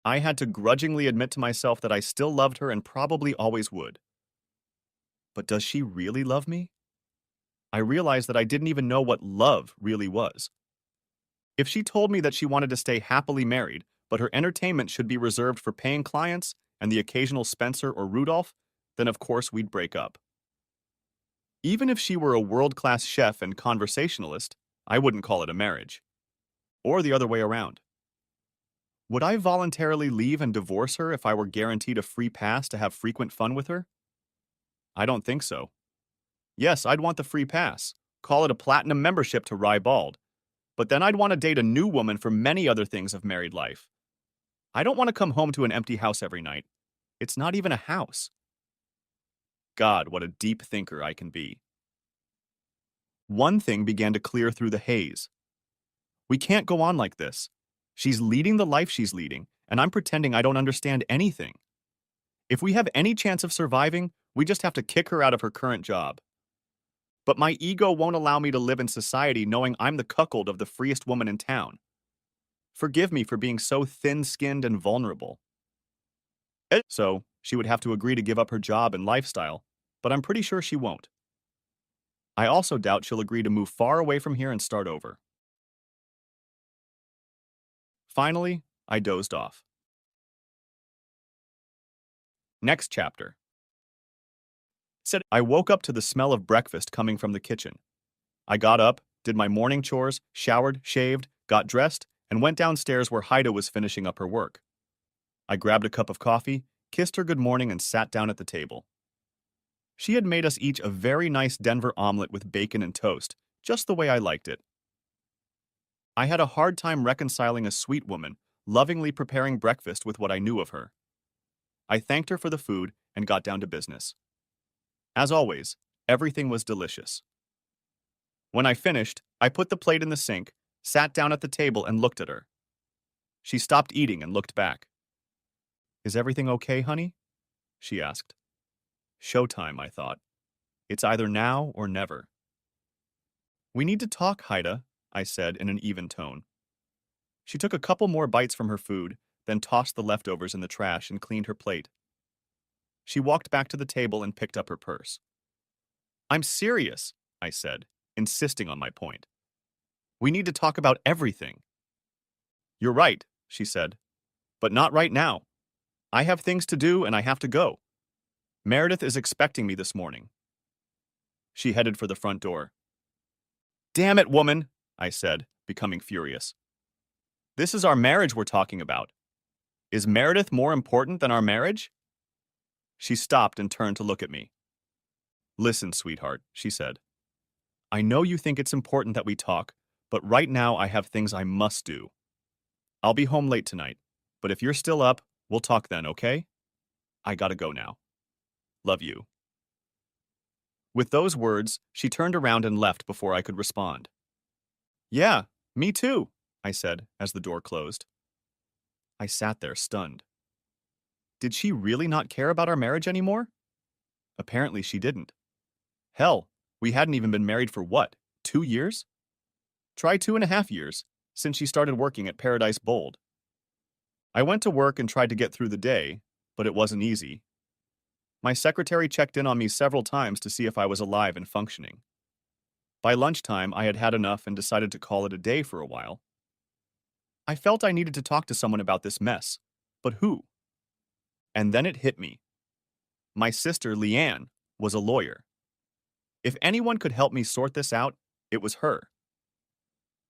I had to grudgingly admit to myself that I still loved her and probably always would. But does she really love me? I realized that I didn't even know what love really was. If she told me that she wanted to stay happily married, but her entertainment should be reserved for paying clients and the occasional Spencer or Rudolph, then of course we'd break up. Even if she were a world-class chef and conversationalist, I wouldn't call it a marriage. Or the other way around. Would I voluntarily leave and divorce her if I were guaranteed a free pass to have frequent fun with her? I don't think so. Yes, I'd want the free pass. Call it a platinum membership to Rybald. But then I'd want to date a new woman for many other things of married life. I don't want to come home to an empty house every night. It's not even a house. God, what a deep thinker I can be. One thing began to clear through the haze. We can't go on like this. She's leading the life she's leading, and I'm pretending I don't understand anything. If we have any chance of surviving, we just have to kick her out of her current job. But my ego won't allow me to live in society knowing I'm the cuckold of the freest woman in town. Forgive me for being so thin-skinned and vulnerable. So, she would have to agree to give up her job and lifestyle, but I'm pretty sure she won't. I also doubt she'll agree to move far away from here and start over. Finally, I dozed off. Next chapter. I woke up to the smell of breakfast coming from the kitchen. I got up, did my morning chores, showered, shaved, got dressed, and went downstairs where Haida was finishing up her work. I grabbed a cup of coffee, kissed her good morning, and sat down at the table. She had made us each a very nice Denver omelet with bacon and toast, just the way I liked it. I had a hard time reconciling a sweet woman, lovingly preparing breakfast with what I knew of her. I thanked her for the food and got down to business. As always, everything was delicious. When I finished, I put the plate in the sink, sat down at the table, and looked at her. She stopped eating and looked back. "Is everything okay, honey?" she asked. Showtime, I thought. It's either now or never. "We need to talk, Haida," I said in an even tone. She took a couple more bites from her food, then tossed the leftovers in the trash and cleaned her plate. She walked back to the table and picked up her purse. "I'm serious," I said, insisting on my point. "We need to talk about everything." "You're right," she said, "but not right now. I have things to do and I have to go. Meredith is expecting me this morning." She headed for the front door. "Damn it, woman," I said, becoming furious. "This is our marriage we're talking about. Is Meredith more important than our marriage?" She stopped and turned to look at me. "Listen, sweetheart," she said. "I know you think it's important that we talk, but right now I have things I must do. I'll be home late tonight, but if you're still up, we'll talk then, okay? I gotta go now. Love you." With those words, she turned around and left before I could respond. "Yeah, me too," I said as the door closed. I sat there stunned. Did she really not care about our marriage anymore? Apparently she didn't. Hell, we hadn't even been married for what, 2 years? Try 2.5 years, since she started working at Paradise Bold. I went to work and tried to get through the day, but it wasn't easy. My secretary checked in on me several times to see if I was alive and functioning. By lunchtime, I had had enough and decided to call it a day for a while. I felt I needed to talk to someone about this mess, but who? And then it hit me. My sister, Leanne, was a lawyer. If anyone could help me sort this out, it was her.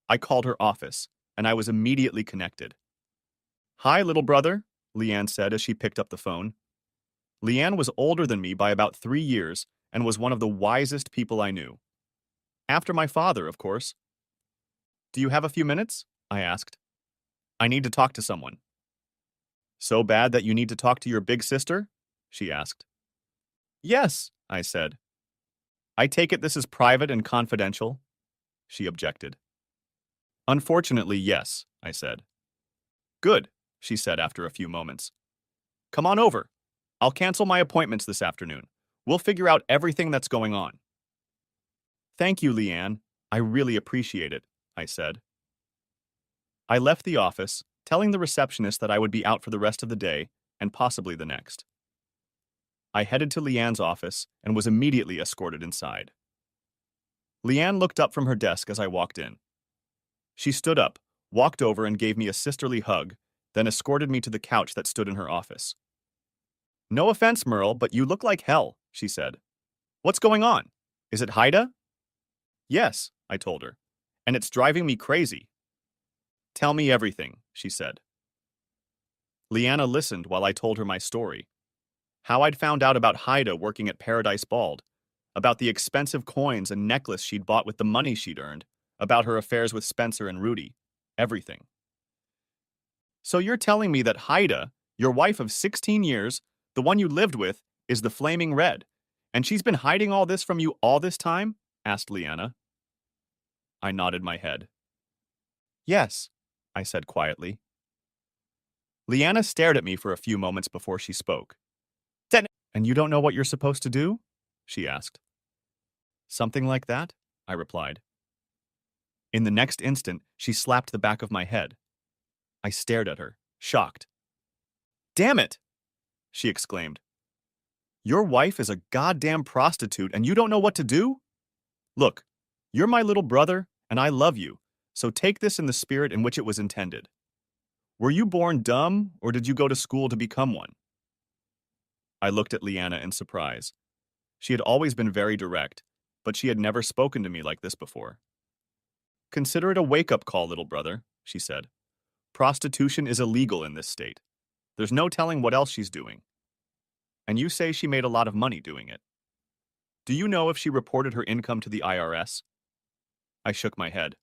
I called her office, and I was immediately connected. "Hi, little brother," Leanne said as she picked up the phone. Leanne was older than me by about 3 years and was one of the wisest people I knew. After my father, of course. "Do you have a few minutes?" I asked. "I need to talk to someone." "So bad that you need to talk to your big sister?" she asked. "Yes," I said. "I take it this is private and confidential?" she objected. "Unfortunately, yes," I said. "Good," she said after a few moments. "Come on over. I'll cancel my appointments this afternoon. We'll figure out everything that's going on." "Thank you, Leanne. I really appreciate it," I said. I left the office, telling the receptionist that I would be out for the rest of the day and possibly the next. I headed to Leanne's office and was immediately escorted inside. Leanne looked up from her desk as I walked in. She stood up, walked over and gave me a sisterly hug, then escorted me to the couch that stood in her office. "No offense, Merle, but you look like hell," she said. "What's going on? Is it Haida?" "Yes," I told her, "and it's driving me crazy." "Tell me everything," she said. Leanna listened while I told her my story. How I'd found out about Haida working at Paradise Bald, about the expensive coins and necklace she'd bought with the money she'd earned, about her affairs with Spencer and Rudy, everything. "So you're telling me that Haida, your wife of 16 years, the one you lived with, is the Flaming Red, and she's been hiding all this from you all this time?" asked Leanna. I nodded my head. "Yes," I said quietly. Leanna stared at me for a few moments before she spoke. "And you don't know what you're supposed to do?" she asked. "Something like that," I replied. In the next instant, she slapped the back of my head. I stared at her, shocked. "Damn it!" she exclaimed. "Your wife is a goddamn prostitute and you don't know what to do? Look, you're my little brother and I love you, so take this in the spirit in which it was intended. Were you born dumb or did you go to school to become one?" I looked at Leanna in surprise. She had always been very direct, but she had never spoken to me like this before. "Consider it a wake-up call, little brother," she said. "Prostitution is illegal in this state. There's no telling what else she's doing. And you say she made a lot of money doing it. Do you know if she reported her income to the IRS?" I shook my head.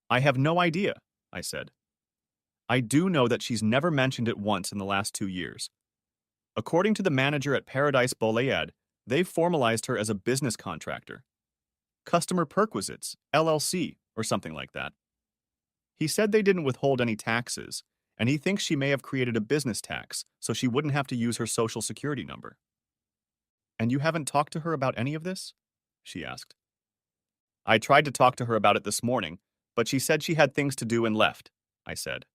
"I have no idea," I said. "I do know that she's never mentioned it once in the last 2 years. According to the manager at Paradise Bolead, they've formalized her as a business contractor. Customer Perquisites, LLC, or something like that. He said they didn't withhold any taxes, and he thinks she may have created a business tax so she wouldn't have to use her social security number." "And you haven't talked to her about any of this?" she asked. "I tried to talk to her about it this morning, but she said she had things to do and left," I said.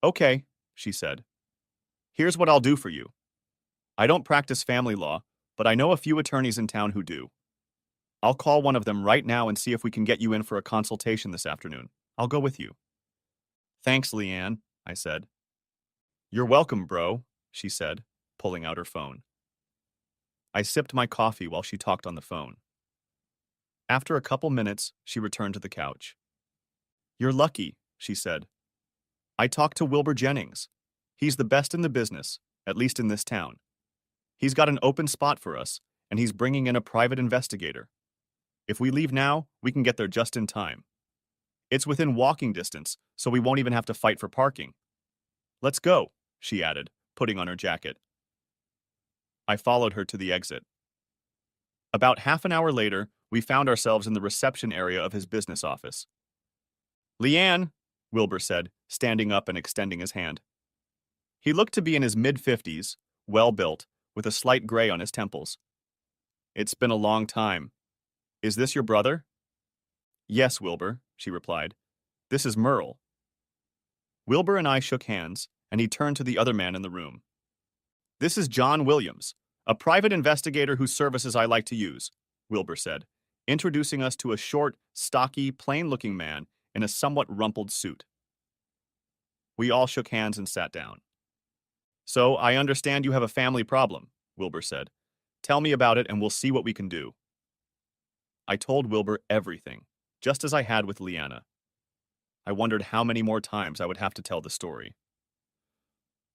"Okay," she said. "Here's what I'll do for you. I don't practice family law, but I know a few attorneys in town who do. I'll call one of them right now and see if we can get you in for a consultation this afternoon. I'll go with you." "Thanks, Leanne," I said. "You're welcome, bro," she said, pulling out her phone. I sipped my coffee while she talked on the phone. After a couple minutes, she returned to the couch. "You're lucky," she said. "I talked to Wilbur Jennings. He's the best in the business, at least in this town. He's got an open spot for us, and he's bringing in a private investigator. If we leave now, we can get there just in time. It's within walking distance, so we won't even have to fight for parking. Let's go," she added, putting on her jacket. I followed her to the exit. About half an hour later, we found ourselves in the reception area of his business office. "Leanne," Wilbur said, standing up and extending his hand. He looked to be in his mid-50s, well-built, with a slight gray on his temples. "It's been a long time. Is this your brother?" "Yes, Wilbur," she replied. "This is Merle." Wilbur and I shook hands, and he turned to the other man in the room. "This is John Williams, a private investigator whose services I like to use," Wilbur said, introducing us to a short, stocky, plain-looking man in a somewhat rumpled suit. We all shook hands and sat down. "So, I understand you have a family problem," Wilbur said. "Tell me about it and we'll see what we can do." I told Wilbur everything, just as I had with Leanna. I wondered how many more times I would have to tell the story.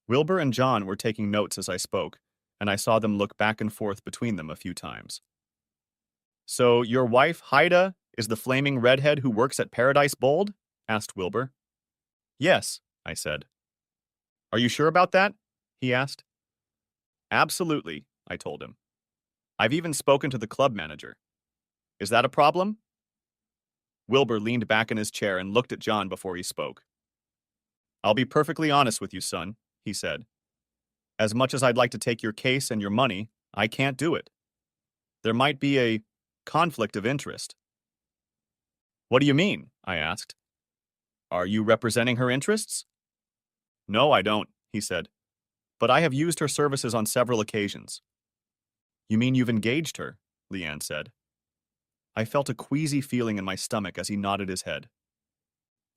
Wilbur and John were taking notes as I spoke, and I saw them look back and forth between them a few times. "So, your wife, Haida, is the flaming redhead who works at Paradise Bold?" asked Wilbur. "Yes," I said. "Are you sure about that?" he asked. "Absolutely," I told him. "I've even spoken to the club manager. Is that a problem?" Wilbur leaned back in his chair and looked at John before he spoke. "I'll be perfectly honest with you, son," he said. "As much as I'd like to take your case and your money, I can't do it. There might be a conflict of interest." "What do you mean?" I asked. Are you representing her interests? No, I don't, he said. But I have used her services on several occasions. You mean you've engaged her? Leanne said. I felt a queasy feeling in my stomach as he nodded his head.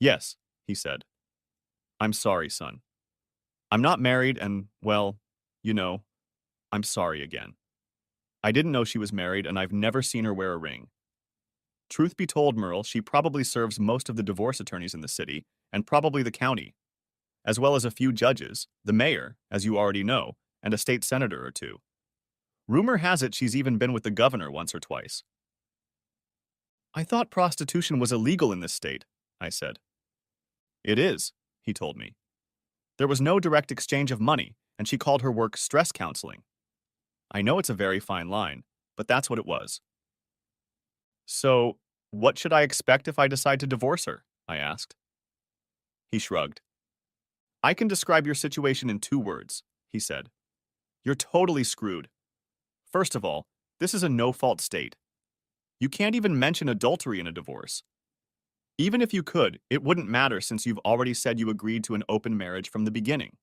Yes, he said. I'm sorry, son. I'm not married and, well, you know, I'm sorry again. I didn't know she was married and I've never seen her wear a ring. Truth be told, Merle, she probably serves most of the divorce attorneys in the city and probably the county, as well as a few judges, the mayor, as you already know, and a state senator or two. Rumor has it she's even been with the governor once or twice. I thought prostitution was illegal in this state, I said. It is, he told me. There was no direct exchange of money, and she called her work stress counseling. I know it's a very fine line, but that's what it was. So, what should I expect if I decide to divorce her? I asked. He shrugged. I can describe your situation in 2 words, he said. You're totally screwed. First of all, this is a no-fault state. You can't even mention adultery in a divorce. Even if you could, it wouldn't matter since you've already said you agreed to an open marriage from the beginning.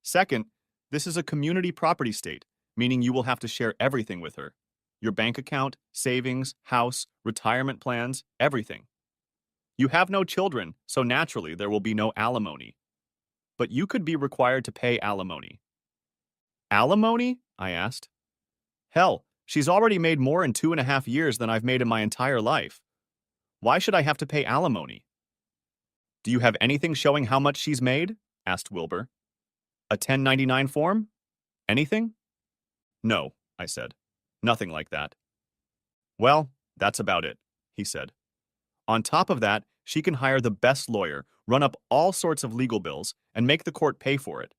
Second, this is a community property state, meaning you will have to share everything with her. Your bank account, savings, house, retirement plans, everything. You have no children, so naturally there will be no alimony. But you could be required to pay alimony. Alimony? I asked. Hell, she's already made more in 2.5 years than I've made in my entire life. Why should I have to pay alimony? Do you have anything showing how much she's made? Asked Wilbur. A 1099 form? Anything? No, I said. Nothing like that. Well, that's about it, he said. On top of that, she can hire the best lawyer, run up all sorts of legal bills, and make the court pay for it.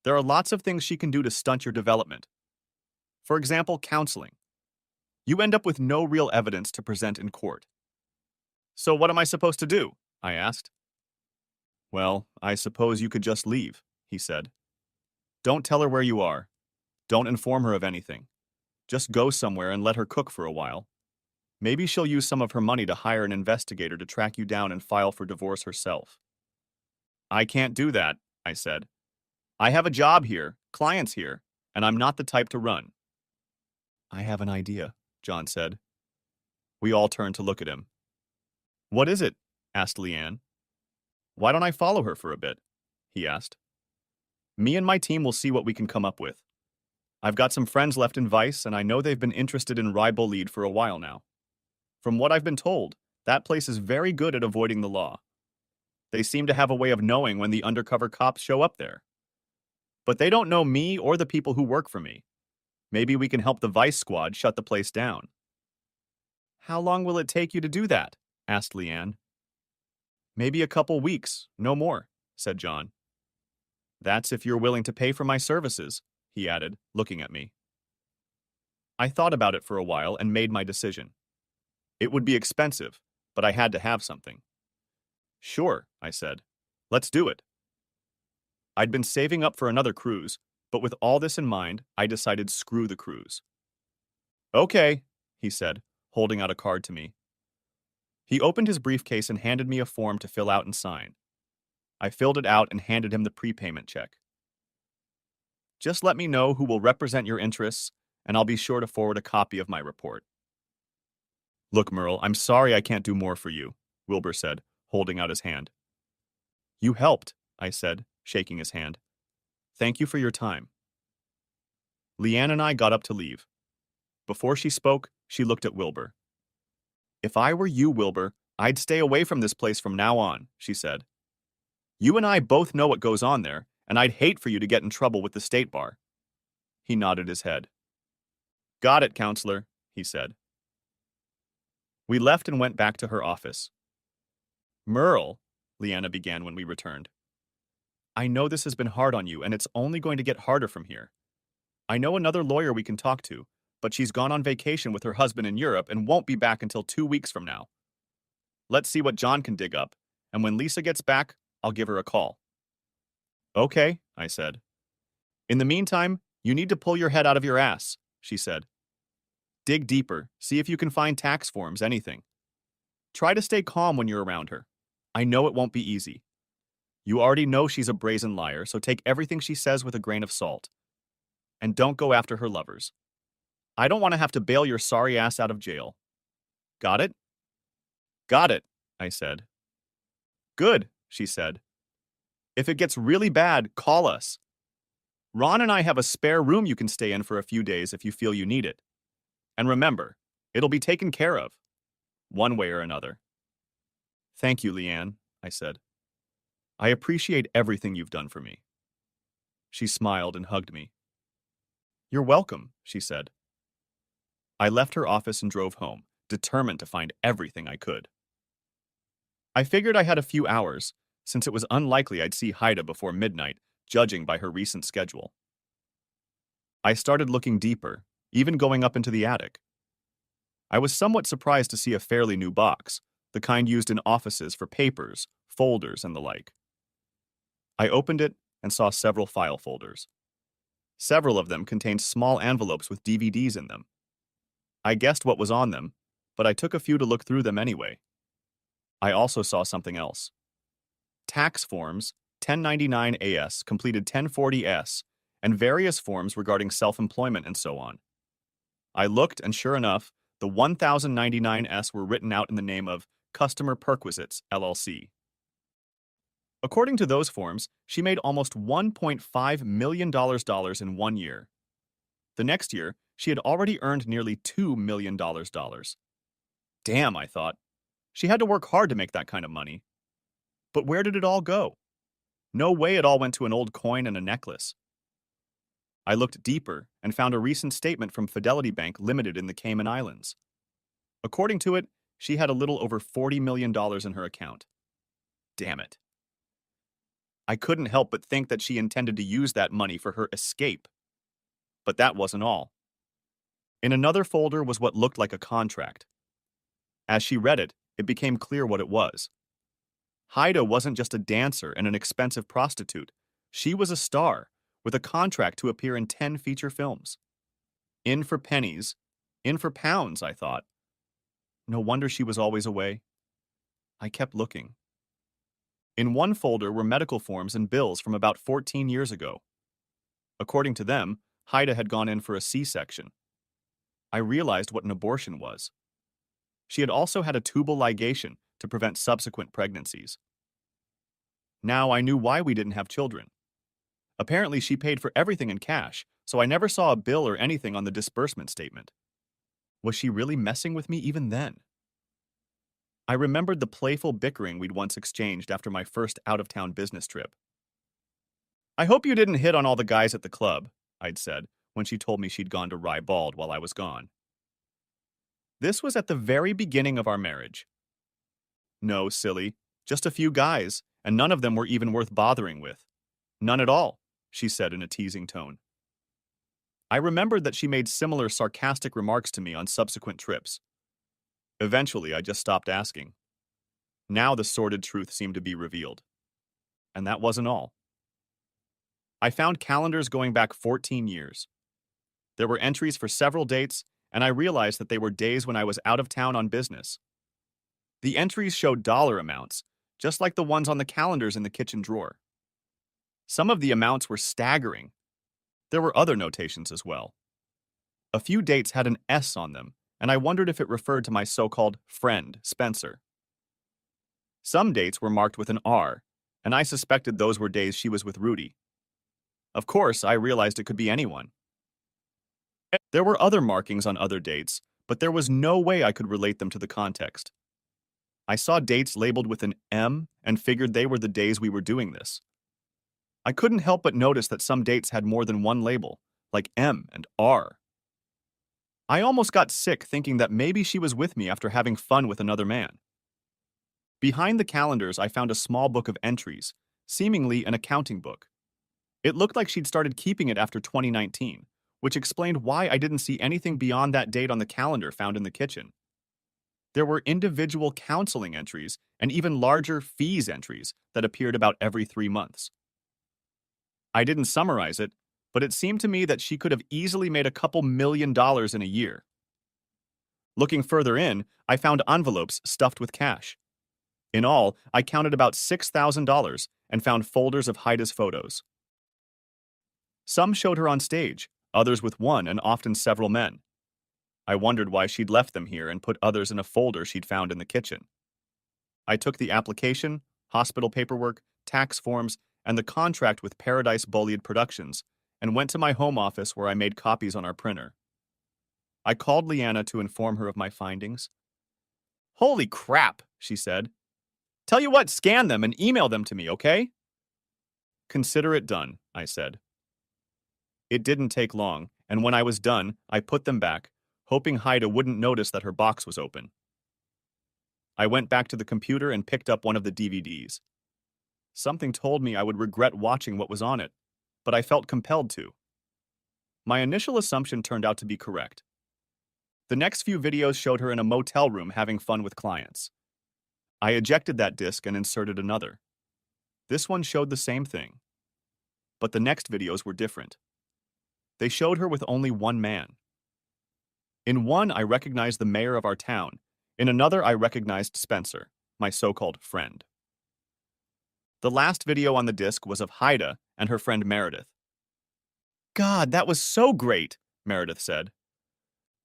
There are lots of things she can do to stunt your development. For example, counseling. You end up with no real evidence to present in court. So what am I supposed to do? I asked. Well, I suppose you could just leave, he said. Don't tell her where you are. Don't inform her of anything. Just go somewhere and let her cook for a while. Maybe she'll use some of her money to hire an investigator to track you down and file for divorce herself. I can't do that, I said. I have a job here, clients here, and I'm not the type to run. I have an idea, John said. We all turned to look at him. What is it? Asked Leanne. Why don't I follow her for a bit? He asked. Me and my team will see what we can come up with. I've got some friends left in Vice, and I know they've been interested in Ribble Lead for a while now. From what I've been told, that place is very good at avoiding the law. They seem to have a way of knowing when the undercover cops show up there. But they don't know me or the people who work for me. Maybe we can help the Vice squad shut the place down. How long will it take you to do that? Asked Leanne. Maybe a couple weeks, no more, said John. That's if you're willing to pay for my services, he added, looking at me. I thought about it for a while and made my decision. It would be expensive, but I had to have something. Sure, I said. Let's do it. I'd been saving up for another cruise, but with all this in mind, I decided screw the cruise. Okay, he said, holding out a card to me. He opened his briefcase and handed me a form to fill out and sign. I filled it out and handed him the prepayment check. Just let me know who will represent your interests, and I'll be sure to forward a copy of my report. Look, Merle, I'm sorry I can't do more for you, Wilbur said, holding out his hand. You helped, I said, shaking his hand. Thank you for your time. Leanne and I got up to leave. Before she spoke, she looked at Wilbur. If I were you, Wilbur, I'd stay away from this place from now on, she said. You and I both know what goes on there, and I'd hate for you to get in trouble with the state bar. He nodded his head. Got it, counselor, he said. We left and went back to her office. Merle, Leanna began when we returned. I know this has been hard on you, and it's only going to get harder from here. I know another lawyer we can talk to, but she's gone on vacation with her husband in Europe and won't be back until 2 weeks from now. Let's see what John can dig up, and when Lisa gets back, I'll give her a call. Okay, I said. In the meantime, you need to pull your head out of your ass, she said. Dig deeper, see if you can find tax forms, anything. Try to stay calm when you're around her. I know it won't be easy. You already know she's a brazen liar, so take everything she says with a grain of salt. And don't go after her lovers. I don't want to have to bail your sorry ass out of jail. Got it? Got it, I said. Good, she said. If it gets really bad, call us. Ron and I have a spare room you can stay in for a few days if you feel you need it. And remember, it'll be taken care of, one way or another. Thank you, Leanne, I said. I appreciate everything you've done for me. She smiled and hugged me. You're welcome, she said. I left her office and drove home, determined to find everything I could. I figured I had a few hours, since it was unlikely I'd see Haida before midnight, judging by her recent schedule. I started looking deeper, even going up into the attic. I was somewhat surprised to see a fairly new box, the kind used in offices for papers, folders, and the like. I opened it and saw several file folders. Several of them contained small envelopes with DVDs in them. I guessed what was on them, but I took a few to look through them anyway. I also saw something else. Tax forms, 1099-AS, completed 1040-S, and various forms regarding self-employment and so on. I looked, and sure enough, the 1099-S were written out in the name of Customer Perquisites, LLC. According to those forms, she made almost $1.5 million in 1 year. The next year, she had already earned nearly $2 million. Damn, I thought. She had to work hard to make that kind of money. But where did it all go? No way it all went to an old coin and a necklace. I looked deeper and found a recent statement from Fidelity Bank Limited in the Cayman Islands. According to it, she had a little over $40 million in her account. Damn it. I couldn't help but think that she intended to use that money for her escape. But that wasn't all. In another folder was what looked like a contract. As she read it, it became clear what it was. Haida wasn't just a dancer and an expensive prostitute. She was a star, with a contract to appear in 10 feature films. In for pennies, in for pounds, I thought. No wonder she was always away. I kept looking. In one folder were medical forms and bills from about 14 years ago. According to them, Haida had gone in for a C-section. I realized what an abortion was. She had also had a tubal ligation to prevent subsequent pregnancies. Now I knew why we didn't have children. Apparently she paid for everything in cash, so I never saw a bill or anything on the disbursement statement. Was she really messing with me even then? I remembered the playful bickering we'd once exchanged after my first out-of-town business trip. I hope you didn't hit on all the guys at the club, I'd said, when she told me she'd gone to Ribald while I was gone. This was at the very beginning of our marriage. No, silly, just a few guys, and none of them were even worth bothering with. None at all, she said in a teasing tone. I remembered that she made similar sarcastic remarks to me on subsequent trips. Eventually, I just stopped asking. Now the sordid truth seemed to be revealed. And that wasn't all. I found calendars going back 14 years. There were entries for several dates, and I realized that they were days when I was out of town on business. The entries showed dollar amounts, just like the ones on the calendars in the kitchen drawer. Some of the amounts were staggering. There were other notations as well. A few dates had an S on them, and I wondered if it referred to my so-called friend, Spencer. Some dates were marked with an R, and I suspected those were days she was with Rudy. Of course, I realized it could be anyone. There were other markings on other dates, but there was no way I could relate them to the context. I saw dates labeled with an M and figured they were the days we were doing this. I couldn't help but notice that some dates had more than one label, like M and R. I almost got sick thinking that maybe she was with me after having fun with another man. Behind the calendars, I found a small book of entries, seemingly an accounting book. It looked like she'd started keeping it after 2019, which explained why I didn't see anything beyond that date on the calendar found in the kitchen. There were individual counseling entries and even larger fees entries that appeared about every 3 months. I didn't summarize it, but it seemed to me that she could have easily made a couple $1 million in a year. Looking further in, I found envelopes stuffed with cash. In all, I counted about $6,000 and found folders of Haida's photos. Some showed her on stage, others with one and often several men. I wondered why she'd left them here and put others in a folder she'd found in the kitchen. I took the application, hospital paperwork, tax forms, and the contract with Paradise Bolliard Productions and went to my home office where I made copies on our printer. I called Leanna to inform her of my findings. "Holy crap," she said. "Tell you what, scan them and email them to me, okay?" "Consider it done," I said. It didn't take long, and when I was done, I put them back, hoping Haida wouldn't notice that her box was open. I went back to the computer and picked up one of the DVDs. Something told me I would regret watching what was on it, but I felt compelled to. My initial assumption turned out to be correct. The next few videos showed her in a motel room having fun with clients. I ejected that disc and inserted another. This one showed the same thing. But the next videos were different. They showed her with only one man. In one, I recognized the mayor of our town. In another, I recognized Spencer, my so-called friend. The last video on the disc was of Haida and her friend Meredith. "God, that was so great," Meredith said.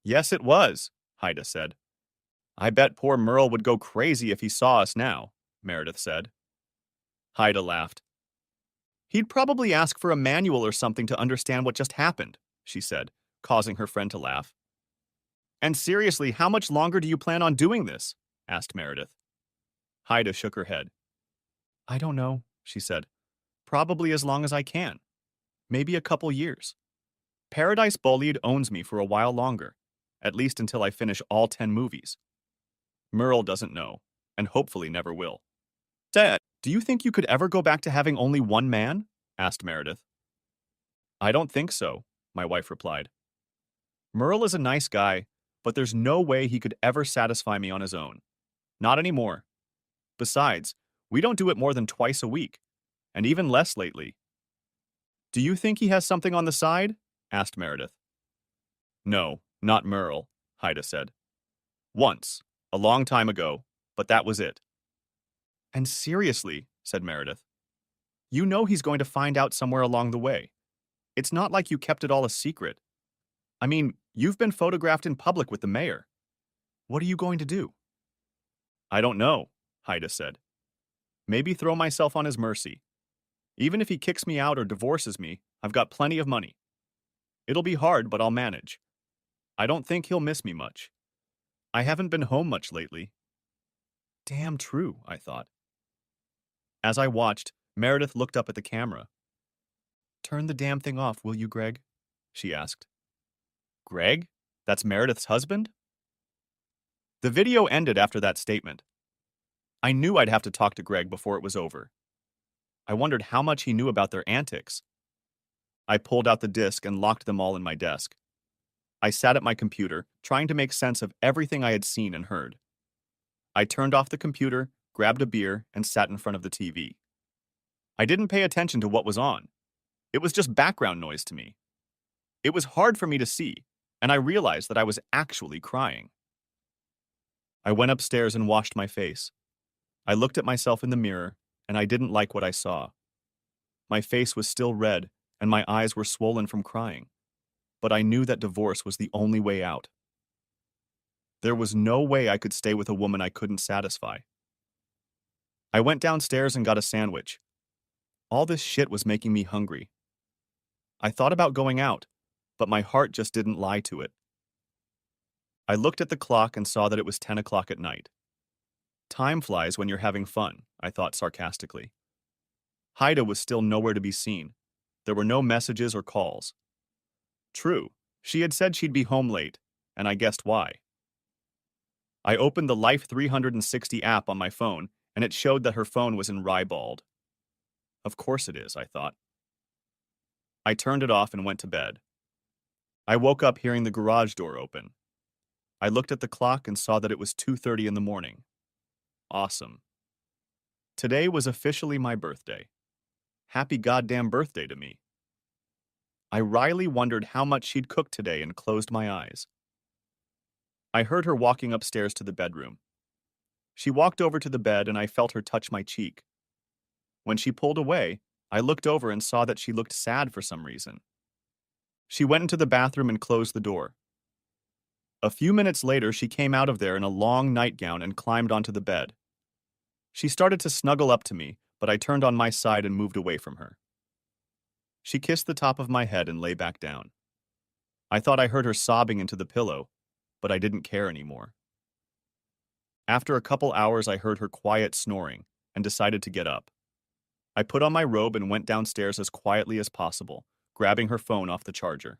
"Yes, it was," Haida said. "I bet poor Merle would go crazy if he saw us now," Meredith said. Haida laughed. "He'd probably ask for a manual or something to understand what just happened," she said, causing her friend to laugh. "And seriously, how much longer do you plan on doing this?" asked Meredith. Haida shook her head. "I don't know," she said. "Probably as long as I can. Maybe a couple years. Paradise Bolliard owns me for a while longer, at least until I finish all 10 movies. Merle doesn't know, and hopefully never will." "Dad, do you think you could ever go back to having only one man?" asked Meredith. "I don't think so," my wife replied. "Merle is a nice guy, but there's no way he could ever satisfy me on his own. Not anymore. Besides, we don't do it more than twice a week, and even less lately." "Do you think he has something on the side?" asked Meredith. "No, not Merle," Haida said. "Once, a long time ago, but that was it." "And seriously," said Meredith, "you know he's going to find out somewhere along the way. It's not like you kept it all a secret. I mean, you've been photographed in public with the mayor. What are you going to do?" "I don't know," Haida said. "Maybe throw myself on his mercy. Even if he kicks me out or divorces me, I've got plenty of money. It'll be hard, but I'll manage. I don't think he'll miss me much. I haven't been home much lately." Damn true, I thought. As I watched, Meredith looked up at the camera. "Turn the damn thing off, will you, Greg?" she asked. "Greg? That's Meredith's husband?" The video ended after that statement. I knew I'd have to talk to Greg before it was over. I wondered how much he knew about their antics. I pulled out the disc and locked them all in my desk. I sat at my computer, trying to make sense of everything I had seen and heard. I turned off the computer, grabbed a beer, and sat in front of the TV. I didn't pay attention to what was on. It was just background noise to me. It was hard for me to see, and I realized that I was actually crying. I went upstairs and washed my face. I looked at myself in the mirror, and I didn't like what I saw. My face was still red, and my eyes were swollen from crying. But I knew that divorce was the only way out. There was no way I could stay with a woman I couldn't satisfy. I went downstairs and got a sandwich. All this shit was making me hungry. I thought about going out, but my heart just didn't lie to it. I looked at the clock and saw that it was 10 o'clock at night. Time flies when you're having fun, I thought sarcastically. Haida was still nowhere to be seen. There were no messages or calls. True, she had said she'd be home late, and I guessed why. I opened the Life 360 app on my phone, and it showed that her phone was in Ribald. Of course it is, I thought. I turned it off and went to bed. I woke up hearing the garage door open. I looked at the clock and saw that it was 2:30 in the morning. Awesome. Today was officially my birthday. Happy goddamn birthday to me. I wryly wondered how much she'd cooked today and closed my eyes. I heard her walking upstairs to the bedroom. She walked over to the bed and I felt her touch my cheek. When she pulled away, I looked over and saw that she looked sad for some reason. She went into the bathroom and closed the door. A few minutes later, she came out of there in a long nightgown and climbed onto the bed. She started to snuggle up to me, but I turned on my side and moved away from her. She kissed the top of my head and lay back down. I thought I heard her sobbing into the pillow, but I didn't care anymore. After a couple hours, I heard her quiet snoring and decided to get up. I put on my robe and went downstairs as quietly as possible, grabbing her phone off the charger.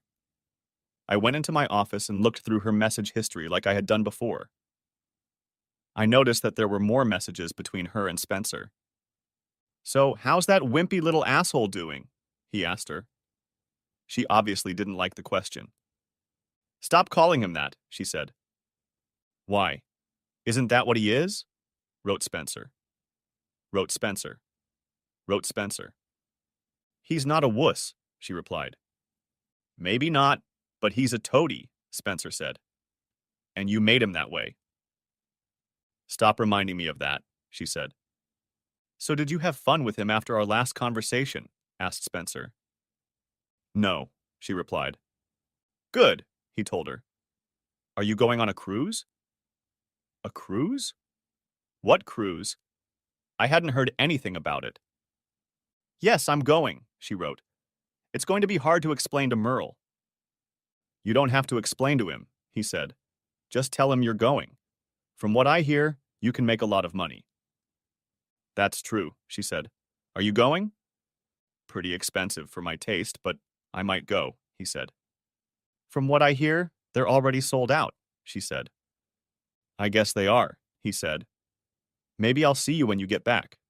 I went into my office and looked through her message history like I had done before. I noticed that there were more messages between her and Spencer. "So, how's that wimpy little asshole doing?" he asked her. She obviously didn't like the question. "Stop calling him that," she said. "Why? Isn't that what he is?" wrote Spencer. Wrote Spencer. Wrote Spencer. "He's not a wuss," she replied. "Maybe not, but he's a toady," Spencer said. "And you made him that way." "Stop reminding me of that," she said. "So did you have fun with him after our last conversation?" asked Spencer. "No," she replied. "Good," he told her. "Are you going on a cruise?" "A cruise? What cruise?" I hadn't heard anything about it. "Yes, I'm going," she wrote. "It's going to be hard to explain to Merle." "You don't have to explain to him," he said. "Just tell him you're going. From what I hear, you can make a lot of money." "That's true," she said. "Are you going?" "Pretty expensive for my taste, but I might go," he said. "From what I hear, they're already sold out," she said. "I guess they are," he said. "Maybe I'll see you when you get back."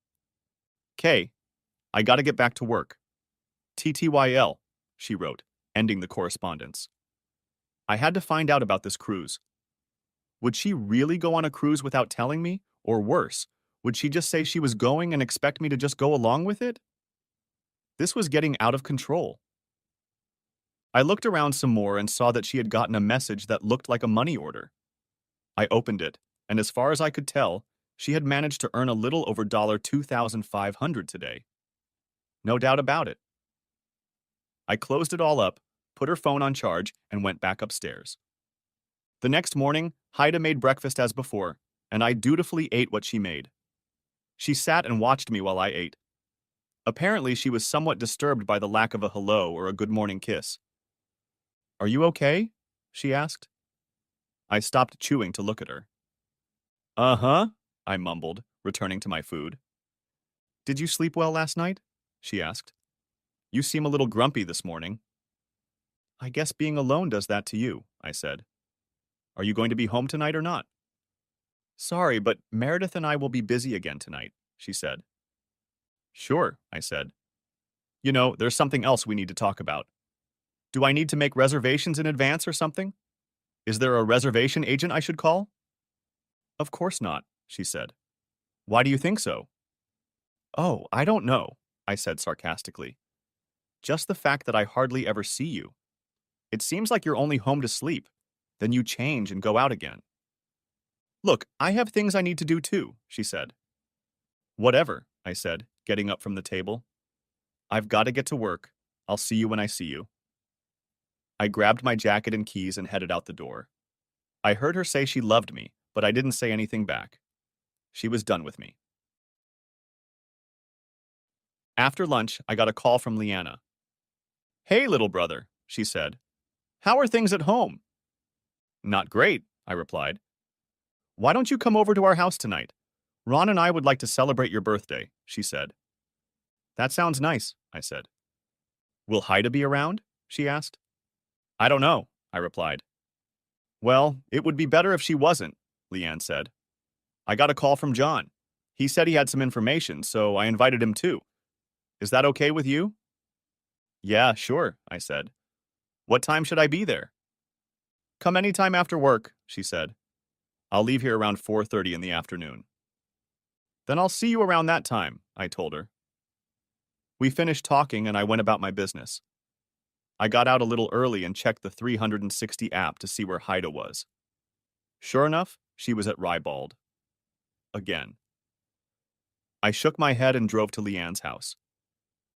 "Kay, I gotta get back to work." "TTYL," she wrote, ending the correspondence. I had to find out about this cruise. Would she really go on a cruise without telling me? Or worse, would she just say she was going and expect me to just go along with it? This was getting out of control. I looked around some more and saw that she had gotten a message that looked like a money order. I opened it, and as far as I could tell, she had managed to earn a little over $2,500 today. No doubt about it. I closed it all up, put her phone on charge, and went back upstairs. The next morning, Haida made breakfast as before, and I dutifully ate what she made. She sat and watched me while I ate. Apparently, she was somewhat disturbed by the lack of a hello or a good morning kiss. "Are you okay?" she asked. I stopped chewing to look at her. "Uh-huh," I mumbled, returning to my food. "Did you sleep well last night?" she asked. "You seem a little grumpy this morning." "I guess being alone does that to you," I said. "Are you going to be home tonight or not?" "Sorry, but Meredith and I will be busy again tonight," she said. "Sure," I said. "You know, there's something else we need to talk about. Do I need to make reservations in advance or something? Is there a reservation agent I should call?" "Of course not," she said. "Why do you think so?" "Oh, I don't know," I said sarcastically. "Just the fact that I hardly ever see you. It seems like you're only home to sleep. Then you change and go out again." "Look, I have things I need to do too," she said. "Whatever," I said, getting up from the table. "I've got to get to work. I'll see you when I see you." I grabbed my jacket and keys and headed out the door. I heard her say she loved me, but I didn't say anything back. She was done with me. After lunch, I got a call from Leanna. "Hey, little brother," she said. "How are things at home?" "Not great," I replied. "Why don't you come over to our house tonight? Ron and I would like to celebrate your birthday," she said. "That sounds nice," I said. "Will Haida be around?" she asked. "I don't know," I replied. "Well, it would be better if she wasn't," Leanne said. "I got a call from John. He said he had some information, so I invited him too. Is that okay with you?" "Yeah, sure," I said. "What time should I be there?" "Come any time after work," she said. "I'll leave here around 4:30 in the afternoon." "Then I'll see you around that time," I told her. We finished talking and I went about my business. I got out a little early and checked the 360 app to see where Haida was. Sure enough, she was at Rybald. again. I shook my head and drove to Leanne's house.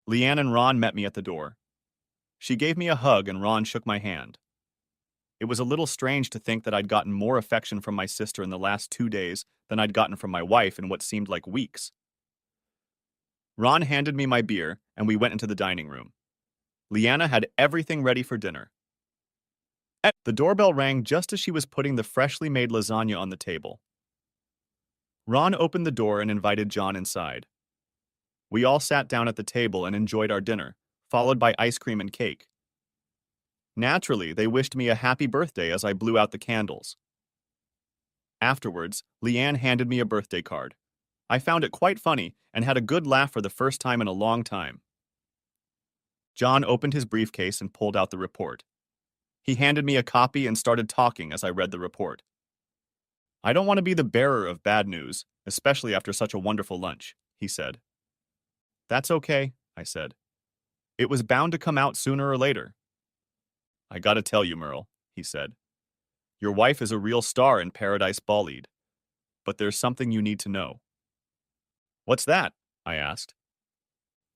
Leanne and Ron met me at the door. She gave me a hug and Ron shook my hand. It was a little strange to think that I'd gotten more affection from my sister in the last 2 days than I'd gotten from my wife in what seemed like weeks. Ron handed me my beer, and we went into the dining room. Leanna had everything ready for dinner. The doorbell rang just as she was putting the freshly made lasagna on the table. Ron opened the door and invited John inside. We all sat down at the table and enjoyed our dinner, followed by ice cream and cake. Naturally, they wished me a happy birthday as I blew out the candles. Afterwards, Leanne handed me a birthday card. I found it quite funny and had a good laugh for the first time in a long time. John opened his briefcase and pulled out the report. He handed me a copy and started talking as I read the report. "I don't want to be the bearer of bad news, especially after such a wonderful lunch," he said. "That's okay," I said. "It was bound to come out sooner or later." "I gotta tell you, Merle," he said. "Your wife is a real star in Paradise Ballade. But there's something you need to know." "What's that?" I asked.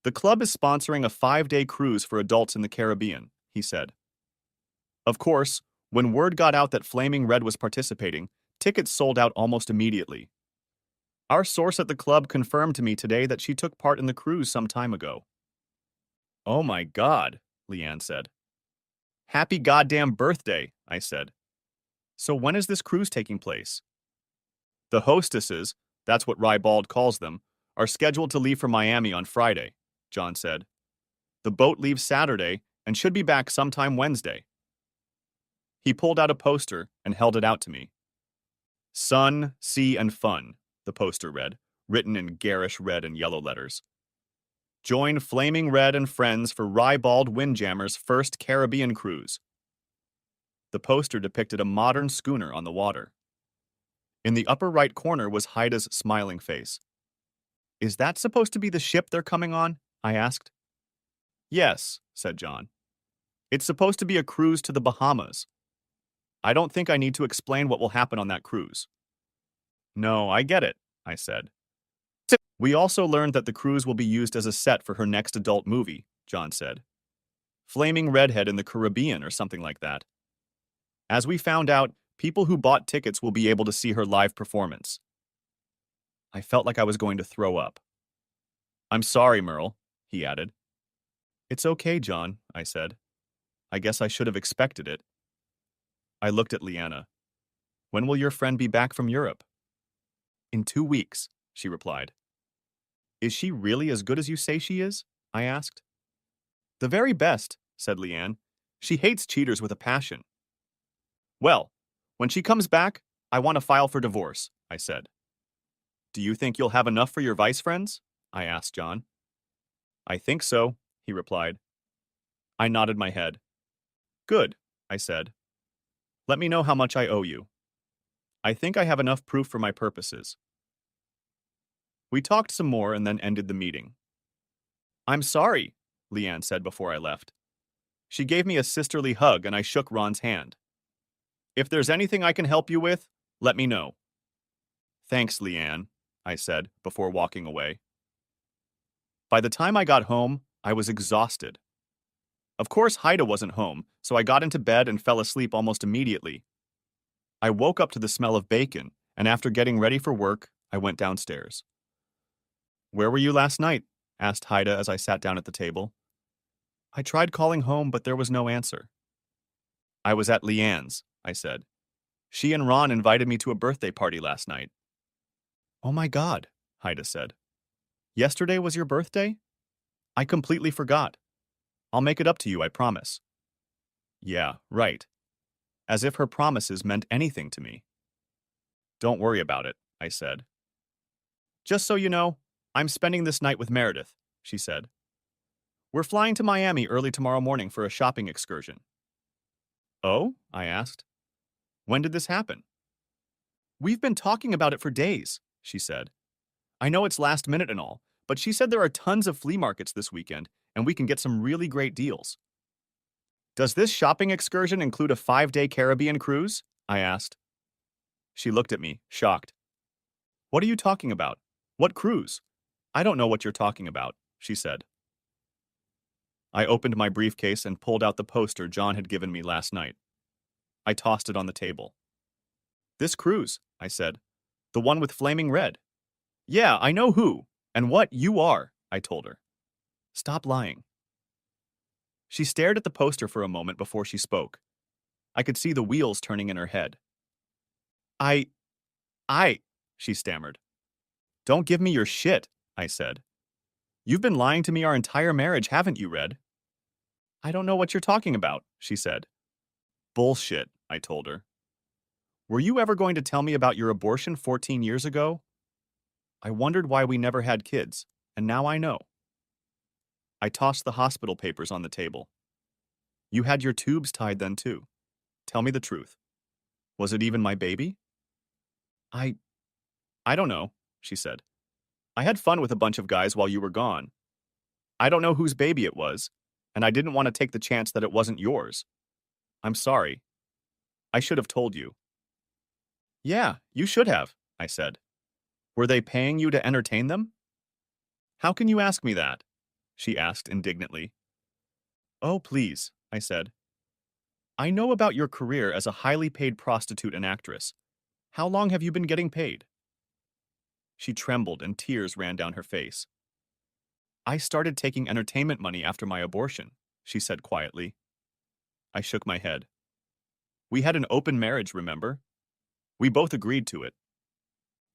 "The club is sponsoring a 5-day cruise for adults in the Caribbean," he said. Of course, when word got out that Flaming Red was participating, tickets sold out almost immediately. Our source at the club confirmed to me today that she took part in the cruise some time ago. "Oh my God," Leanne said. "Happy goddamn birthday," I said. "So when is this cruise taking place?" "The hostesses, that's what Rybald calls them, are scheduled to leave for Miami on Friday," John said. "The boat leaves Saturday and should be back sometime Wednesday." He pulled out a poster and held it out to me. "Sun, Sea, and Fun," the poster read, written in garish red and yellow letters. "Join Flaming Red and friends for Rybald Windjammer's first Caribbean cruise." The poster depicted a modern schooner on the water. In the upper right corner was Haida's smiling face. "Is that supposed to be the ship they're coming on?" I asked. "Yes," said John. "It's supposed to be a cruise to the Bahamas. I don't think I need to explain what will happen on that cruise." "No, I get it," I said. "We also learned that the cruise will be used as a set for her next adult movie," John said. "Flaming Redhead in the Caribbean or something like that. As we found out, people who bought tickets will be able to see her live performance." I felt like I was going to throw up. "I'm sorry, Merle," he added. "It's okay, John," I said. "I guess I should have expected it." I looked at Leanna. "When will your friend be back from Europe?" "In 2 weeks," she replied. "Is she really as good as you say she is?" I asked. "The very best," said Leanne. "She hates cheaters with a passion." "Well, when she comes back, I want to file for divorce," I said. "Do you think you'll have enough for your vice friends?" I asked John. "I think so," he replied. I nodded my head. "Good," I said. "Let me know how much I owe you. I think I have enough proof for my purposes." We talked some more and then ended the meeting. "I'm sorry," Leanne said before I left. She gave me a sisterly hug and I shook Ron's hand. "If there's anything I can help you with, let me know." "Thanks, Leanne," I said before walking away. By the time I got home, I was exhausted. Of course, Haida wasn't home, so I got into bed and fell asleep almost immediately. I woke up to the smell of bacon, and after getting ready for work, I went downstairs. "Where were you last night?" asked Haida as I sat down at the table. "I tried calling home, but there was no answer." "I was at Leanne's," I said. "She and Ron invited me to a birthday party last night." "Oh my God," Haida said. "Yesterday was your birthday? I completely forgot. I'll make it up to you, I promise." Yeah, right. As if her promises meant anything to me. "Don't worry about it," I said. "Just so you know, I'm spending this night with Meredith," she said. "We're flying to Miami early tomorrow morning for a shopping excursion." "Oh?" I asked. "When did this happen?" "We've been talking about it for days," she said. "I know it's last minute and all, but she said there are tons of flea markets this weekend, and we can get some really great deals." "Does this shopping excursion include a 5-day Caribbean cruise?" I asked. She looked at me, shocked. What are you talking about? What cruise? I don't know what you're talking about, she said. I opened my briefcase and pulled out the poster John had given me last night. I tossed it on the table. This cruise, I said. The one with flaming red. Yeah, I know who and what you are, I told her. Stop lying. She stared at the poster for a moment before she spoke. I could see the wheels turning in her head. I, she stammered. Don't give me your shit, I said. You've been lying to me our entire marriage, haven't you, Red? I don't know what you're talking about, she said. Bullshit, I told her. Were you ever going to tell me about your abortion 14 years ago? I wondered why we never had kids, and now I know. I tossed the hospital papers on the table. You had your tubes tied then, too. Tell me the truth. Was it even my baby? I don't know, she said. I had fun with a bunch of guys while you were gone. I don't know whose baby it was, and I didn't want to take the chance that it wasn't yours. I'm sorry. I should have told you. Yeah, you should have, I said. Were they paying you to entertain them? How can you ask me that? She asked indignantly. Oh, please, I said. I know about your career as a highly paid prostitute and actress. How long have you been getting paid? She trembled and tears ran down her face. I started taking entertainment money after my abortion, she said quietly. I shook my head. We had an open marriage, remember? We both agreed to it.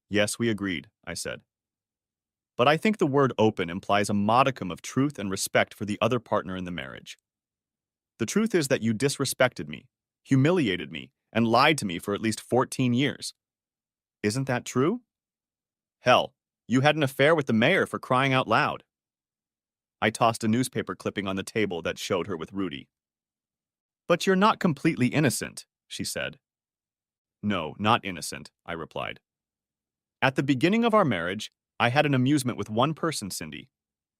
Yes, we agreed, I said. But I think the word open implies a modicum of truth and respect for the other partner in the marriage. The truth is that you disrespected me, humiliated me, and lied to me for at least 14 years. Isn't that true? Hell, you had an affair with the mayor for crying out loud. I tossed a newspaper clipping on the table that showed her with Rudy. But you're not completely innocent, she said. No, not innocent, I replied. At the beginning of our marriage, I had an amusement with one person, Cindy.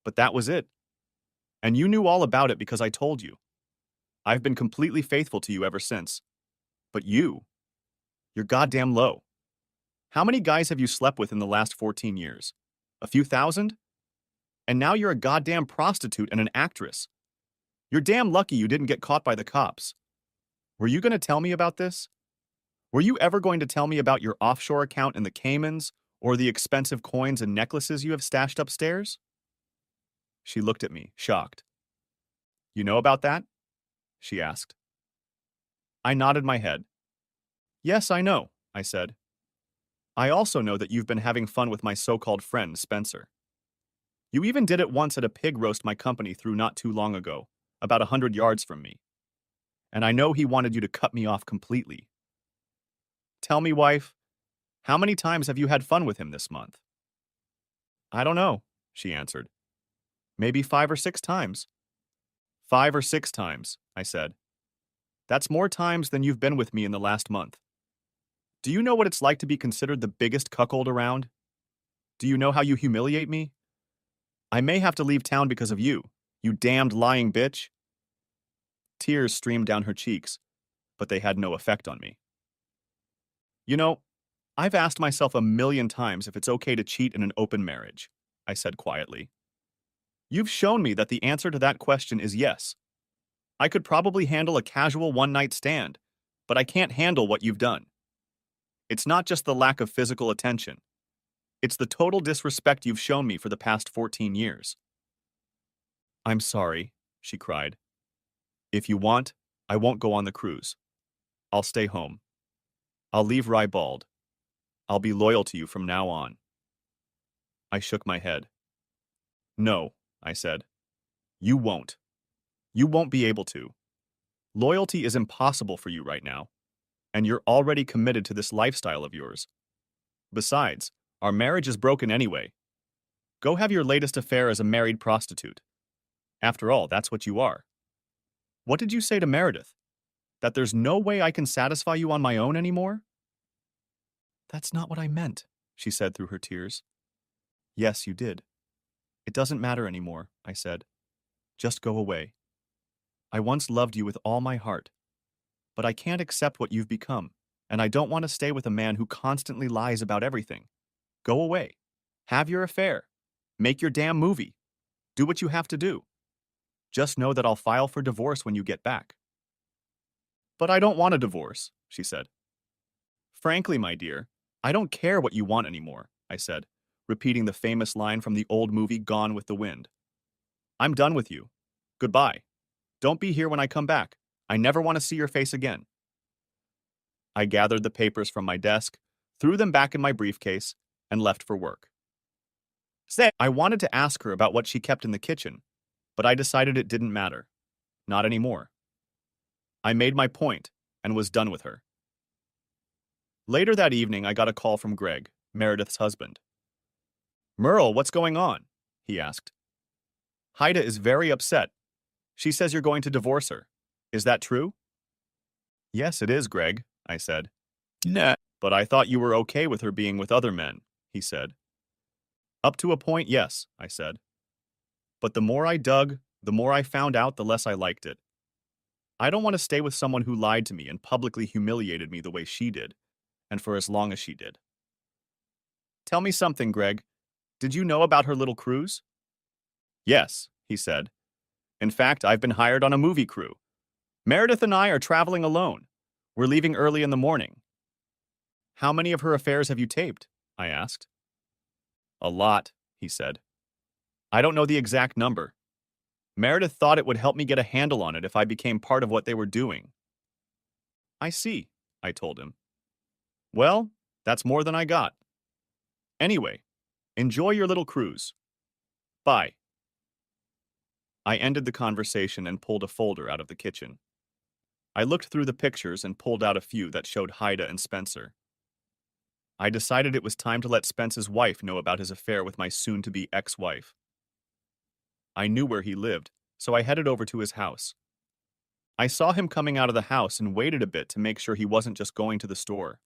But that was it. And you knew all about it because I told you. I've been completely faithful to you ever since. But you're goddamn low. How many guys have you slept with in the last 14 years? A few thousand? And now you're a goddamn prostitute and an actress. You're damn lucky you didn't get caught by the cops. Were you going to tell me about this? Were you ever going to tell me about your offshore account in the Caymans or the expensive coins and necklaces you have stashed upstairs? She looked at me, shocked. You know about that? She asked. I nodded my head. Yes, I know, I said. I also know that you've been having fun with my so-called friend, Spencer. You even did it once at a pig roast my company threw not too long ago, about 100 yards from me. And I know he wanted you to cut me off completely. Tell me, wife, how many times have you had fun with him this month? I don't know, she answered. Maybe 5 or 6 times. 5 or 6 times, I said. That's more times than you've been with me in the last month. Do you know what it's like to be considered the biggest cuckold around? Do you know how you humiliate me? I may have to leave town because of you, you damned lying bitch. Tears streamed down her cheeks, but they had no effect on me. You know, I've asked myself a million times if it's okay to cheat in an open marriage, I said quietly. You've shown me that the answer to that question is yes. I could probably handle a casual one-night stand, but I can't handle what you've done. It's not just the lack of physical attention. It's the total disrespect you've shown me for the past 14 years. I'm sorry, she cried. If you want, I won't go on the cruise. I'll stay home. I'll leave Rye bald. I'll be loyal to you from now on. I shook my head. No, I said. You won't. You won't be able to. Loyalty is impossible for you right now, and you're already committed to this lifestyle of yours. Besides, our marriage is broken anyway. Go have your latest affair as a married prostitute. After all, that's what you are. What did you say to Meredith? That there's no way I can satisfy you on my own anymore? That's not what I meant, she said through her tears. Yes, you did. It doesn't matter anymore, I said. Just go away. I once loved you with all my heart, but I can't accept what you've become, and I don't want to stay with a man who constantly lies about everything. Go away. Have your affair. Make your damn movie. Do what you have to do. Just know that I'll file for divorce when you get back. But I don't want a divorce, she said. Frankly, my dear, I don't care what you want anymore, I said, repeating the famous line from the old movie Gone with the Wind. I'm done with you. Goodbye. Don't be here when I come back. I never want to see your face again. I gathered the papers from my desk, threw them back in my briefcase, and left for work. I wanted to ask her about what she kept in the kitchen, but I decided it didn't matter. Not anymore. I made my point and was done with her. Later that evening, I got a call from Greg, Meredith's husband. Merle, what's going on? He asked. Haida is very upset. She says you're going to divorce her. Is that true? Yes, it is, Greg, I said. Nah. But I thought you were okay with her being with other men, he said. Up to a point, yes, I said. But the more I dug, the more I found out, the less I liked it. I don't want to stay with someone who lied to me and publicly humiliated me the way she did, and for as long as she did. Tell me something, Greg. Did you know about her little cruise? Yes, he said. In fact, I've been hired on a movie crew. Meredith and I are traveling alone. We're leaving early in the morning. How many of her affairs have you taped? I asked. A lot, he said. I don't know the exact number. Meredith thought it would help me get a handle on it if I became part of what they were doing. I see, I told him. Well, that's more than I got. Anyway, enjoy your little cruise. Bye. I ended the conversation and pulled a folder out of the kitchen. I looked through the pictures and pulled out a few that showed Haida and Spencer. I decided it was time to let Spence's wife know about his affair with my soon-to-be ex-wife. I knew where he lived, so I headed over to his house. I saw him coming out of the house and waited a bit to make sure he wasn't just going to the store.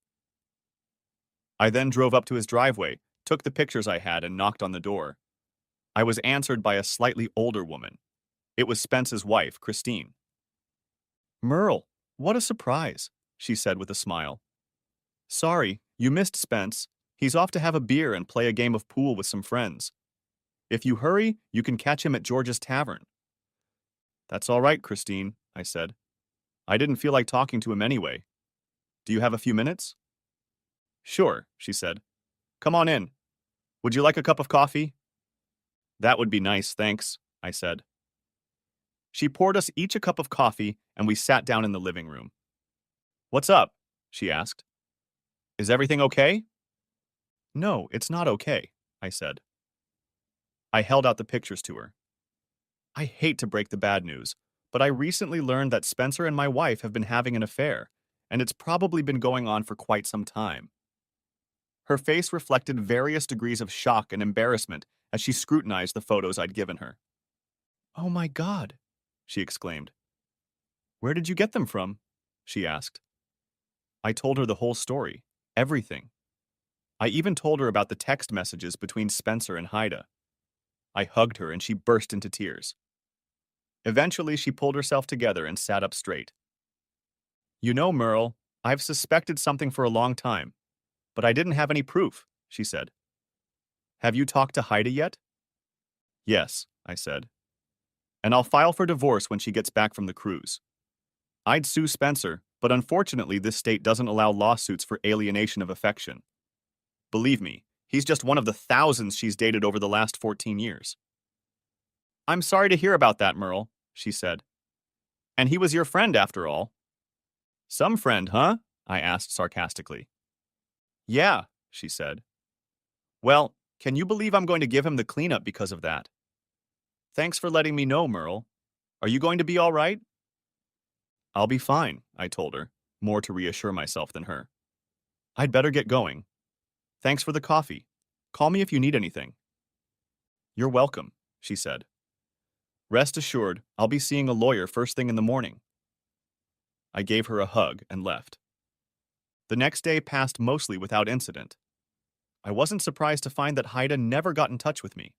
I then drove up to his driveway, took the pictures I had, and knocked on the door. I was answered by a slightly older woman. It was Spence's wife, Christine. Merle, what a surprise, she said with a smile. Sorry, you missed Spence. He's off to have a beer and play a game of pool with some friends. If you hurry, you can catch him at George's Tavern. That's all right, Christine, I said. I didn't feel like talking to him anyway. Do you have a few minutes? Sure, she said. Come on in. Would you like a cup of coffee? That would be nice, thanks, I said. She poured us each a cup of coffee, and we sat down in the living room. What's up? She asked. Is everything okay? No, it's not okay, I said. I held out the pictures to her. I hate to break the bad news, but I recently learned that Spencer and my wife have been having an affair, and it's probably been going on for quite some time. Her face reflected various degrees of shock and embarrassment as she scrutinized the photos I'd given her. Oh my God, she exclaimed. Where did you get them from? She asked. I told her the whole story, everything. I even told her about the text messages between Spencer and Haida. I hugged her and she burst into tears. Eventually, she pulled herself together and sat up straight. You know, Merle, I've suspected something for a long time, but I didn't have any proof, she said. Have you talked to Haida yet? Yes, I said. And I'll file for divorce when she gets back from the cruise. I'd sue Spencer, but unfortunately this state doesn't allow lawsuits for alienation of affection. Believe me, he's just one of the thousands she's dated over the last 14 years. I'm sorry to hear about that, Merle, she said. And he was your friend after all. Some friend, huh? I asked sarcastically. Yeah, she said. Well, can you believe I'm going to give him the cleanup because of that? Thanks for letting me know, Merle. Are you going to be all right? I'll be fine, I told her, more to reassure myself than her. I'd better get going. Thanks for the coffee. Call me if you need anything. You're welcome, she said. Rest assured, I'll be seeing a lawyer first thing in the morning. I gave her a hug and left. The next day passed mostly without incident. I wasn't surprised to find that Haida never got in touch with me.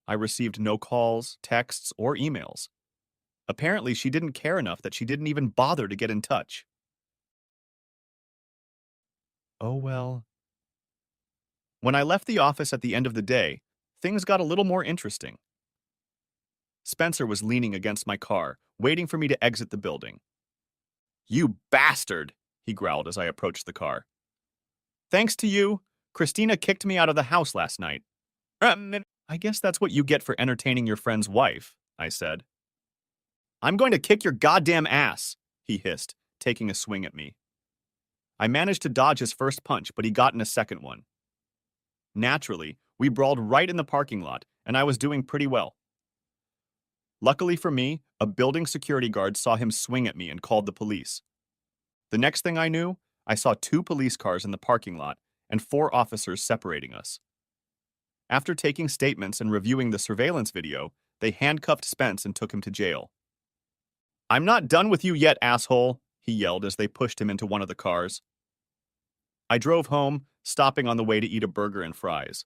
I received no calls, texts, or emails. Apparently, she didn't care enough that she didn't even bother to get in touch. Oh well. When I left the office at the end of the day, things got a little more interesting. Spencer was leaning against my car, waiting for me to exit the building. "You bastard," he growled as I approached the car. "Thanks to you, Christina kicked me out of the house last night." I guess that's what you get for entertaining your friend's wife," I said. "I'm going to kick your goddamn ass," he hissed, taking a swing at me. I managed to dodge his first punch, but he got in a second one. Naturally, we brawled right in the parking lot, and I was doing pretty well. Luckily for me, a building security guard saw him swing at me and called the police. The next thing I knew, I saw 2 police cars in the parking lot and 4 officers separating us. After taking statements and reviewing the surveillance video, they handcuffed Spence and took him to jail. "I'm not done with you yet, asshole," he yelled as they pushed him into one of the cars. I drove home, stopping on the way to eat a burger and fries.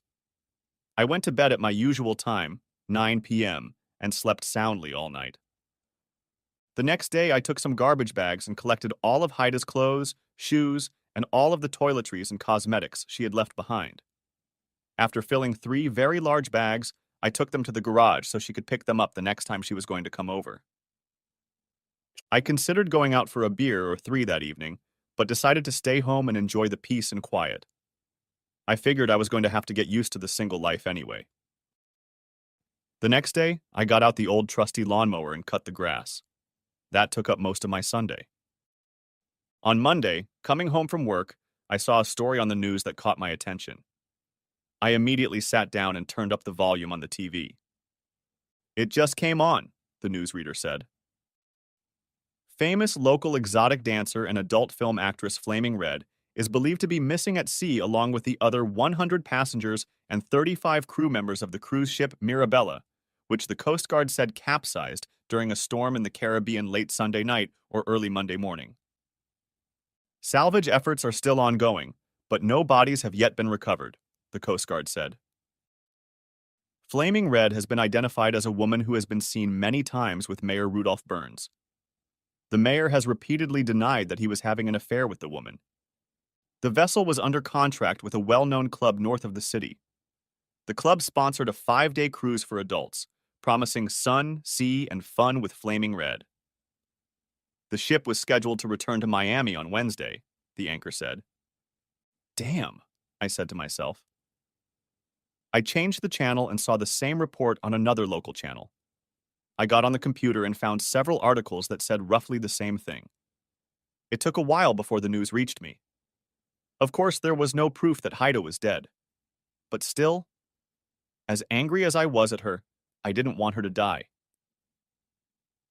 I went to bed at my usual time, 9 p.m., and slept soundly all night. The next day, I took some garbage bags and collected all of Haida's clothes, shoes, and all of the toiletries and cosmetics she had left behind. After filling 3 very large bags, I took them to the garage so she could pick them up the next time she was going to come over. I considered going out for a beer or 3 that evening, but decided to stay home and enjoy the peace and quiet. I figured I was going to have to get used to the single life anyway. The next day, I got out the old trusty lawnmower and cut the grass. That took up most of my Sunday. On Monday, coming home from work, I saw a story on the news that caught my attention. I immediately sat down and turned up the volume on the TV. "It just came on," the newsreader said. Famous local exotic dancer and adult film actress Flaming Red is believed to be missing at sea along with the other 100 passengers and 35 crew members of the cruise ship Mirabella, which the Coast Guard said capsized during a storm in the Caribbean late Sunday night or early Monday morning. Salvage efforts are still ongoing, but no bodies have yet been recovered, the Coast Guard said. Flaming Red has been identified as a woman who has been seen many times with Mayor Rudolph Burns. The mayor has repeatedly denied that he was having an affair with the woman. The vessel was under contract with a well-known club north of the city. The club sponsored a 5-day cruise for adults, promising sun, sea, and fun with Flaming Red. The ship was scheduled to return to Miami on Wednesday, the anchor said. "Damn," I said to myself. I changed the channel and saw the same report on another local channel. I got on the computer and found several articles that said roughly the same thing. It took a while before the news reached me. Of course, there was no proof that Haida was dead. But still, as angry as I was at her, I didn't want her to die.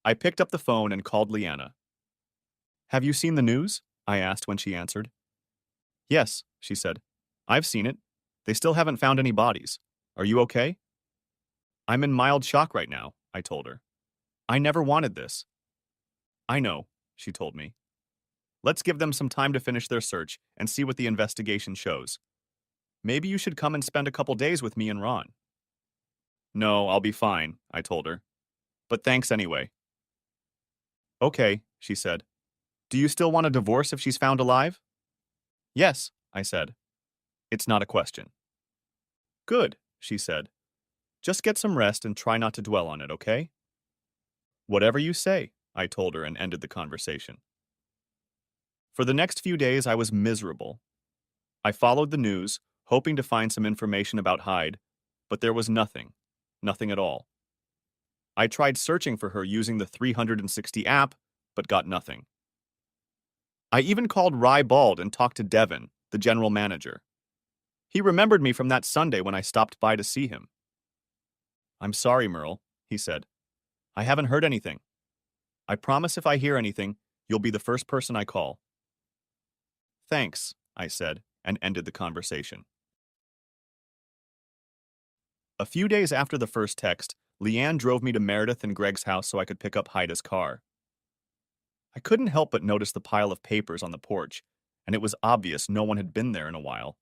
I picked up the phone and called Leanna. "Have you seen the news?" I asked when she answered. "Yes," she said. "I've seen it. They still haven't found any bodies. Are you okay?" "I'm in mild shock right now," I told her. "I never wanted this." "I know," she told me. "Let's give them some time to finish their search and see what the investigation shows. Maybe you should come and spend a couple days with me and Ron." "No, I'll be fine," I told her. "But thanks anyway." "Okay," she said. "Do you still want a divorce if she's found alive?" "Yes," I said. "It's not a question." "Good," she said. "Just get some rest and try not to dwell on it, okay?" "Whatever you say," I told her and ended the conversation. For the next few days, I was miserable. I followed the news, hoping to find some information about Hyde, but there was nothing at all. I tried searching for her using the 360 app, but got nothing. I even called Rye Bald and talked to Devin, the general manager. He remembered me from that Sunday when I stopped by to see him. "I'm sorry, Merle," he said. "I haven't heard anything. I promise if I hear anything, you'll be the first person I call." "Thanks," I said, and ended the conversation. A few days after the first text, Leanne drove me to Meredith and Greg's house so I could pick up Haida's car. I couldn't help but notice the pile of papers on the porch, and it was obvious no one had been there in a while.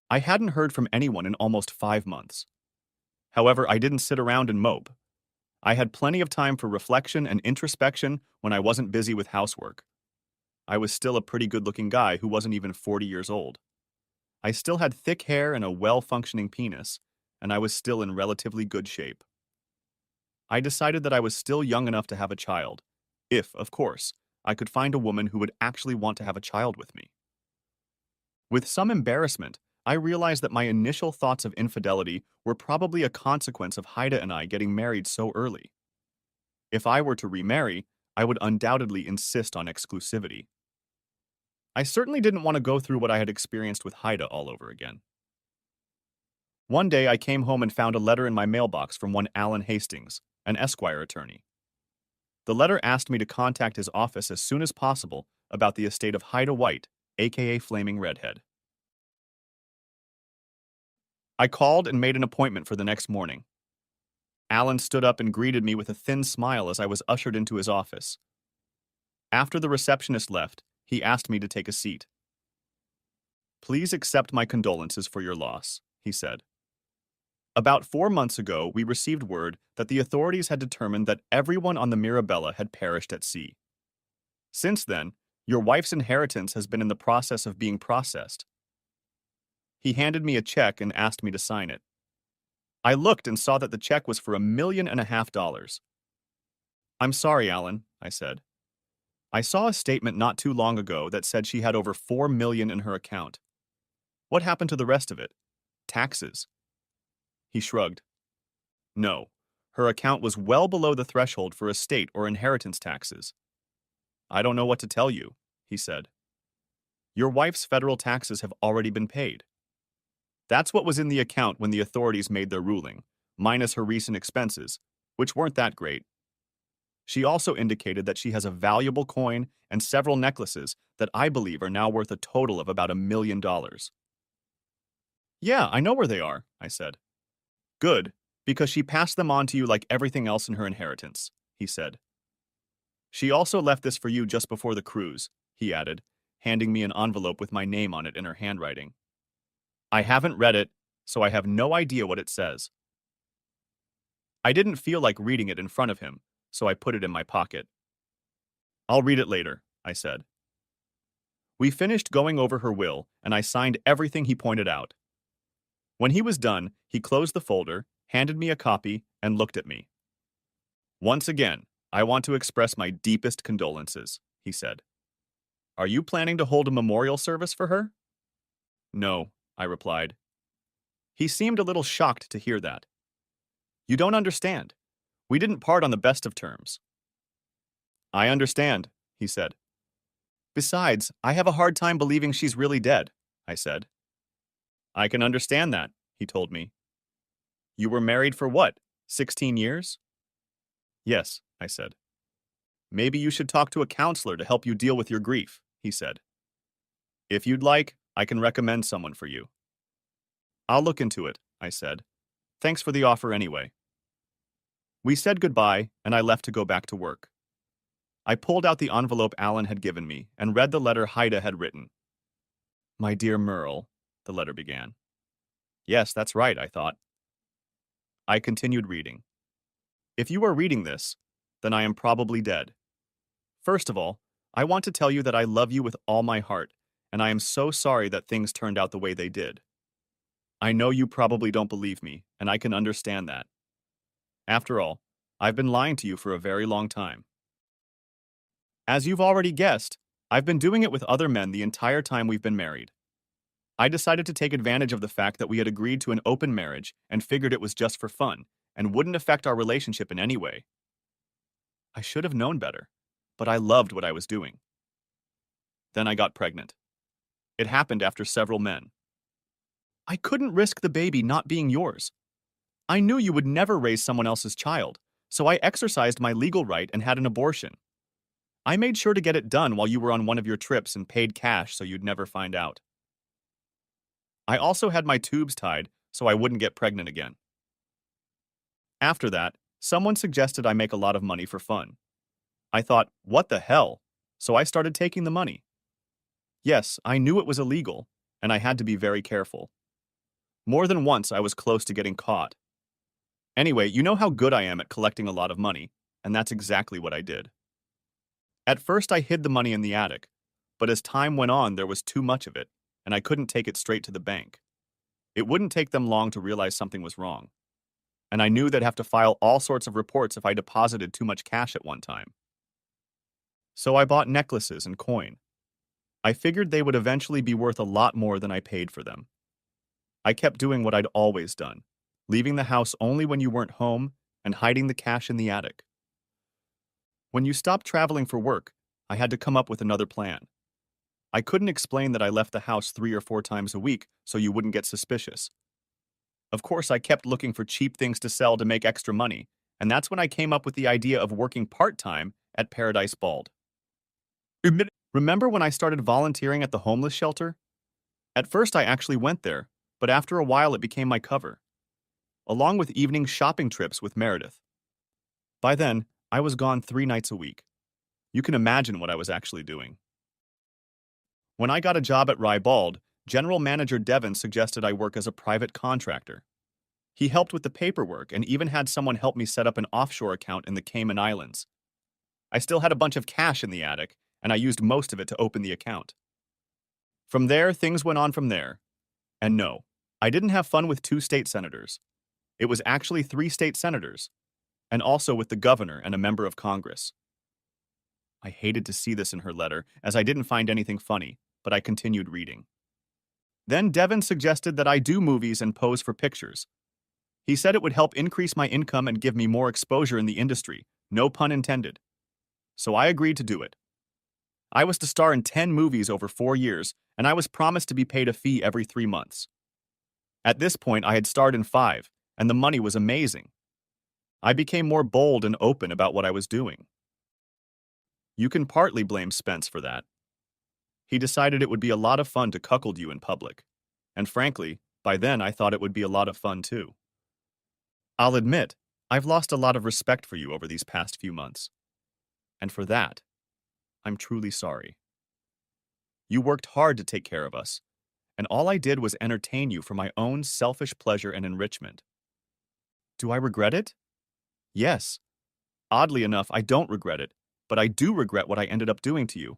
I hadn't heard from anyone in almost 5 months. However, I didn't sit around and mope. I had plenty of time for reflection and introspection when I wasn't busy with housework. I was still a pretty good-looking guy who wasn't even 40 years old. I still had thick hair and a well-functioning penis, and I was still in relatively good shape. I decided that I was still young enough to have a child, if, of course, I could find a woman who would actually want to have a child with me. With some embarrassment, I realized that my initial thoughts of infidelity were probably a consequence of Haida and I getting married so early. If I were to remarry, I would undoubtedly insist on exclusivity. I certainly didn't want to go through what I had experienced with Haida all over again. One day I came home and found a letter in my mailbox from one Alan Hastings, an Esquire attorney. The letter asked me to contact his office as soon as possible about the estate of Haida White, aka Flaming Redhead. I called and made an appointment for the next morning. Alan stood up and greeted me with a thin smile as I was ushered into his office. After the receptionist left, he asked me to take a seat. "Please accept my condolences for your loss," he said. "About 4 months ago, we received word that the authorities had determined that everyone on the Mirabella had perished at sea. Since then, your wife's inheritance has been in the process of being processed." He handed me a check and asked me to sign it. I looked and saw that the check was for $1.5 million. "I'm sorry, Alan," I said. "I saw a statement not too long ago that said she had over $4 million in her account. What happened to the rest of it? Taxes?" He shrugged. "No, her account was well below the threshold for estate or inheritance taxes." "I don't know what to tell you," he said. "Your wife's federal taxes have already been paid. That's what was in the account when the authorities made their ruling, minus her recent expenses, which weren't that great. She also indicated that she has a valuable coin and several necklaces that I believe are now worth a total of about $1 million. "Yeah, I know where they are," I said. "Good, because she passed them on to you like everything else in her inheritance," he said. "She also left this for you just before the cruise," he added, handing me an envelope with my name on it in her handwriting. I haven't read it, so I have no idea what it says. I didn't feel like reading it in front of him, so I put it in my pocket. "I'll read it later," I said. We finished going over her will, and I signed everything he pointed out. When he was done, he closed the folder, handed me a copy, and looked at me. "Once again, I want to express my deepest condolences," he said. "Are you planning to hold a memorial service for her?" "No," I replied. He seemed a little shocked to hear that. "You don't understand. We didn't part on the best of terms." "I understand," he said. "Besides, I have a hard time believing she's really dead," I said. "I can understand that," he told me. "You were married for what, 16 years?" "Yes," I said. "Maybe you should talk to a counselor to help you deal with your grief," he said. "If you'd like, I can recommend someone for you." "I'll look into it," I said. "Thanks for the offer anyway." We said goodbye, and I left to go back to work. I pulled out the envelope Alan had given me and read the letter Haida had written. "My dear Merle," the letter began. Yes, that's right, I thought. I continued reading. "If you are reading this, then I am probably dead. First of all, I want to tell you that I love you with all my heart, and I am so sorry that things turned out the way they did. I know you probably don't believe me, and I can understand that. After all, I've been lying to you for a very long time. As you've already guessed, I've been doing it with other men the entire time we've been married. I decided to take advantage of the fact that we had agreed to an open marriage and figured it was just for fun and wouldn't affect our relationship in any way. I should have known better, but I loved what I was doing. Then I got pregnant. It happened after several men. I couldn't risk the baby not being yours. I knew you would never raise someone else's child, so I exercised my legal right and had an abortion. I made sure to get it done while you were on one of your trips and paid cash so you'd never find out. I also had my tubes tied so I wouldn't get pregnant again. After that, someone suggested I make a lot of money for fun. I thought, what the hell? So I started taking the money. Yes, I knew it was illegal, and I had to be very careful. More than once I was close to getting caught. Anyway, you know how good I am at collecting a lot of money, and that's exactly what I did. At first I hid the money in the attic, but as time went on there was too much of it, and I couldn't take it straight to the bank. It wouldn't take them long to realize something was wrong, and I knew they'd have to file all sorts of reports if I deposited too much cash at one time. So I bought necklaces and coin. I figured they would eventually be worth a lot more than I paid for them. I kept doing what I'd always done, leaving the house only when you weren't home and hiding the cash in the attic. When you stopped traveling for work, I had to come up with another plan. I couldn't explain that I left the house 3 or 4 times a week so you wouldn't get suspicious. Of course, I kept looking for cheap things to sell to make extra money, and that's when I came up with the idea of working part-time at Paradise Bald. Remember when I started volunteering at the homeless shelter? At first, I actually went there, but after a while it became my cover, along with evening shopping trips with Meredith. By then, I was gone 3 nights a week. You can imagine what I was actually doing. When I got a job at Rybald, General Manager Devon suggested I work as a private contractor. He helped with the paperwork and even had someone help me set up an offshore account in the Cayman Islands. I still had a bunch of cash in the attic, and I used most of it to open the account. From there, things went on from there. And no, I didn't have fun with 2 state senators. It was actually 3 state senators, and also with the governor and a member of Congress. I hated to see this in her letter, as I didn't find anything funny, but I continued reading. Then Devon suggested that I do movies and pose for pictures. He said it would help increase my income and give me more exposure in the industry, no pun intended. So I agreed to do it. I was to star in 10 movies over 4 years, and I was promised to be paid a fee every 3 months. At this point, I had starred in 5, and the money was amazing. I became more bold and open about what I was doing. You can partly blame Spence for that. He decided it would be a lot of fun to cuckold you in public, and frankly, by then I thought it would be a lot of fun too. I'll admit, I've lost a lot of respect for you over these past few months, and for that, I'm truly sorry. You worked hard to take care of us, and all I did was entertain you for my own selfish pleasure and enrichment. Do I regret it? Yes. Oddly enough, I don't regret it, but I do regret what I ended up doing to you.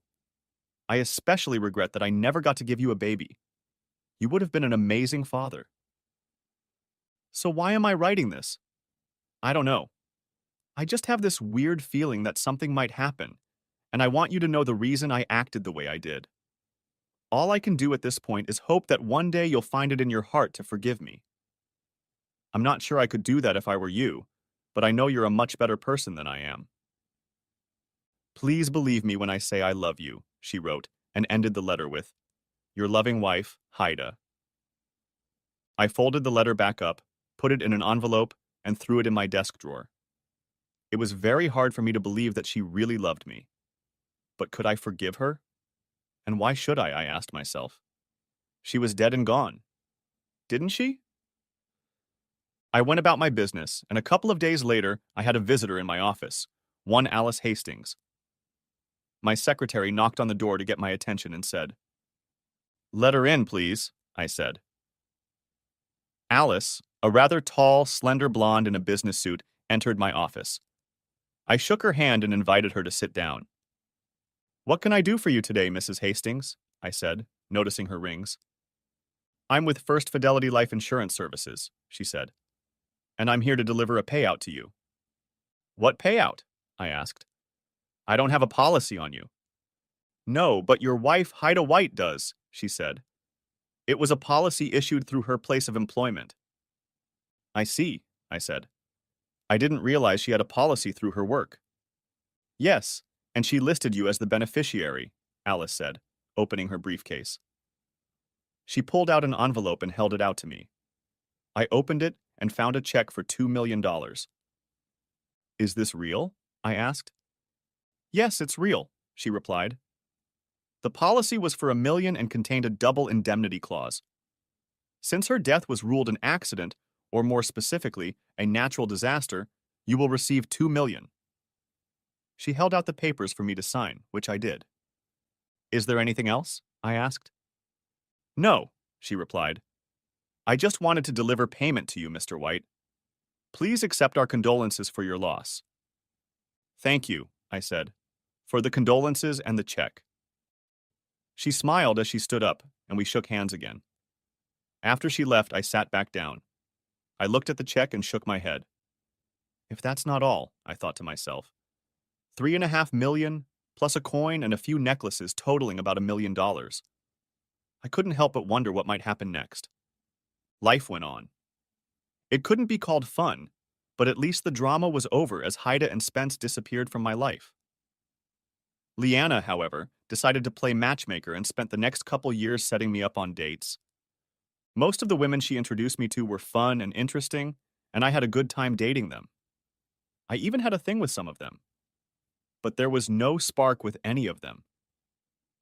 I especially regret that I never got to give you a baby. You would have been an amazing father. So why am I writing this? I don't know. I just have this weird feeling that something might happen, and I want you to know the reason I acted the way I did. All I can do at this point is hope that one day you'll find it in your heart to forgive me. I'm not sure I could do that if I were you, but I know you're a much better person than I am. Please believe me when I say I love you, she wrote, and ended the letter with, Your loving wife, Haida. I folded the letter back up, put it in an envelope, and threw it in my desk drawer. It was very hard for me to believe that she really loved me. But could I forgive her? And why should I asked myself. She was dead and gone. Didn't she? I went about my business, and a couple of days later, I had a visitor in my office, one Alice Hastings. My secretary knocked on the door to get my attention and said, Let her in, please, I said. Alice, a rather tall, slender blonde in a business suit, entered my office. I shook her hand and invited her to sit down. What can I do for you today, Mrs. Hastings? I said, noticing her rings. I'm with First Fidelity Life Insurance Services, she said, and I'm here to deliver a payout to you. What payout? I asked. I don't have a policy on you. No, but your wife, Haida White, does, she said. It was a policy issued through her place of employment. I see, I said. I didn't realize she had a policy through her work. Yes, and she listed you as the beneficiary, Alice said, opening her briefcase. She pulled out an envelope and held it out to me. I opened it and found a check for $2 million. Is this real? I asked. Yes, it's real, she replied. The policy was for $1 million and contained a double indemnity clause. Since her death was ruled an accident, or more specifically, a natural disaster, you will receive $2 million. She held out the papers for me to sign, which I did. Is there anything else? I asked. No, she replied. I just wanted to deliver payment to you, Mr. White. Please accept our condolences for your loss. Thank you, I said, for the condolences and the check. She smiled as she stood up, and we shook hands again. After she left, I sat back down. I looked at the check and shook my head. If that's not all, I thought to myself. 3.5 million, plus a coin and a few necklaces totaling about $1 million. I couldn't help but wonder what might happen next. Life went on. It couldn't be called fun, but at least the drama was over as Haida and Spence disappeared from my life. Leanna, however, decided to play matchmaker and spent the next couple years setting me up on dates. Most of the women she introduced me to were fun and interesting, and I had a good time dating them. I even had a thing with some of them. But there was no spark with any of them.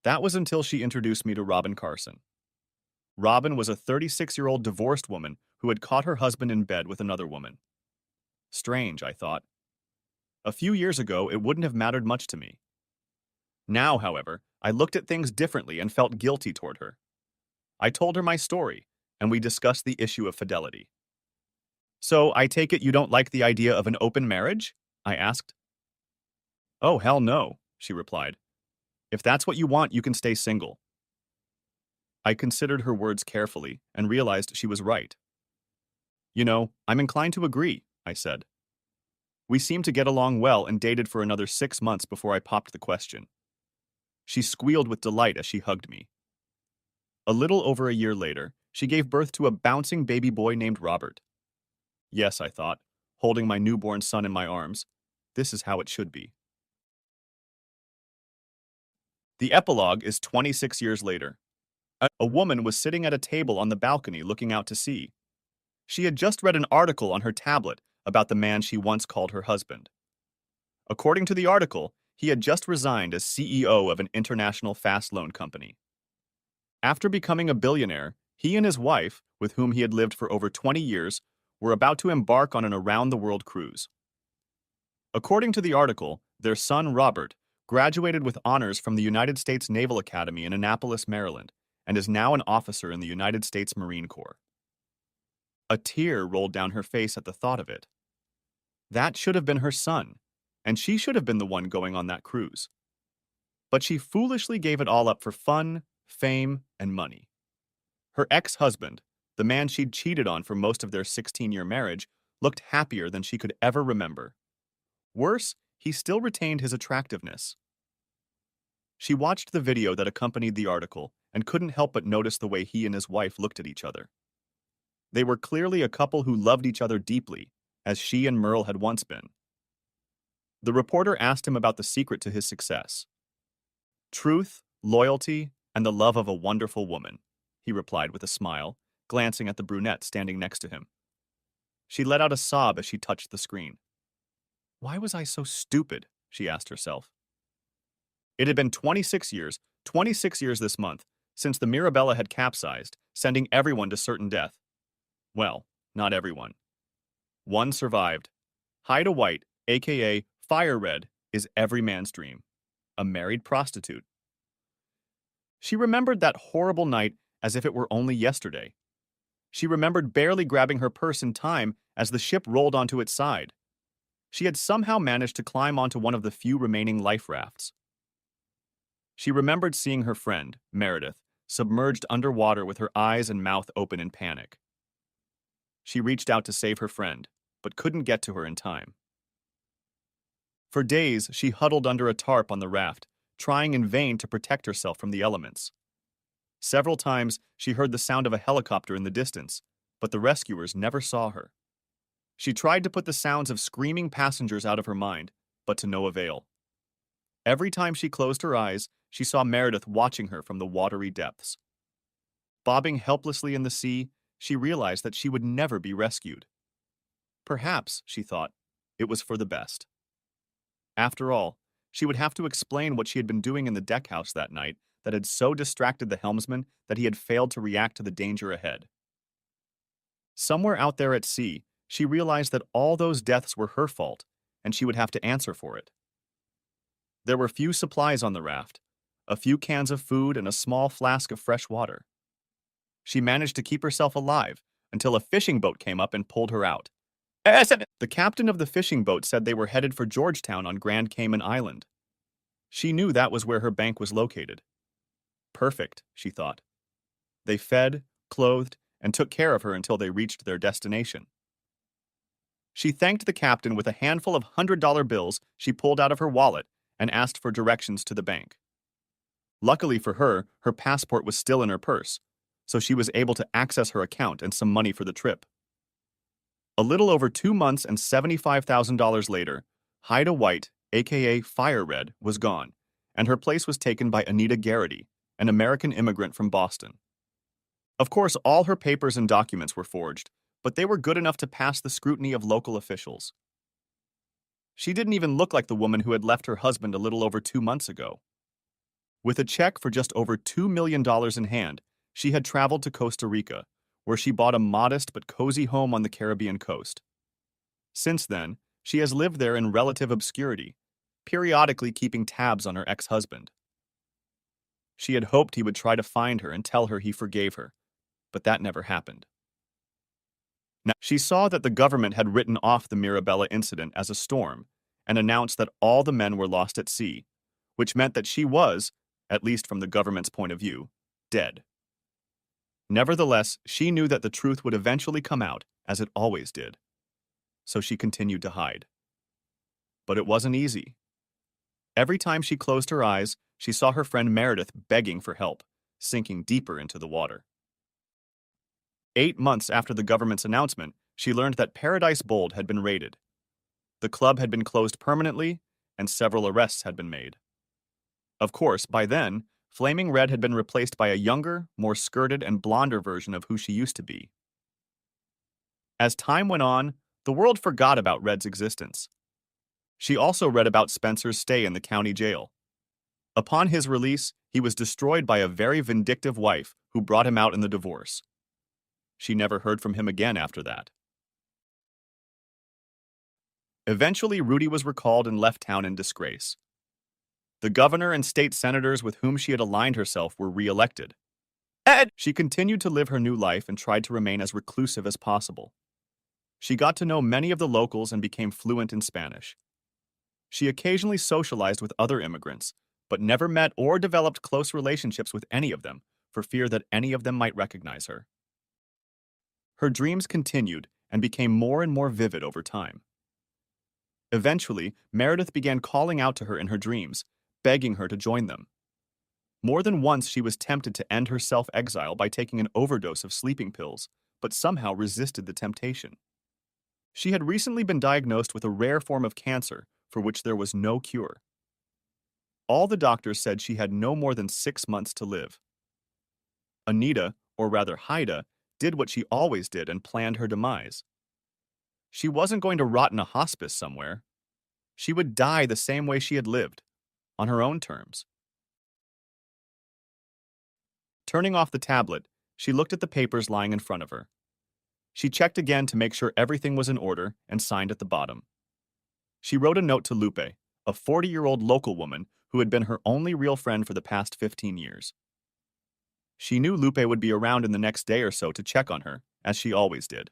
That was until she introduced me to Robin Carson. Robin was a 36-year-old divorced woman who had caught her husband in bed with another woman. Strange, I thought. A few years ago, it wouldn't have mattered much to me. Now, however, I looked at things differently and felt guilty toward her. I told her my story, and we discussed the issue of fidelity. So, I take it you don't like the idea of an open marriage? I asked. Oh, hell no, she replied. If that's what you want, you can stay single. I considered her words carefully and realized she was right. You know, I'm inclined to agree, I said. We seemed to get along well and dated for another 6 months before I popped the question. She squealed with delight as she hugged me. A little over a year later, she gave birth to a bouncing baby boy named Robert. Yes, I thought, holding my newborn son in my arms, this is how it should be. The epilogue is 26 years later. A woman was sitting at a table on the balcony looking out to sea. She had just read an article on her tablet about the man she once called her husband. According to the article, he had just resigned as CEO of an international fast loan company. After becoming a billionaire, he and his wife, with whom he had lived for over 20 years, were about to embark on an around-the-world cruise. According to the article, their son Robert graduated with honors from the United States Naval Academy in Annapolis, Maryland, and is now an officer in the United States Marine Corps. A tear rolled down her face at the thought of it. That should have been her son, and she should have been the one going on that cruise. But she foolishly gave it all up for fun, fame, and money. Her ex-husband, the man she'd cheated on for most of their 16-year marriage, looked happier than she could ever remember. Worse, he still retained his attractiveness. She watched the video that accompanied the article and couldn't help but notice the way he and his wife looked at each other. They were clearly a couple who loved each other deeply, as she and Merle had once been. The reporter asked him about the secret to his success. Truth, loyalty, and the love of a wonderful woman, he replied with a smile, glancing at the brunette standing next to him. She let out a sob as she touched the screen. Why was I so stupid? She asked herself. It had been 26 years this month, since the Mirabella had capsized, sending everyone to certain death. Well, not everyone. One survived. Haida White, aka Fire Red, is every man's dream. A married prostitute. She remembered that horrible night as if it were only yesterday. She remembered barely grabbing her purse in time as the ship rolled onto its side. She had somehow managed to climb onto one of the few remaining life rafts. She remembered seeing her friend, Meredith, submerged underwater with her eyes and mouth open in panic. She reached out to save her friend, but couldn't get to her in time. For days, she huddled under a tarp on the raft, trying in vain to protect herself from the elements. Several times, she heard the sound of a helicopter in the distance, but the rescuers never saw her. She tried to put the sounds of screaming passengers out of her mind, but to no avail. Every time she closed her eyes, she saw Meredith watching her from the watery depths. Bobbing helplessly in the sea, she realized that she would never be rescued. Perhaps, she thought, it was for the best. After all, she would have to explain what she had been doing in the deckhouse that night that had so distracted the helmsman that he had failed to react to the danger ahead. Somewhere out there at sea, she realized that all those deaths were her fault, and she would have to answer for it. There were few supplies on the raft, a few cans of food and a small flask of fresh water. She managed to keep herself alive until a fishing boat came up and pulled her out. The captain of the fishing boat said they were headed for Georgetown on Grand Cayman Island. She knew that was where her bank was located. Perfect, she thought. They fed, clothed, and took care of her until they reached their destination. She thanked the captain with a handful of $100 bills she pulled out of her wallet and asked for directions to the bank. Luckily for her, her passport was still in her purse, so she was able to access her account and some money for the trip. A little over 2 months and $75,000 later, Haida White, aka Fire Red, was gone, and her place was taken by Anita Garrity, an American immigrant from Boston. Of course, all her papers and documents were forged, but they were good enough to pass the scrutiny of local officials. She didn't even look like the woman who had left her husband a little over 2 months ago. With a check for just over $2 million in hand, she had traveled to Costa Rica, where she bought a modest but cozy home on the Caribbean coast. Since then, she has lived there in relative obscurity, periodically keeping tabs on her ex-husband. She had hoped he would try to find her and tell her he forgave her, but that never happened. Now, she saw that the government had written off the Mirabella incident as a storm and announced that all the men were lost at sea, which meant that she was, at least from the government's point of view, dead. Nevertheless, she knew that the truth would eventually come out, as it always did. So she continued to hide. But it wasn't easy. Every time she closed her eyes, she saw her friend Meredith begging for help, sinking deeper into the water. 8 months after the government's announcement, she learned that Paradise Bold had been raided. The club had been closed permanently, and several arrests had been made. Of course, by then, Flaming Red had been replaced by a younger, more skirted and blonder version of who she used to be. As time went on, the world forgot about Red's existence. She also read about Spencer's stay in the county jail. Upon his release, he was destroyed by a very vindictive wife who brought him out in the divorce. She never heard from him again after that. Eventually, Rudy was recalled and left town in disgrace. The governor and state senators with whom she had aligned herself were re-elected. She continued to live her new life and tried to remain as reclusive as possible. She got to know many of the locals and became fluent in Spanish. She occasionally socialized with other immigrants, but never met or developed close relationships with any of them for fear that any of them might recognize her. Her dreams continued and became more and more vivid over time. Eventually, Meredith began calling out to her in her dreams, begging her to join them. More than once, she was tempted to end her self-exile by taking an overdose of sleeping pills, but somehow resisted the temptation. She had recently been diagnosed with a rare form of cancer for which there was no cure. All the doctors said she had no more than 6 months to live. Anita, or rather Haida, did what she always did and planned her demise. She wasn't going to rot in a hospice somewhere. She would die the same way she had lived, on her own terms. Turning off the tablet, she looked at the papers lying in front of her. She checked again to make sure everything was in order and signed at the bottom. She wrote a note to Lupe, a 40-year-old local woman who had been her only real friend for the past 15 years. She knew Lupe would be around in the next day or so to check on her, as she always did.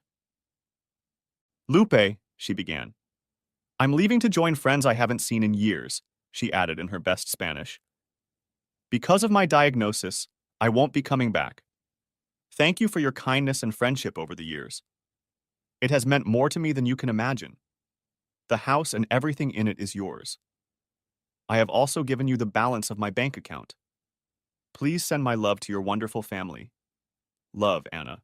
"Lupe," she began. "I'm leaving to join friends I haven't seen in years," she added in her best Spanish. "Because of my diagnosis, I won't be coming back. Thank you for your kindness and friendship over the years. It has meant more to me than you can imagine. The house and everything in it is yours. I have also given you the balance of my bank account. Please send my love to your wonderful family. Love, Anna."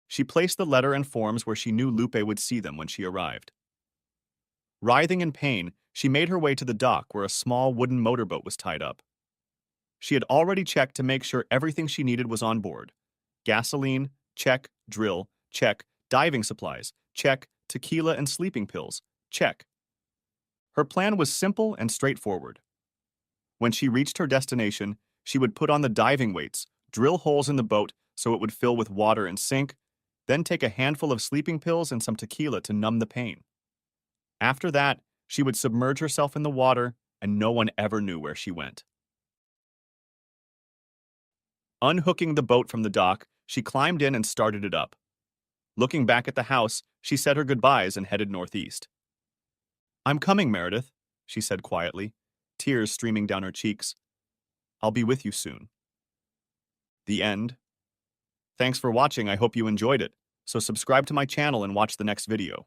She placed the letter and forms where she knew Lupe would see them when she arrived. Writhing in pain, she made her way to the dock where a small wooden motorboat was tied up. She had already checked to make sure everything she needed was on board. Gasoline, check. Drill, check. Diving supplies, check. Tequila and sleeping pills, check. Her plan was simple and straightforward. When she reached her destination, she would put on the diving weights, drill holes in the boat so it would fill with water and sink, then take a handful of sleeping pills and some tequila to numb the pain. After that, she would submerge herself in the water, and no one ever knew where she went. Unhooking the boat from the dock, she climbed in and started it up. Looking back at the house, she said her goodbyes and headed northeast. "I'm coming, Meredith," she said quietly, tears streaming down her cheeks. "I'll be with you soon." The end. Thanks for watching, I hope you enjoyed it. So subscribe to my channel and watch the next video.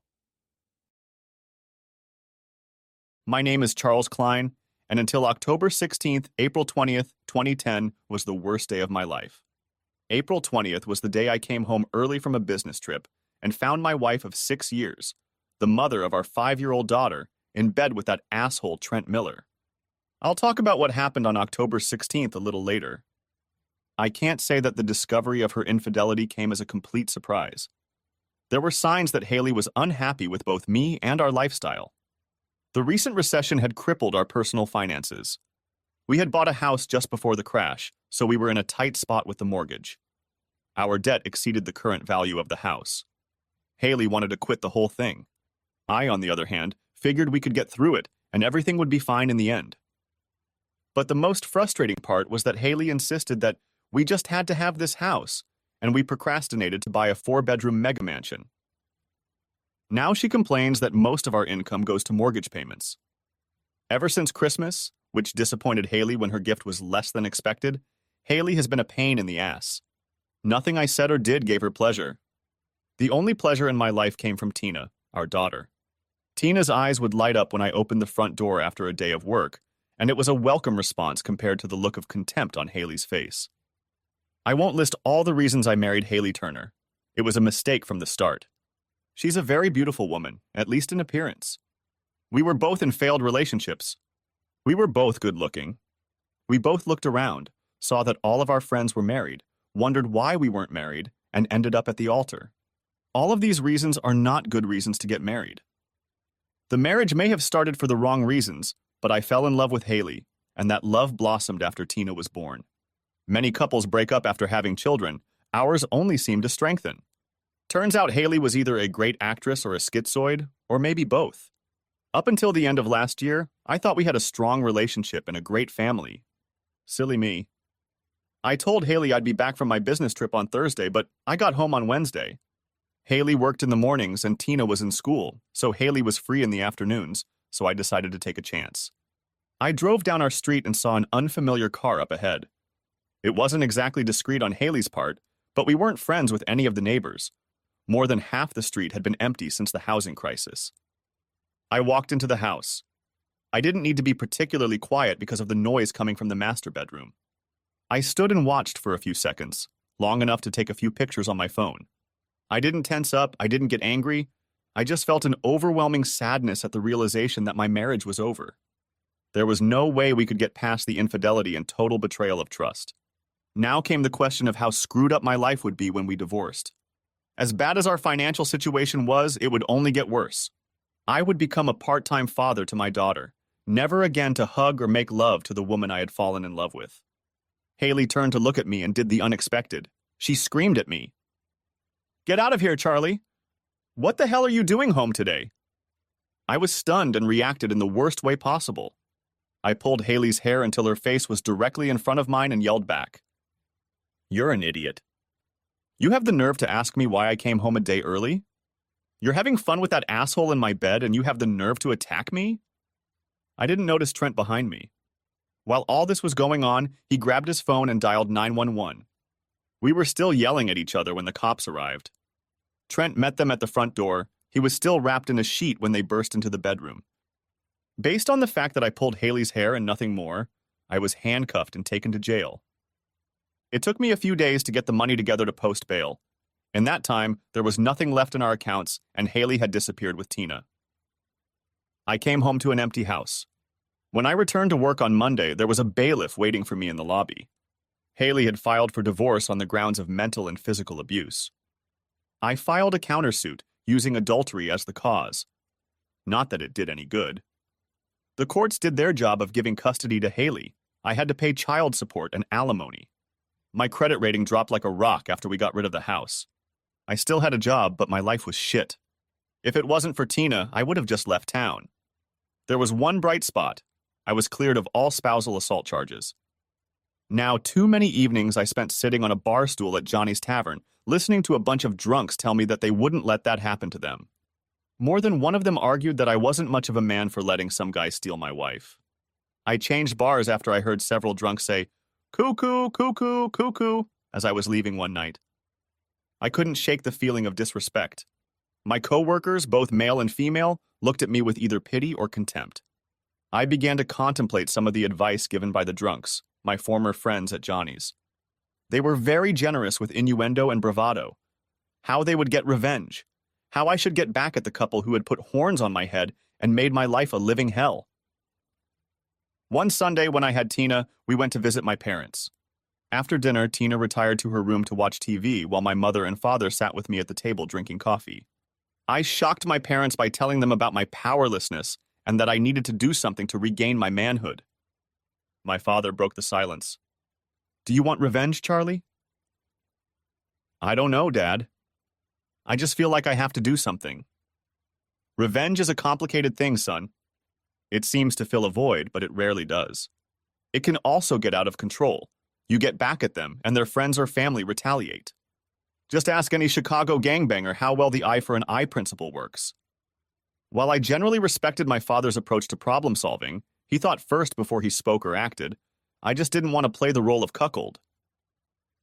My name is Charles Klein, and until October 16th, April 20th, 2010 was the worst day of my life. April 20th was the day I came home early from a business trip and found my wife of 6 years, the mother of our 5-year-old daughter, in bed with that asshole Trent Miller. I'll talk about what happened on October 16th a little later. I can't say that the discovery of her infidelity came as a complete surprise. There were signs that Haley was unhappy with both me and our lifestyle. The recent recession had crippled our personal finances. We had bought a house just before the crash, so we were in a tight spot with the mortgage. Our debt exceeded the current value of the house. Haley wanted to quit the whole thing. I, on the other hand, figured we could get through it and everything would be fine in the end. But the most frustrating part was that Haley insisted that we just had to have this house, and we procrastinated to buy a 4-bedroom mega mansion. Now she complains that most of our income goes to mortgage payments. Ever since Christmas, which disappointed Haley when her gift was less than expected, Haley has been a pain in the ass. Nothing I said or did gave her pleasure. The only pleasure in my life came from Tina, our daughter. Tina's eyes would light up when I opened the front door after a day of work, and it was a welcome response compared to the look of contempt on Haley's face. I won't list all the reasons I married Haley Turner. It was a mistake from the start. She's a very beautiful woman, at least in appearance. We were both in failed relationships. We were both good-looking. We both looked around, saw that all of our friends were married, wondered why we weren't married, and ended up at the altar. All of these reasons are not good reasons to get married. The marriage may have started for the wrong reasons, but I fell in love with Haley, and that love blossomed after Tina was born. Many couples break up after having children. Ours only seemed to strengthen. Turns out Haley was either a great actress or a schizoid, or maybe both. Up until the end of last year, I thought we had a strong relationship and a great family. Silly me. I told Haley I'd be back from my business trip on Thursday, but I got home on Wednesday. Haley worked in the mornings and Tina was in school, so Haley was free in the afternoons, so I decided to take a chance. I drove down our street and saw an unfamiliar car up ahead. It wasn't exactly discreet on Haley's part, but we weren't friends with any of the neighbors. More than half the street had been empty since the housing crisis. I walked into the house. I didn't need to be particularly quiet because of the noise coming from the master bedroom. I stood and watched for a few seconds, long enough to take a few pictures on my phone. I didn't tense up, I didn't get angry. I just felt an overwhelming sadness at the realization that my marriage was over. There was no way we could get past the infidelity and total betrayal of trust. Now came the question of how screwed up my life would be when we divorced. As bad as our financial situation was, it would only get worse. I would become a part-time father to my daughter, never again to hug or make love to the woman I had fallen in love with. Haley turned to look at me and did the unexpected. She screamed at me. "Get out of here, Charlie! What the hell are you doing home today?" I was stunned and reacted in the worst way possible. I pulled Haley's hair until her face was directly in front of mine and yelled back. "You're an idiot. You have the nerve to ask me why I came home a day early? You're having fun with that asshole in my bed and you have the nerve to attack me?" I didn't notice Trent behind me. While all this was going on, he grabbed his phone and dialed 911. We were still yelling at each other when the cops arrived. Trent met them at the front door. He was still wrapped in a sheet when they burst into the bedroom. Based on the fact that I pulled Haley's hair and nothing more, I was handcuffed and taken to jail. It took me a few days to get the money together to post bail. In that time, there was nothing left in our accounts, and Haley had disappeared with Tina. I came home to an empty house. When I returned to work on Monday, there was a bailiff waiting for me in the lobby. Haley had filed for divorce on the grounds of mental and physical abuse. I filed a countersuit, using adultery as the cause. Not that it did any good. The courts did their job of giving custody to Haley. I had to pay child support and alimony. My credit rating dropped like a rock after we got rid of the house. I still had a job, but my life was shit. If it wasn't for Tina, I would have just left town. There was one bright spot. I was cleared of all spousal assault charges. Now, too many evenings I spent sitting on a bar stool at Johnny's Tavern, listening to a bunch of drunks tell me that they wouldn't let that happen to them. More than one of them argued that I wasn't much of a man for letting some guy steal my wife. I changed bars after I heard several drunks say, "Cuckoo, cuckoo, cuckoo." as I was leaving one night. I couldn't shake the feeling of disrespect. My coworkers, both male and female, looked at me with either pity or contempt. I began to contemplate some of the advice given by the drunks, my former friends at Johnny's. They were very generous with innuendo and bravado. How they would get revenge. How I should get back at the couple who had put horns on my head and made my life a living hell. One Sunday when I had Tina, we went to visit my parents. After dinner, Tina retired to her room to watch TV while my mother and father sat with me at the table drinking coffee. I shocked my parents by telling them about my powerlessness and that I needed to do something to regain my manhood. My father broke the silence. "Do you want revenge, Charlie?" "I don't know, Dad. I just feel like I have to do something." "Revenge is a complicated thing, son. It seems to fill a void, but it rarely does. It can also get out of control. You get back at them, and their friends or family retaliate. Just ask any Chicago gangbanger how well the eye for an eye principle works." While I generally respected my father's approach to problem solving, he thought first before he spoke or acted. I just didn't want to play the role of cuckold.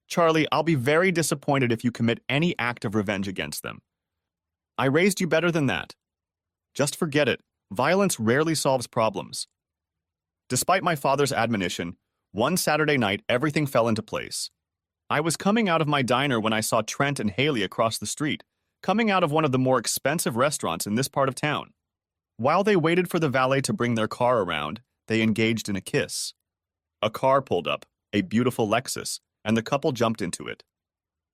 "Charlie, I'll be very disappointed if you commit any act of revenge against them. I raised you better than that. Just forget it. Violence rarely solves problems." Despite my father's admonition, one Saturday night everything fell into place. I was coming out of my diner when I saw Trent and Haley across the street, coming out of one of the more expensive restaurants in this part of town. While they waited for the valet to bring their car around, they engaged in a kiss. A car pulled up, a beautiful Lexus, and the couple jumped into it.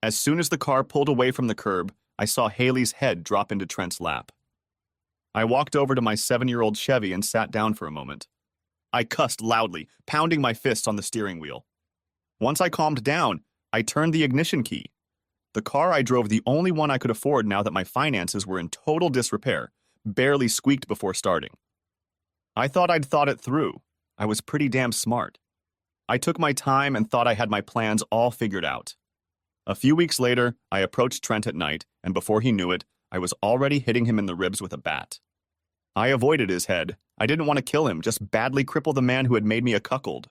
As soon as the car pulled away from the curb, I saw Haley's head drop into Trent's lap. I walked over to my 7-year-old Chevy and sat down for a moment. I cussed loudly, pounding my fists on the steering wheel. Once I calmed down, I turned the ignition key. The car I drove, the only one I could afford now that my finances were in total disrepair, barely squeaked before starting. I thought I'd thought it through. I was pretty damn smart. I took my time and thought I had my plans all figured out. A few weeks later, I approached Trent at night, and before he knew it, I was already hitting him in the ribs with a bat. I avoided his head. I didn't want to kill him, just badly cripple the man who had made me a cuckold.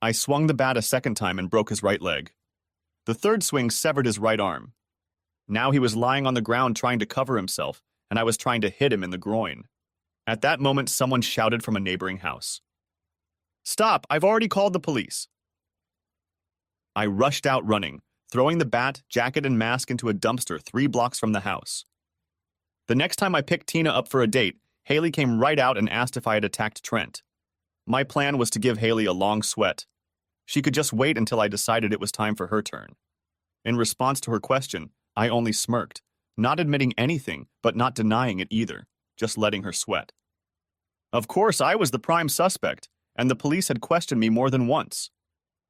I swung the bat a second time and broke his right leg. The third swing severed his right arm. Now he was lying on the ground trying to cover himself, and I was trying to hit him in the groin. At that moment, someone shouted from a neighboring house. "Stop! I've already called the police." I rushed out running, throwing the bat, jacket, and mask into a dumpster 3 blocks from the house. The next time I picked Tina up for a date, Haley came right out and asked if I had attacked Trent. My plan was to give Haley a long sweat. She could just wait until I decided it was time for her turn. In response to her question, I only smirked, not admitting anything, but not denying it either, just letting her sweat. Of course, I was the prime suspect, and the police had questioned me more than once.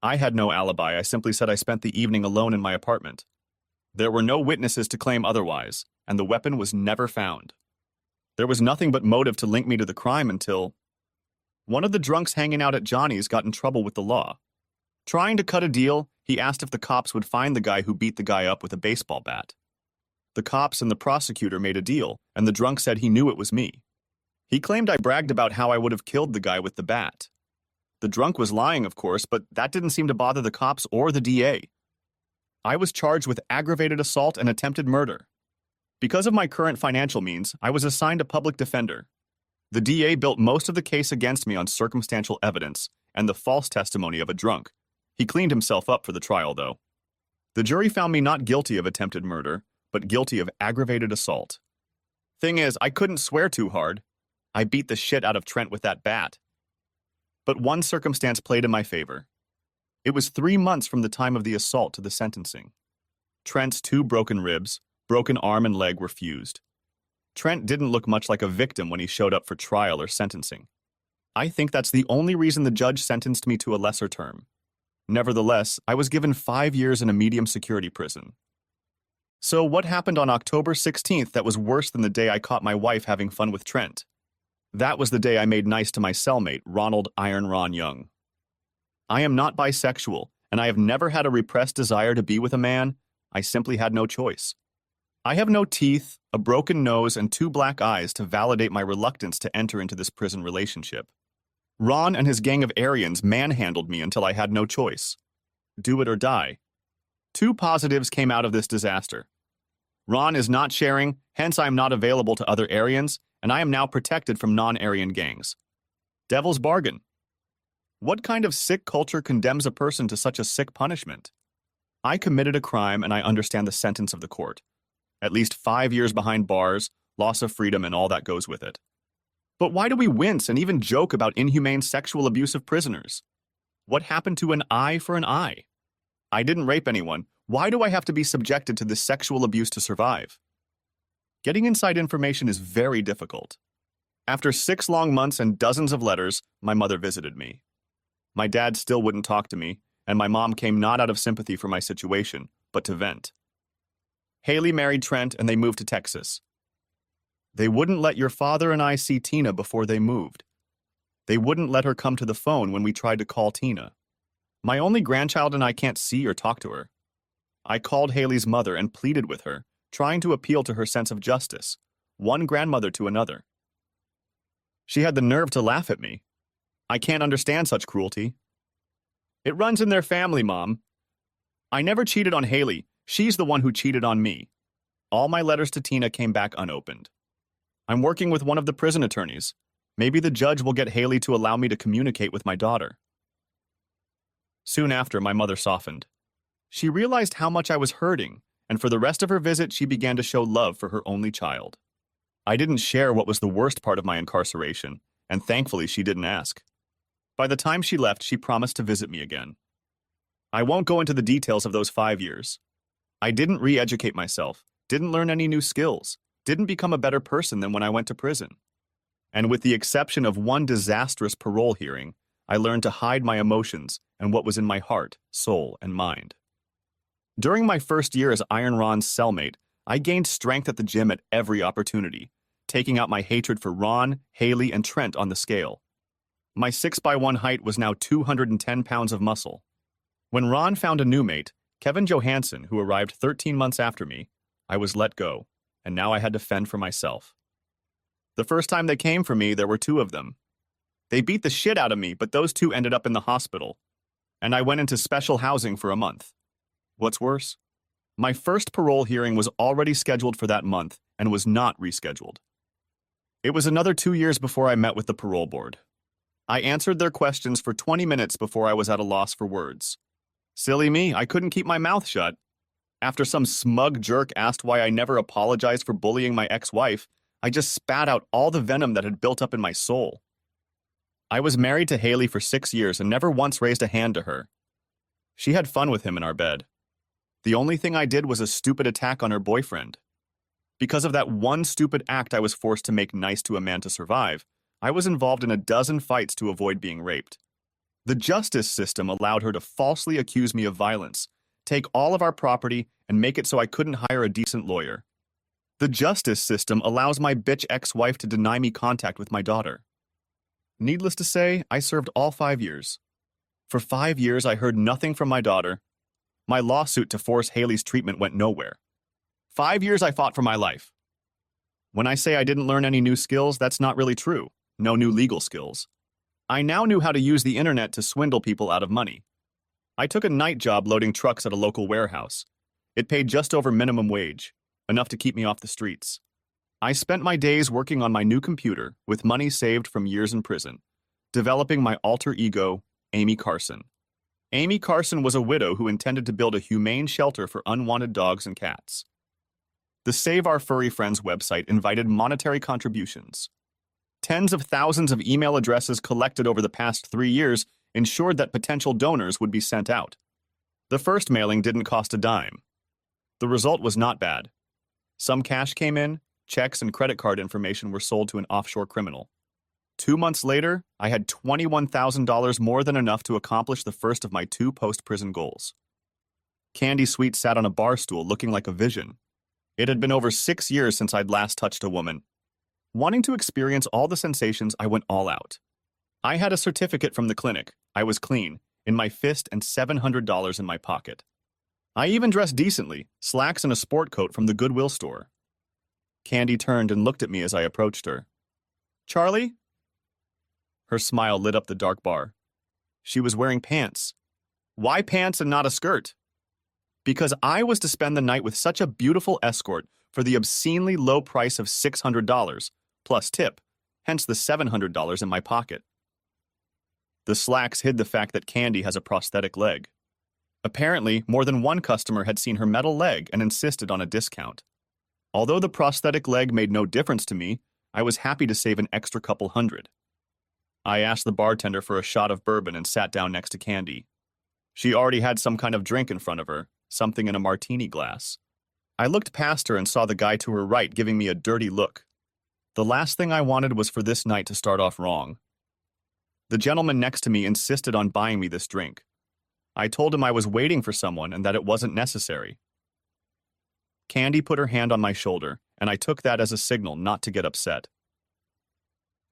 I had no alibi. I simply said I spent the evening alone in my apartment. There were no witnesses to claim otherwise, and the weapon was never found. There was nothing but motive to link me to the crime until one of the drunks hanging out at Johnny's got in trouble with the law. Trying to cut a deal, he asked if the cops would find the guy who beat the guy up with a baseball bat. The cops and the prosecutor made a deal, and the drunk said he knew it was me. He claimed I bragged about how I would have killed the guy with the bat. The drunk was lying, of course, but that didn't seem to bother the cops or the DA. I was charged with aggravated assault and attempted murder. Because of my current financial means, I was assigned a public defender. The DA built most of the case against me on circumstantial evidence and the false testimony of a drunk. He cleaned himself up for the trial, though. The jury found me not guilty of attempted murder, but guilty of aggravated assault. Thing is, I couldn't swear too hard. I beat the shit out of Trent with that bat. But one circumstance played in my favor. It was 3 months from the time of the assault to the sentencing. Trent's 2 broken ribs, broken arm and leg were fused. Trent didn't look much like a victim when he showed up for trial or sentencing. I think that's the only reason the judge sentenced me to a lesser term. Nevertheless, I was given 5 years in a medium security prison. So what happened on October 16th that was worse than the day I caught my wife having fun with Trent? That was the day I made nice to my cellmate, Ronald Iron Ron Young. I am not bisexual, and I have never had a repressed desire to be with a man. I simply had no choice. I have no teeth, a broken nose, and 2 black eyes to validate my reluctance to enter into this prison relationship. Ron and his gang of Aryans manhandled me until I had no choice. Do it or die. Two positives came out of this disaster. Ron is not sharing, hence I am not available to other Aryans, and I am now protected from non-Aryan gangs. Devil's bargain. What kind of sick culture condemns a person to such a sick punishment? I committed a crime and I understand the sentence of the court. At least 5 years behind bars, loss of freedom, and all that goes with it. But why do we wince and even joke about inhumane sexual abuse of prisoners? What happened to an eye for an eye? I didn't rape anyone. Why do I have to be subjected to this sexual abuse to survive? Getting inside information is very difficult. After 6 long months and dozens of letters, my mother visited me. My dad still wouldn't talk to me, and my mom came not out of sympathy for my situation, but to vent. Haley married Trent and they moved to Texas. They wouldn't let your father and I see Tina before they moved. They wouldn't let her come to the phone when we tried to call Tina. My only grandchild and I can't see or talk to her. I called Haley's mother and pleaded with her, trying to appeal to her sense of justice, one grandmother to another. She had the nerve to laugh at me. I can't understand such cruelty. It runs in their family, Mom. I never cheated on Haley. She's the one who cheated on me. All my letters to Tina came back unopened. I'm working with one of the prison attorneys. Maybe the judge will get Haley to allow me to communicate with my daughter. Soon after, my mother softened. She realized how much I was hurting, and for the rest of her visit, she began to show love for her only child. I didn't share what was the worst part of my incarceration, and thankfully she didn't ask. By the time she left, she promised to visit me again. I won't go into the details of those 5 years. I didn't re-educate myself, didn't learn any new skills, didn't become a better person than when I went to prison. And with the exception of one disastrous parole hearing, I learned to hide my emotions and what was in my heart, soul, and mind. During my first year as Iron Ron's cellmate, I gained strength at the gym at every opportunity, taking out my hatred for Ron, Haley, and Trent on the scale. My 6'1" height was now 210 pounds of muscle. When Ron found a new mate, Kevin Johansson, who arrived 13 months after me, I was let go, and now I had to fend for myself. The first time they came for me, there were 2 of them. They beat the shit out of me, but those 2 ended up in the hospital, and I went into special housing for a month. What's worse? My first parole hearing was already scheduled for that month and was not rescheduled. It was another 2 years before I met with the parole board. I answered their questions for 20 minutes before I was at a loss for words. Silly me, I couldn't keep my mouth shut. After some smug jerk asked why I never apologized for bullying my ex-wife, I just spat out all the venom that had built up in my soul. I was married to Haley for 6 years and never once raised a hand to her. She had fun with him in our bed. The only thing I did was a stupid attack on her boyfriend. Because of that one stupid act I was forced to make nice to a man to survive, I was involved in a dozen fights to avoid being raped. The justice system allowed her to falsely accuse me of violence, take all of our property, and make it so I couldn't hire a decent lawyer. The justice system allows my bitch ex-wife to deny me contact with my daughter. Needless to say, I served all 5 years. For 5 years, I heard nothing from my daughter. My lawsuit to force Haley's treatment went nowhere. 5 years I fought for my life. When I say I didn't learn any new skills, that's not really true. No new legal skills. I now knew how to use the internet to swindle people out of money. I took a night job loading trucks at a local warehouse. It paid just over minimum wage, enough to keep me off the streets. I spent my days working on my new computer with money saved from years in prison, developing my alter ego, Amy Carson. Amy Carson was a widow who intended to build a humane shelter for unwanted dogs and cats. The Save Our Furry Friends website invited monetary contributions. Tens of thousands of email addresses collected over the past 3 years ensured that potential donors would be sent out. The first mailing didn't cost a dime. The result was not bad. Some cash came in, checks and credit card information were sold to an offshore criminal. 2 months later, I had $21,000 more than enough to accomplish the first of my 2 post-prison goals. Candy Sweet sat on a bar stool looking like a vision. It had been over 6 years since I'd last touched a woman. Wanting to experience all the sensations, I went all out. I had a certificate from the clinic. I was clean, in my fist and $700 in my pocket. I even dressed decently, slacks and a sport coat from the Goodwill store. Candy turned and looked at me as I approached her. "Charlie?" Her smile lit up the dark bar. She was wearing pants. Why pants and not a skirt? because I was to spend the night with such a beautiful escort for the obscenely low price of $600, plus tip, hence the $700 in my pocket. The slacks hid the fact that Candy has a prosthetic leg. Apparently, more than one customer had seen her metal leg and insisted on a discount. Although the prosthetic leg made no difference to me, I was happy to save an extra couple hundred. I asked the bartender for a shot of bourbon and sat down next to Candy. She already had some kind of drink in front of her, something in a martini glass. I looked past her and saw the guy to her right giving me a dirty look. The last thing I wanted was for this night to start off wrong. The gentleman next to me insisted on buying me this drink. I told him I was waiting for someone and that it wasn't necessary. Candy put her hand on my shoulder, and I took that as a signal not to get upset.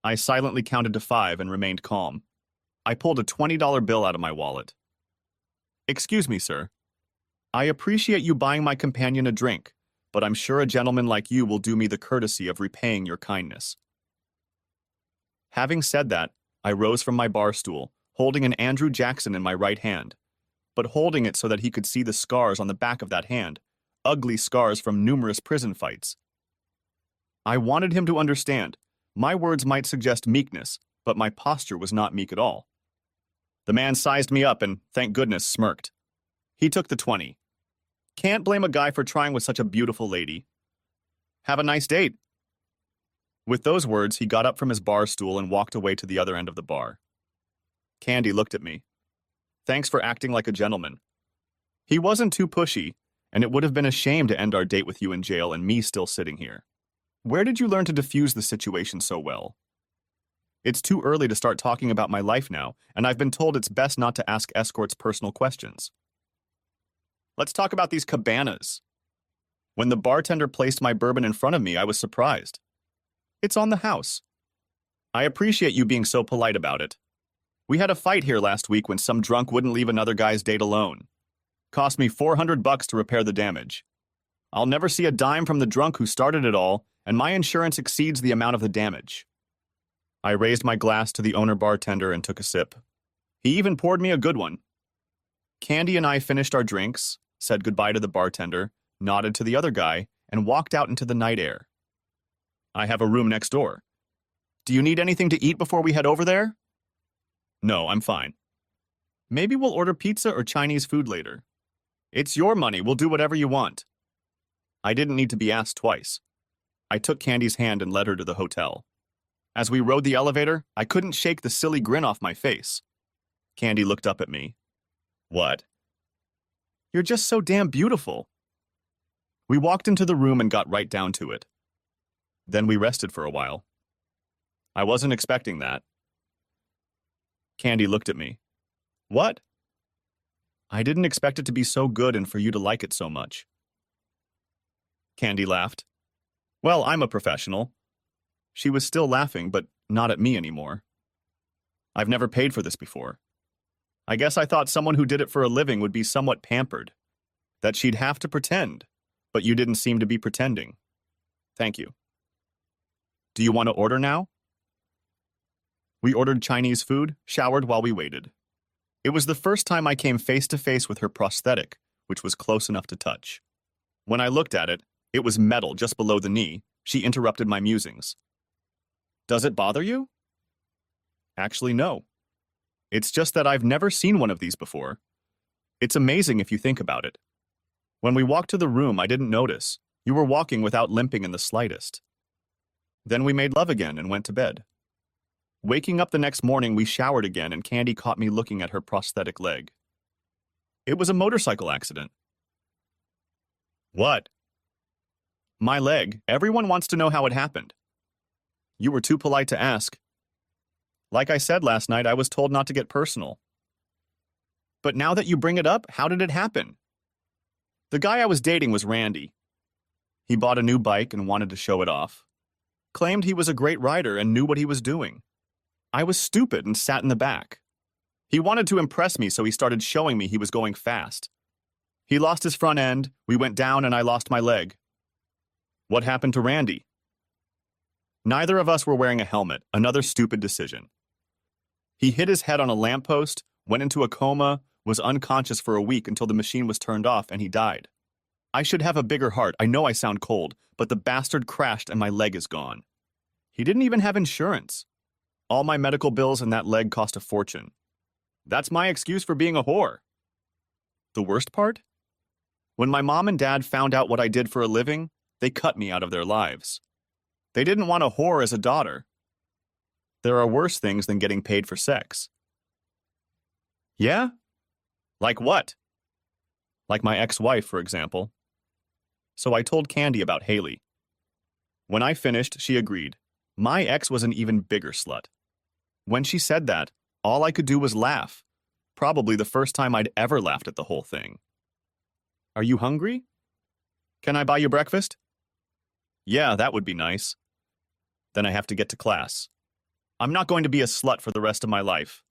I silently counted to 5 and remained calm. I pulled a $20 bill out of my wallet. "Excuse me, sir. I appreciate you buying my companion a drink, but I'm sure a gentleman like you will do me the courtesy of repaying your kindness." Having said that, I rose from my bar stool, holding an Andrew Jackson in my right hand, but holding it so that he could see the scars on the back of that hand, ugly scars from numerous prison fights. I wanted him to understand. My words might suggest meekness, but my posture was not meek at all. The man sized me up and, thank goodness, smirked. He took the 20. Can't blame a guy for trying with such a beautiful lady. Have a nice date. With those words, he got up from his bar stool and walked away to the other end of the bar. Candy looked at me. Thanks for acting like a gentleman. He wasn't too pushy, and it would have been a shame to end our date with you in jail and me still sitting here. Where did you learn to diffuse the situation so well? It's too early to start talking about my life now, and I've been told it's best not to ask escorts personal questions. Let's talk about these cabanas. When the bartender placed my bourbon in front of me, I was surprised. It's on the house. I appreciate you being so polite about it. We had a fight here last week when some drunk wouldn't leave another guy's date alone. Cost me $400 to repair the damage. I'll never see a dime from the drunk who started it all, and my insurance exceeds the amount of the damage. I raised my glass to the owner bartender and took a sip. He even poured me a good one. Candy and I finished our drinks, said goodbye to the bartender, nodded to the other guy, and walked out into the night air. I have a room next door. Do you need anything to eat before we head over there? No, I'm fine. Maybe we'll order pizza or Chinese food later. It's your money, we'll do whatever you want. I didn't need to be asked twice. I took Candy's hand and led her to the hotel. As we rode the elevator, I couldn't shake the silly grin off my face. Candy looked up at me. What? You're just so damn beautiful. We walked into the room and got right down to it. Then we rested for a while. I wasn't expecting that. Candy looked at me. What? I didn't expect it to be so good and for you to like it so much. Candy laughed. Well, I'm a professional. She was still laughing, but not at me anymore. I've never paid for this before. I guess I thought someone who did it for a living would be somewhat pampered, that she'd have to pretend, but you didn't seem to be pretending. Thank you. Do you want to order now? We ordered Chinese food, showered while we waited. It was the first time I came face to face with her prosthetic, which was close enough to touch. When I looked at it, it was metal just below the knee. She interrupted my musings. Does it bother you? Actually, no. It's just that I've never seen one of these before. It's amazing if you think about it. When we walked to the room, I didn't notice. You were walking without limping in the slightest. Then we made love again and went to bed. Waking up the next morning, we showered again and Candy caught me looking at her prosthetic leg. It was a motorcycle accident. What? My leg. Everyone wants to know how it happened. You were too polite to ask. Like I said last night, I was told not to get personal. But now that you bring it up, how did it happen? The guy I was dating was Randy. He bought a new bike and wanted to show it off. Claimed he was a great rider and knew what he was doing. I was stupid and sat in the back. He wanted to impress me, so he started showing me he was going fast. He lost his front end, we went down, and I lost my leg. What happened to Randy? Neither of us were wearing a helmet, another stupid decision. He hit his head on a lamppost, went into a coma, was unconscious for a week until the machine was turned off and he died. I should have a bigger heart. I know I sound cold, but the bastard crashed and my leg is gone. He didn't even have insurance. All my medical bills and that leg cost a fortune. That's my excuse for being a whore. The worst part? When my mom and dad found out what I did for a living, they cut me out of their lives. They didn't want a whore as a daughter. There are worse things than getting paid for sex. Yeah? Like what? Like my ex-wife, for example. So I told Candy about Haley. When I finished, she agreed. My ex was an even bigger slut. When she said that, all I could do was laugh. Probably the first time I'd ever laughed at the whole thing. Are you hungry? Can I buy you breakfast? Yeah, that would be nice. Then I have to get to class. I'm not going to be a slut for the rest of my life.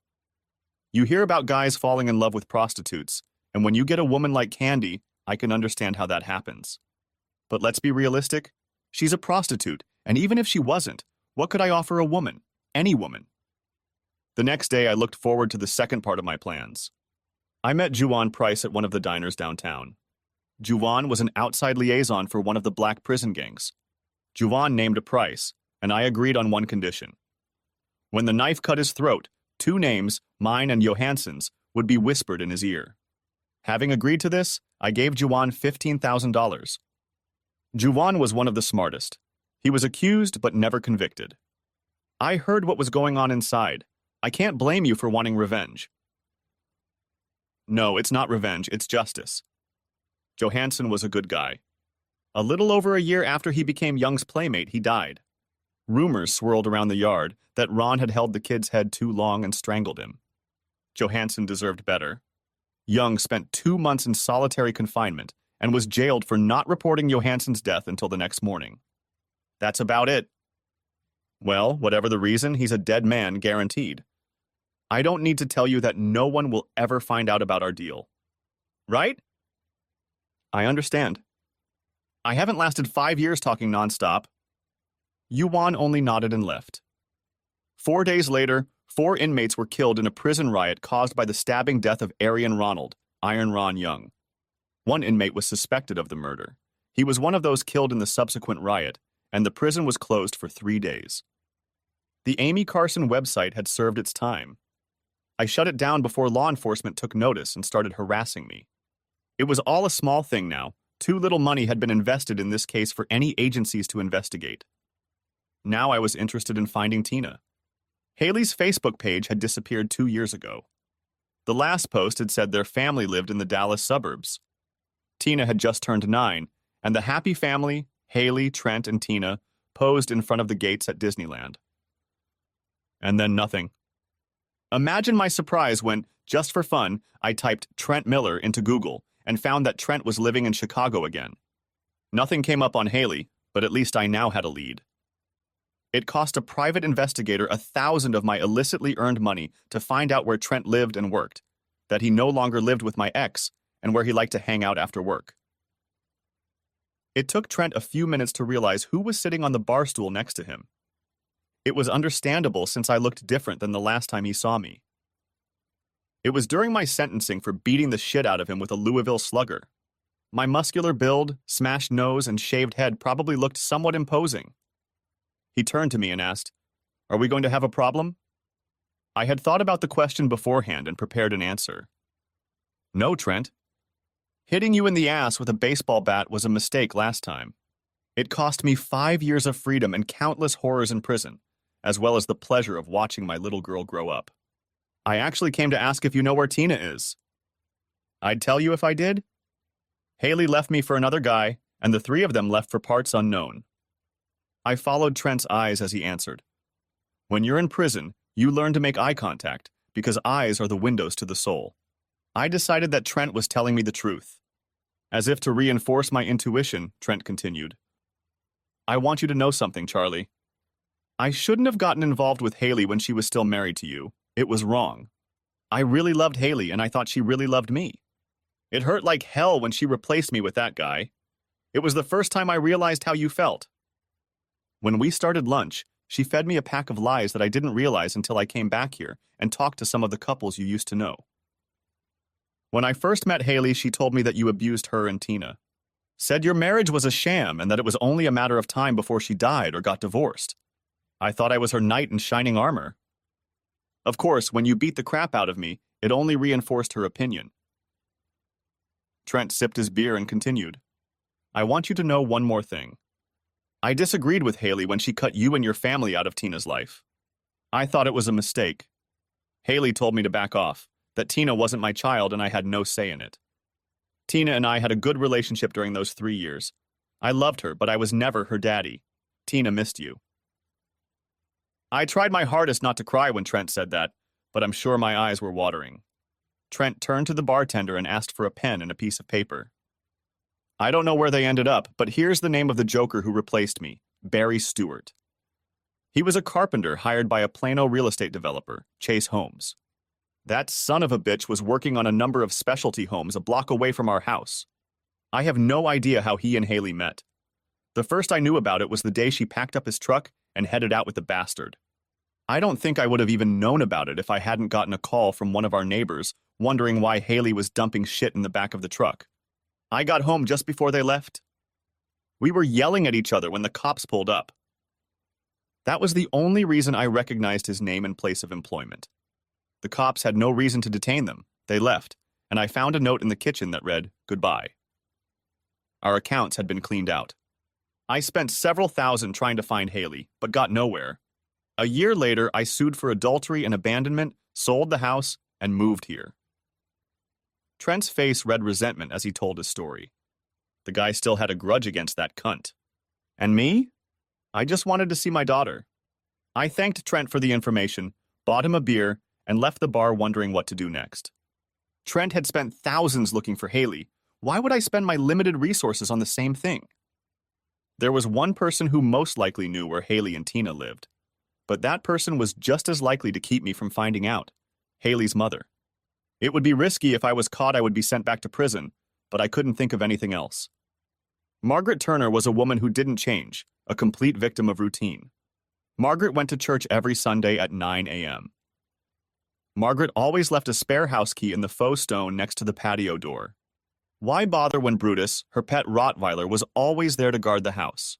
You hear about guys falling in love with prostitutes, and when you get a woman like Candy, I can understand how that happens. But let's be realistic. She's a prostitute, and even if she wasn't, what could I offer a woman? Any woman. The next day, I looked forward to the second part of my plans. I met Juwan Price at one of the diners downtown. Juwan was an outside liaison for one of the black prison gangs. Juwan named a price, and I agreed on one condition. When the knife cut his throat, 2 names, mine and Johansson's, would be whispered in his ear. Having agreed to this, I gave Juwan $15,000. Juwan was one of the smartest. He was accused but never convicted. I heard what was going on inside. I can't blame you for wanting revenge. No, it's not revenge, it's justice. Johansson was a good guy. A little over a year after he became Young's playmate, he died. Rumors swirled around the yard that Ron had held the kid's head too long and strangled him. Johansson deserved better. Young spent 2 months in solitary confinement and was jailed for not reporting Johansson's death until the next morning. That's about it. Well, whatever the reason, he's a dead man, guaranteed. I don't need to tell you that no one will ever find out about our deal. Right? I understand. I haven't lasted 5 years talking nonstop. Yuan only nodded and left. 4 days later, 4 inmates were killed in a prison riot caused by the stabbing death of Arian Ronald, Iron Ron Young. 1 inmate was suspected of the murder. He was one of those killed in the subsequent riot, and the prison was closed for 3 days. The Amy Carson website had served its time. I shut it down before law enforcement took notice and started harassing me. It was all a small thing now. Too little money had been invested in this case for any agencies to investigate. Now I was interested in finding Tina. Haley's Facebook page had disappeared 2 years ago. The last post had said their family lived in the Dallas suburbs. Tina had just turned 9, and the happy family, Haley, Trent, and Tina, posed in front of the gates at Disneyland. And then nothing. Imagine my surprise when, just for fun, I typed Trent Miller into Google and found that Trent was living in Chicago again. Nothing came up on Haley, but at least I now had a lead. It cost a private investigator 1,000 of my illicitly earned money to find out where Trent lived and worked, that he no longer lived with my ex, and where he liked to hang out after work. It took Trent a few minutes to realize who was sitting on the bar stool next to him. It was understandable since I looked different than the last time he saw me. It was during my sentencing for beating the shit out of him with a Louisville Slugger. My muscular build, smashed nose, and shaved head probably looked somewhat imposing. He turned to me and asked, "Are we going to have a problem?" I had thought about the question beforehand and prepared an answer. "No, Trent. Hitting you in the ass with a baseball bat was a mistake last time. It cost me 5 years of freedom and countless horrors in prison, as well as the pleasure of watching my little girl grow up. I actually came to ask if you know where Tina is." "I'd tell you if I did." "Haley left me for another guy, and the 3 of them left for parts unknown." I followed Trent's eyes as he answered. "When you're in prison, you learn to make eye contact, because eyes are the windows to the soul." I decided that Trent was telling me the truth. As if to reinforce my intuition, Trent continued. "I want you to know something, Charlie. I shouldn't have gotten involved with Haley when she was still married to you. It was wrong. I really loved Haley, and I thought she really loved me. It hurt like hell when she replaced me with that guy. It was the first time I realized how you felt. When we started lunch, she fed me a pack of lies that I didn't realize until I came back here and talked to some of the couples you used to know. When I first met Haley, she told me that you abused her and Tina. Said your marriage was a sham and that it was only a matter of time before she died or got divorced. I thought I was her knight in shining armor. Of course, when you beat the crap out of me, it only reinforced her opinion. Trent sipped his beer and continued. I want you to know one more thing. I disagreed with Haley when she cut you and your family out of Tina's life. I thought it was a mistake. Haley told me to back off, that Tina wasn't my child and I had no say in it. Tina and I had a good relationship during those 3 years. I loved her, but I was never her daddy. Tina missed you. I tried my hardest not to cry when Trent said that, but I'm sure my eyes were watering. Trent turned to the bartender and asked for a pen and a piece of paper. I don't know where they ended up, but here's the name of the joker who replaced me, Barry Stewart. He was a carpenter hired by a Plano real estate developer, Chase Homes. That son of a bitch was working on a number of specialty homes a block away from our house. I have no idea how he and Haley met. The first I knew about it was the day she packed up his truck and headed out with the bastard. I don't think I would have even known about it if I hadn't gotten a call from one of our neighbors wondering why Haley was dumping shit in the back of the truck. I got home just before they left. We were yelling at each other when the cops pulled up. That was the only reason I recognized his name and place of employment. The cops had no reason to detain them. They left, and I found a note in the kitchen that read, "Goodbye." Our accounts had been cleaned out. I spent several thousand trying to find Haley, but got nowhere. A year later, I sued for adultery and abandonment, sold the house, and moved here. Trent's face read resentment as he told his story. The guy still had a grudge against that cunt. And me? I just wanted to see my daughter. I thanked Trent for the information, bought him a beer, and left the bar wondering what to do next. Trent had spent thousands looking for Haley. Why would I spend my limited resources on the same thing? There was one person who most likely knew where Haley and Tina lived, but that person was just as likely to keep me from finding out, Haley's mother. It would be risky. If I was caught, I would be sent back to prison, but I couldn't think of anything else. Margaret Turner was a woman who didn't change, a complete victim of routine. Margaret went to church every Sunday at 9 a.m. Margaret always left a spare house key in the faux stone next to the patio door. Why bother when Brutus, her pet Rottweiler, was always there to guard the house?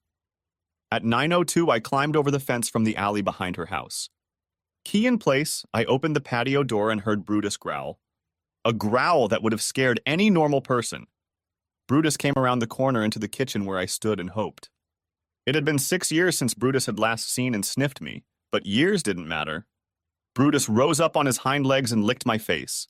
At 9:02, I climbed over the fence from the alley behind her house. Key in place, I opened the patio door and heard Brutus growl. A growl that would have scared any normal person. Brutus came around the corner into the kitchen where I stood and hoped. It had been 6 years since Brutus had last seen and sniffed me, but years didn't matter. Brutus rose up on his hind legs and licked my face.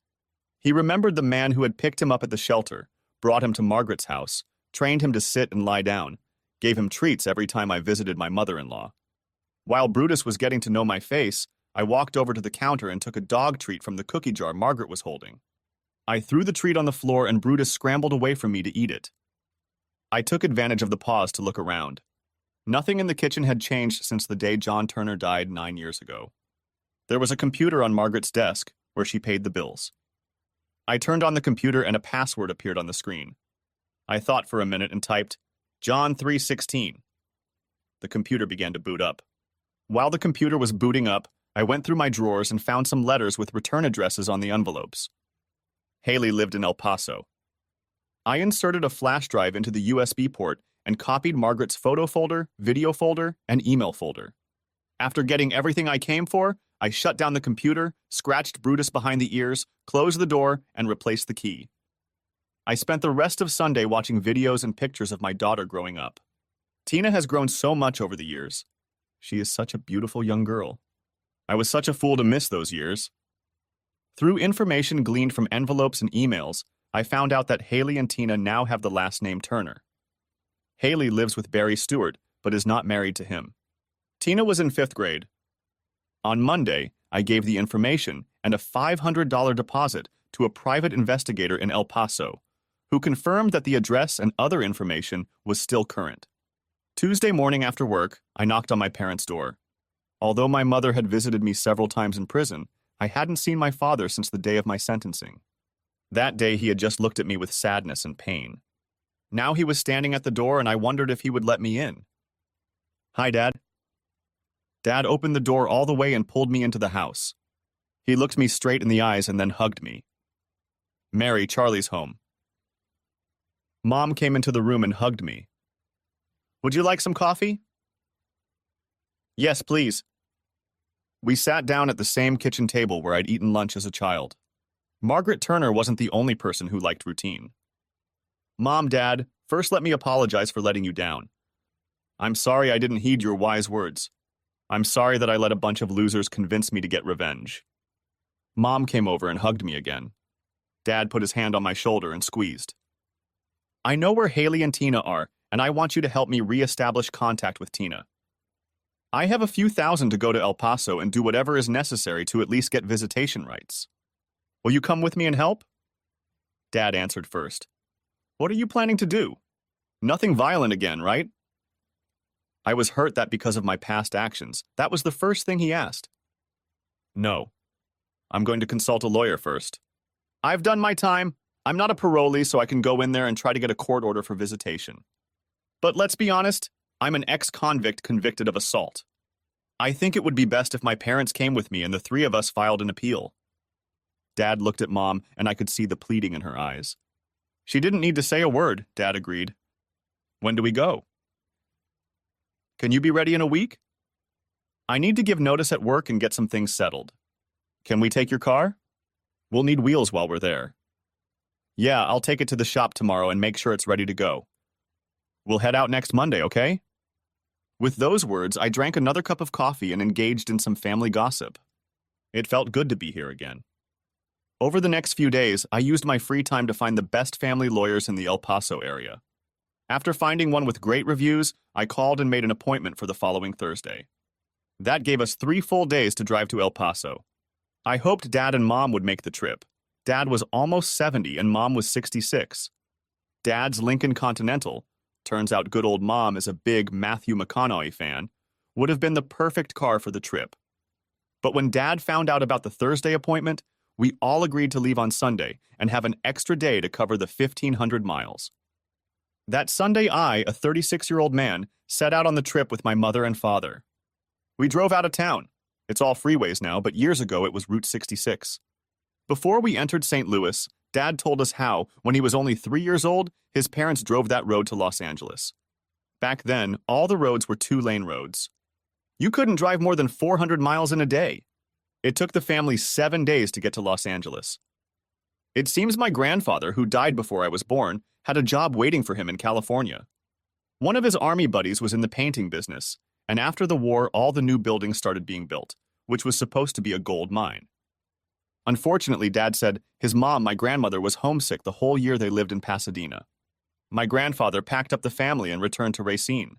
He remembered the man who had picked him up at the shelter, brought him to Margaret's house, trained him to sit and lie down, gave him treats every time I visited my mother-in-law. While Brutus was getting to know my face, I walked over to the counter and took a dog treat from the cookie jar Margaret was holding. I threw the treat on the floor and Brutus scrambled away from me to eat it. I took advantage of the pause to look around. Nothing in the kitchen had changed since the day John Turner died 9 years ago. There was a computer on Margaret's desk where she paid the bills. I turned on the computer and a password appeared on the screen. I thought for a minute and typed, John 3:16. The computer began to boot up. While the computer was booting up, I went through my drawers and found some letters with return addresses on the envelopes. Haley lived in El Paso. I inserted a flash drive into the USB port and copied Margaret's photo folder, video folder, and email folder. After getting everything I came for, I shut down the computer, scratched Brutus behind the ears, closed the door, and replaced the key. I spent the rest of Sunday watching videos and pictures of my daughter growing up. Tina has grown so much over the years. She is such a beautiful young girl. I was such a fool to miss those years. Through information gleaned from envelopes and emails, I found out that Haley and Tina now have the last name Turner. Haley lives with Barry Stewart, but is not married to him. Tina was in 5th grade. On Monday, I gave the information and a $500 deposit to a private investigator in El Paso, who confirmed that the address and other information was still current. Tuesday morning after work, I knocked on my parents' door. Although my mother had visited me several times in prison, I hadn't seen my father since the day of my sentencing. That day he had just looked at me with sadness and pain. Now he was standing at the door and I wondered if he would let me in. "Hi, Dad." Dad opened the door all the way and pulled me into the house. He looked me straight in the eyes and then hugged me. Mary, Charlie's home. Mom came into the room and hugged me. Would you like some coffee? Yes, please. We sat down at the same kitchen table where I'd eaten lunch as a child. Margaret Turner wasn't the only person who liked routine. Mom, Dad, first let me apologize for letting you down. I'm sorry I didn't heed your wise words. I'm sorry that I let a bunch of losers convince me to get revenge. Mom came over and hugged me again. Dad put his hand on my shoulder and squeezed. I know where Haley and Tina are, and I want you to help me re-establish contact with Tina. I have a few thousand to go to El Paso and do whatever is necessary to at least get visitation rights. Will you come with me and help? Dad answered first. What are you planning to do? Nothing violent again, right? I was hurt that because of my past actions, that was the first thing he asked. No. I'm going to consult a lawyer first. I've done my time. I'm not a parolee, so I can go in there and try to get a court order for visitation. But let's be honest, I'm an ex-convict convicted of assault. I think it would be best if my parents came with me and the three of us filed an appeal. Dad looked at Mom, and I could see the pleading in her eyes. She didn't need to say a word, Dad agreed. When do we go? Can you be ready in a week? I need to give notice at work and get some things settled. Can we take your car? We'll need wheels while we're there. Yeah, I'll take it to the shop tomorrow and make sure it's ready to go. We'll head out next Monday, okay? With those words, I drank another cup of coffee and engaged in some family gossip. It felt good to be here again. Over the next few days, I used my free time to find the best family lawyers in the El Paso area. After finding one with great reviews, I called and made an appointment for the following Thursday. That gave us 3 full days to drive to El Paso. I hoped Dad and Mom would make the trip. Dad was almost 70 and Mom was 66. Dad's Lincoln Continental, turns out good old Mom is a big Matthew McConaughey fan, would have been the perfect car for the trip. But when Dad found out about the Thursday appointment, we all agreed to leave on Sunday and have an extra day to cover the 1,500 miles. That Sunday I, a 36-year-old man, set out on the trip with my mother and father. We drove out of town. It's all freeways now, but years ago it was Route 66. Before we entered St. Louis, Dad told us how, when he was only 3 years old, his parents drove that road to Los Angeles. Back then, all the roads were 2-lane roads. You couldn't drive more than 400 miles in a day. It took the family 7 days to get to Los Angeles. It seems my grandfather, who died before I was born, had a job waiting for him in California. One of his army buddies was in the painting business, and after the war, all the new buildings started being built, which was supposed to be a gold mine. Unfortunately, Dad said his mom, my grandmother, was homesick the whole year they lived in Pasadena. My grandfather packed up the family and returned to Racine.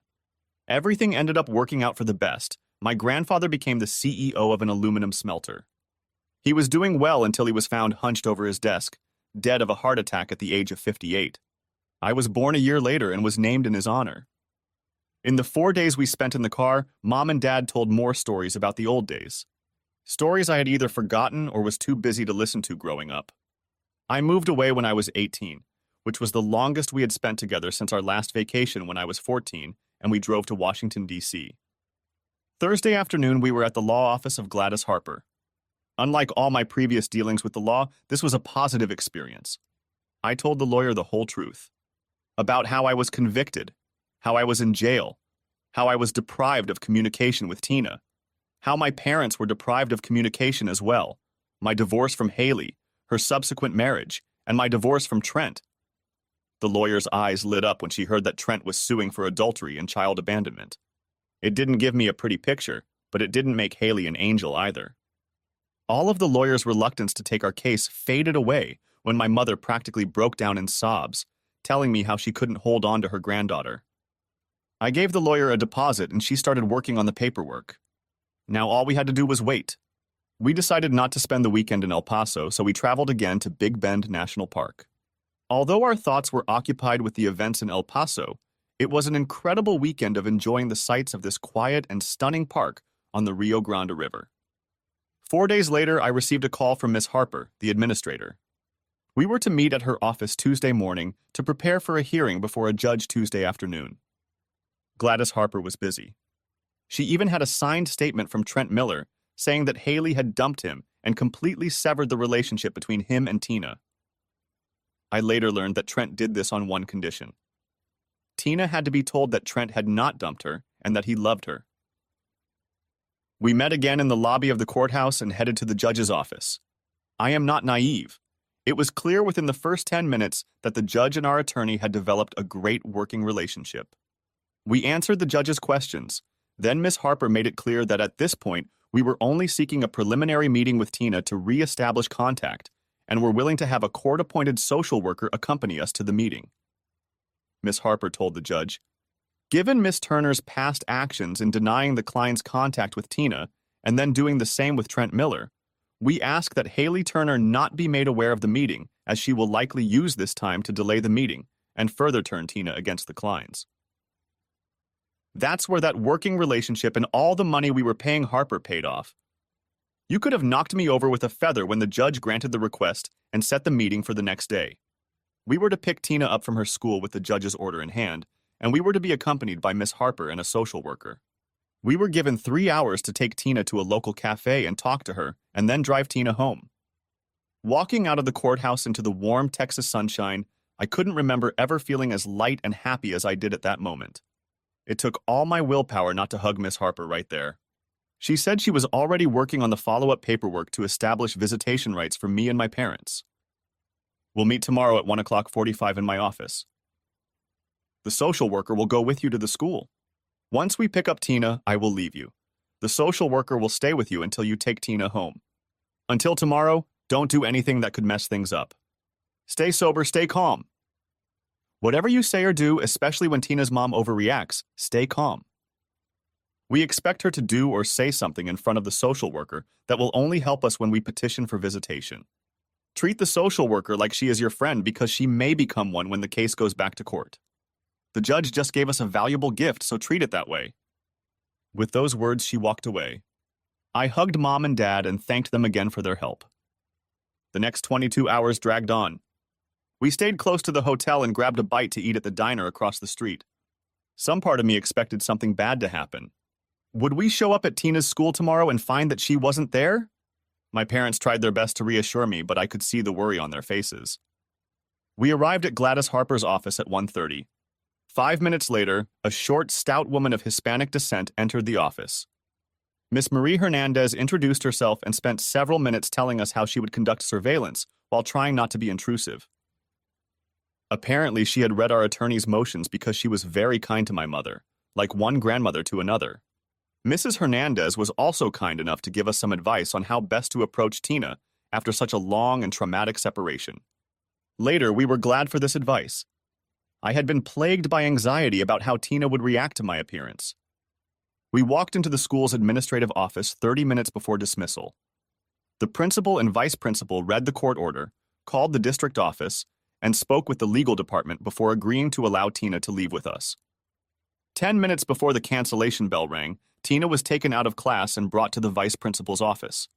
Everything ended up working out for the best. My grandfather became the CEO of an aluminum smelter. He was doing well until he was found hunched over his desk, dead of a heart attack at the age of 58. I was born a year later and was named in his honor. In the 4 days we spent in the car, Mom and Dad told more stories about the old days. Stories I had either forgotten or was too busy to listen to growing up. I moved away when I was 18, which was the longest we had spent together since our last vacation when I was 14, and we drove to Washington, D.C. Thursday afternoon, we were at the law office of Gladys Harper. Unlike all my previous dealings with the law, this was a positive experience. I told the lawyer the whole truth. About how I was convicted, how I was in jail, how I was deprived of communication with Tina, how my parents were deprived of communication as well, my divorce from Haley, her subsequent marriage, and my divorce from Trent. The lawyer's eyes lit up when she heard that Trent was suing for adultery and child abandonment. It didn't give me a pretty picture, but it didn't make Haley an angel either. All of the lawyer's reluctance to take our case faded away when my mother practically broke down in sobs, telling me how she couldn't hold on to her granddaughter. I gave the lawyer a deposit and she started working on the paperwork. Now all we had to do was wait. We decided not to spend the weekend in El Paso, so we traveled again to Big Bend National Park. Although our thoughts were occupied with the events in El Paso, it was an incredible weekend of enjoying the sights of this quiet and stunning park on the Rio Grande River. 4 days later, I received a call from Miss Harper, the administrator. We were to meet at her office Tuesday morning to prepare for a hearing before a judge Tuesday afternoon. Gladys Harper was busy. She even had a signed statement from Trent Miller saying that Haley had dumped him and completely severed the relationship between him and Tina. I later learned that Trent did this on one condition. Tina had to be told that Trent had not dumped her and that he loved her. We met again in the lobby of the courthouse and headed to the judge's office. I am not naive. It was clear within the first 10 minutes that the judge and our attorney had developed a great working relationship. We answered the judge's questions. Then Miss Harper made it clear that at this point, we were only seeking a preliminary meeting with Tina to re-establish contact and were willing to have a court-appointed social worker accompany us to the meeting. Miss Harper told the judge, "Given Miss Turner's past actions in denying the client's contact with Tina and then doing the same with Trent Miller, we ask that Haley Turner not be made aware of the meeting, as she will likely use this time to delay the meeting and further turn Tina against the clients." That's where that working relationship and all the money we were paying Harper paid off. You could have knocked me over with a feather when the judge granted the request and set the meeting for the next day. We were to pick Tina up from her school with the judge's order in hand, and we were to be accompanied by Miss Harper and a social worker. We were given 3 hours to take Tina to a local cafe and talk to her, and then drive Tina home. Walking out of the courthouse into the warm Texas sunshine, I couldn't remember ever feeling as light and happy as I did at that moment. It took all my willpower not to hug Miss Harper right there. She said she was already working on the follow-up paperwork to establish visitation rights for me and my parents. We'll meet tomorrow at 1:45 in my office. The social worker will go with you to the school. Once we pick up Tina, I will leave you. The social worker will stay with you until you take Tina home. Until tomorrow, don't do anything that could mess things up. Stay sober, stay calm. Whatever you say or do, especially when Tina's mom overreacts, stay calm. We expect her to do or say something in front of the social worker that will only help us when we petition for visitation. Treat the social worker like she is your friend because she may become one when the case goes back to court. The judge just gave us a valuable gift, so treat it that way. With those words, she walked away. I hugged Mom and Dad and thanked them again for their help. The next 22 hours dragged on. We stayed close to the hotel and grabbed a bite to eat at the diner across the street. Some part of me expected something bad to happen. Would we show up at Tina's school tomorrow and find that she wasn't there? My parents tried their best to reassure me, but I could see the worry on their faces. We arrived at Gladys Harper's office at 1:30. 5 minutes later, a short, stout woman of Hispanic descent entered the office. Miss Marie Hernandez introduced herself and spent several minutes telling us how she would conduct surveillance while trying not to be intrusive. Apparently, she had read our attorney's motions because she was very kind to my mother, like one grandmother to another. Mrs. Hernandez was also kind enough to give us some advice on how best to approach Tina after such a long and traumatic separation. Later, we were glad for this advice. I had been plagued by anxiety about how Tina would react to my appearance. We walked into the school's administrative office 30 minutes before dismissal. The principal and vice principal read the court order, called the district office, and spoke with the legal department before agreeing to allow Tina to leave with us. 10 minutes before the cancellation bell rang, Tina was taken out of class and brought to the vice principal's office.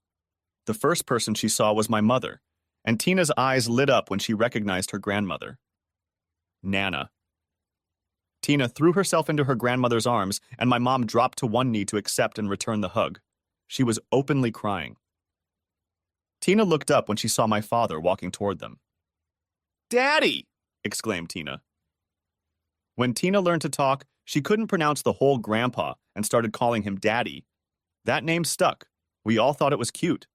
The first person she saw was my mother, and Tina's eyes lit up when she recognized her grandmother. Nana. Tina threw herself into her grandmother's arms, and my mom dropped to one knee to accept and return the hug. She was openly crying. Tina looked up when she saw my father walking toward them. "Daddy!" exclaimed Tina. When Tina learned to talk, she couldn't pronounce the whole grandpa and started calling him Daddy. That name stuck. We all thought it was cute.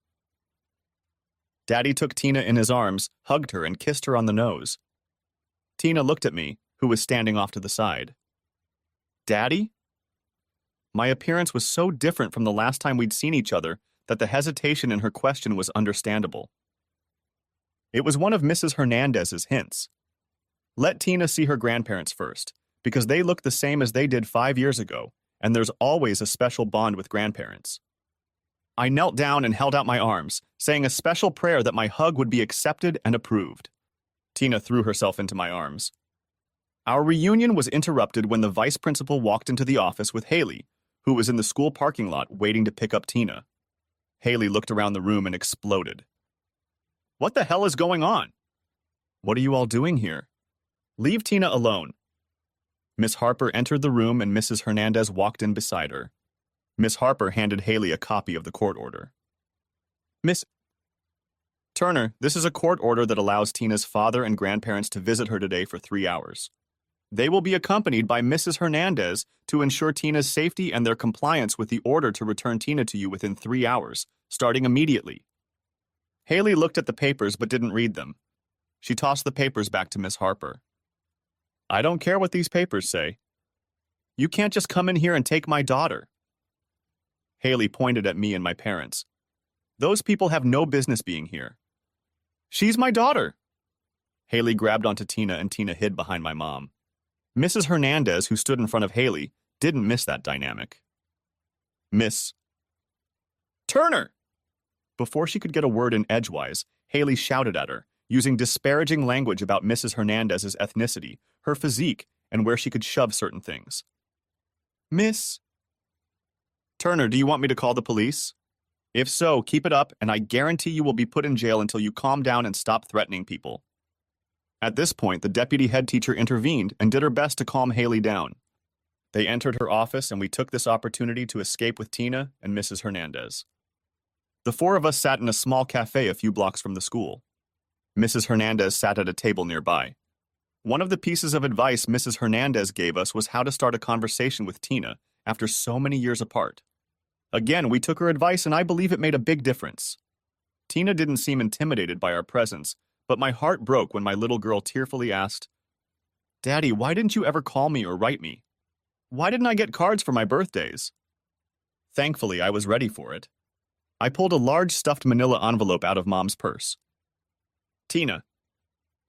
Daddy took Tina in his arms, hugged her, and kissed her on the nose. Tina looked at me, who was standing off to the side. Daddy? My appearance was so different from the last time we'd seen each other that the hesitation in her question was understandable. It was one of Mrs. Hernandez's hints. Let Tina see her grandparents first, because they look the same as they did 5 years ago, and there's always a special bond with grandparents. I knelt down and held out my arms, saying a special prayer that my hug would be accepted and approved. Tina threw herself into my arms. Our reunion was interrupted when the vice principal walked into the office with Haley, who was in the school parking lot waiting to pick up Tina. Haley looked around the room and exploded. "What the hell is going on? What are you all doing here? Leave Tina alone." Miss Harper entered the room and Mrs. Hernandez walked in beside her. Miss Harper handed Haley a copy of the court order. "Miss..." Turner, this is a court order that allows Tina's father and grandparents to visit her today for 3 hours. They will be accompanied by Mrs. Hernandez to ensure Tina's safety and their compliance with the order to return Tina to you within 3 hours, starting immediately. Haley looked at the papers but didn't read them. She tossed the papers back to Miss Harper. I don't care what these papers say. You can't just come in here and take my daughter. Haley pointed at me and my parents. Those people have no business being here. She's my daughter. Haley grabbed onto Tina and Tina hid behind my mom. Mrs. Hernandez, who stood in front of Haley, didn't miss that dynamic. Miss Turner! Before she could get a word in edgewise, Haley shouted at her, using disparaging language about Mrs. Hernandez's ethnicity, her physique, and where she could shove certain things. Miss Turner, do you want me to call the police? If so, keep it up, and I guarantee you will be put in jail until you calm down and stop threatening people. At this point, the deputy head teacher intervened and did her best to calm Haley down. They entered her office, and we took this opportunity to escape with Tina and Mrs. Hernandez. The four of us sat in a small cafe a few blocks from the school. Mrs. Hernandez sat at a table nearby. One of the pieces of advice Mrs. Hernandez gave us was how to start a conversation with Tina after so many years apart. Again, we took her advice, and I believe it made a big difference. Tina didn't seem intimidated by our presence, but my heart broke when my little girl tearfully asked, Daddy, why didn't you ever call me or write me? Why didn't I get cards for my birthdays? Thankfully, I was ready for it. I pulled a large stuffed manila envelope out of Mom's purse. Tina,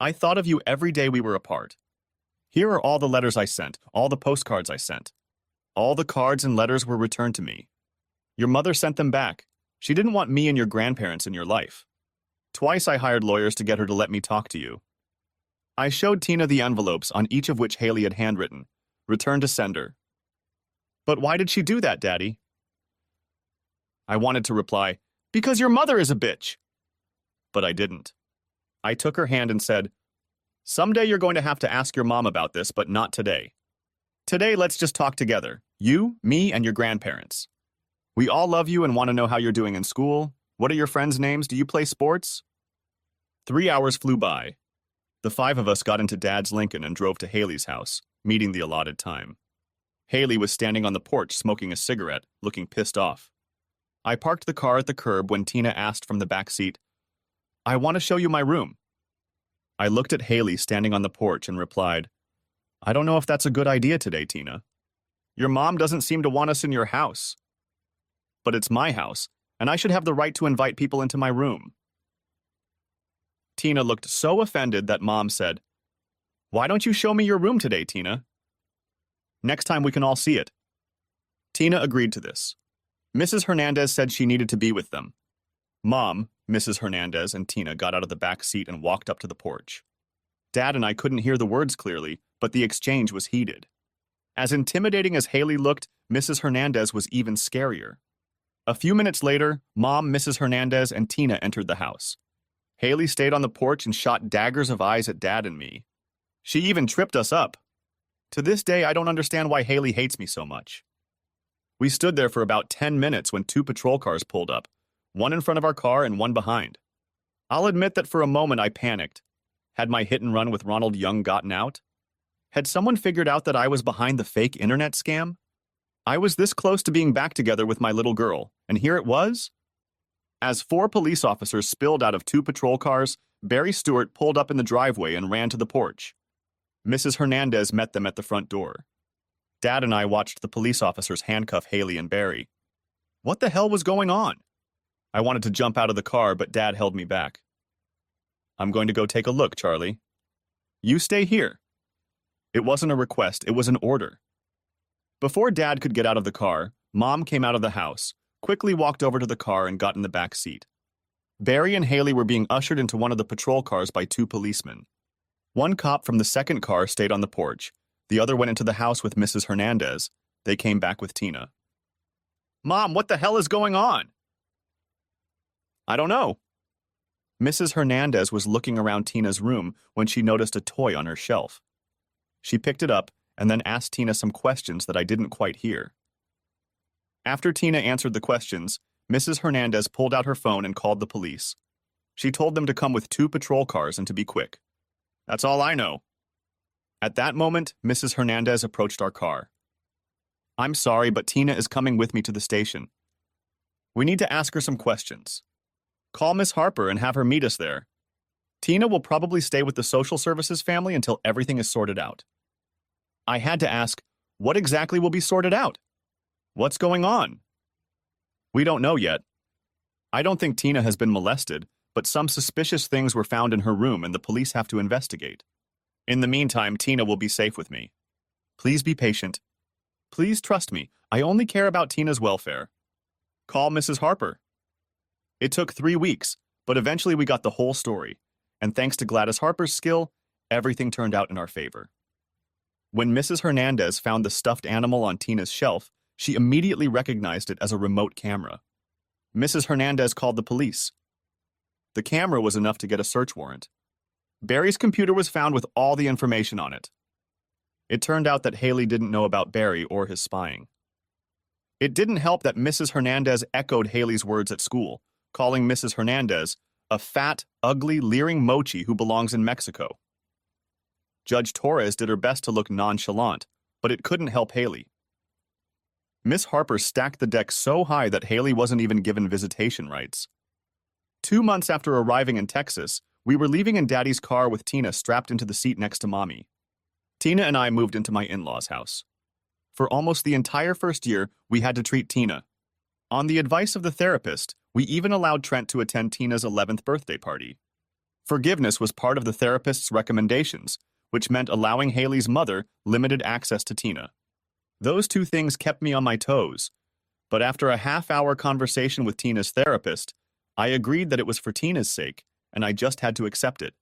I thought of you every day we were apart. Here are all the letters I sent, all the postcards I sent. All the cards and letters were returned to me. Your mother sent them back. She didn't want me and your grandparents in your life. Twice I hired lawyers to get her to let me talk to you. I showed Tina the envelopes, on each of which Haley had handwritten, "Return to sender." But why did she do that, Daddy? I wanted to reply, because your mother is a bitch. But I didn't. I took her hand and said, someday you're going to have to ask your mom about this, but not today. Today, let's just talk together. You, me, and your grandparents. We all love you and want to know how you're doing in school. What are your friends' names? Do you play sports? 3 hours flew by. The five of us got into Dad's Lincoln and drove to Haley's house, meeting the allotted time. Haley was standing on the porch smoking a cigarette, looking pissed off. I parked the car at the curb when Tina asked from the back seat, I want to show you my room. I looked at Haley standing on the porch and replied, I don't know if that's a good idea today, Tina. Your mom doesn't seem to want us in your house. But it's my house, and I should have the right to invite people into my room. Tina looked so offended that Mom said, Why don't you show me your room today, Tina? Next time we can all see it. Tina agreed to this. Mrs. Hernandez said she needed to be with them. Mom, Mrs. Hernandez, and Tina got out of the back seat and walked up to the porch. Dad and I couldn't hear the words clearly, but the exchange was heated. As intimidating as Haley looked, Mrs. Hernandez was even scarier. A few minutes later, Mom, Mrs. Hernandez, and Tina entered the house. Haley stayed on the porch and shot daggers of eyes at Dad and me. She even tripped us up. To this day, I don't understand why Haley hates me so much. We stood there for about 10 minutes when 2 patrol cars pulled up, one in front of our car and one behind. I'll admit that for a moment I panicked. Had my hit and run with Ronald Young gotten out? Had someone figured out that I was behind the fake internet scam? I was this close to being back together with my little girl, and here it was? As 4 police officers spilled out of 2 patrol cars, Barry Stewart pulled up in the driveway and ran to the porch. Mrs. Hernandez met them at the front door. Dad and I watched the police officers handcuff Haley and Barry. What the hell was going on? I wanted to jump out of the car, but Dad held me back. I'm going to go take a look, Charlie. You stay here. It wasn't a request, it was an order. Before Dad could get out of the car, Mom came out of the house, quickly walked over to the car and got in the back seat. Barry and Haley were being ushered into one of the patrol cars by 2 policemen. One cop from the second car stayed on the porch. The other went into the house with Mrs. Hernandez. They came back with Tina. Mom, what the hell is going on? I don't know. Mrs. Hernandez was looking around Tina's room when she noticed a toy on her shelf. She picked it up and then asked Tina some questions that I didn't quite hear. After Tina answered the questions, Mrs. Hernandez pulled out her phone and called the police. She told them to come with 2 patrol cars and to be quick. That's all I know. At that moment, Mrs. Hernandez approached our car. I'm sorry, but Tina is coming with me to the station. We need to ask her some questions. Call Miss Harper and have her meet us there. Tina will probably stay with the social services family until everything is sorted out. I had to ask, what exactly will be sorted out? What's going on? We don't know yet. I don't think Tina has been molested, but some suspicious things were found in her room and the police have to investigate. In the meantime, Tina will be safe with me. Please be patient. Please trust me. I only care about Tina's welfare. Call Mrs. Harper. It took 3 weeks, but eventually we got the whole story, and thanks to Gladys Harper's skill, everything turned out in our favor. When Mrs. Hernandez found the stuffed animal on Tina's shelf, she immediately recognized it as a remote camera. Mrs. Hernandez called the police. The camera was enough to get a search warrant. Barry's computer was found with all the information on it. It turned out that Haley didn't know about Barry or his spying. It didn't help that Mrs. Hernandez echoed Haley's words at school, calling Mrs. Hernandez a fat, ugly, leering mochi who belongs in Mexico. Judge Torres did her best to look nonchalant, but it couldn't help Haley. Miss Harper stacked the deck so high that Haley wasn't even given visitation rights. 2 months after arriving in Texas, we were leaving in Daddy's car with Tina strapped into the seat next to Mommy. Tina and I moved into my in-laws' house. For almost the entire first year, we had to treat Tina. On the advice of the therapist, we even allowed Trent to attend Tina's 11th birthday party. Forgiveness was part of the therapist's recommendations, which meant allowing Haley's mother limited access to Tina. Those 2 things kept me on my toes, but after a half-hour conversation with Tina's therapist, I agreed that it was for Tina's sake, and I just had to accept it.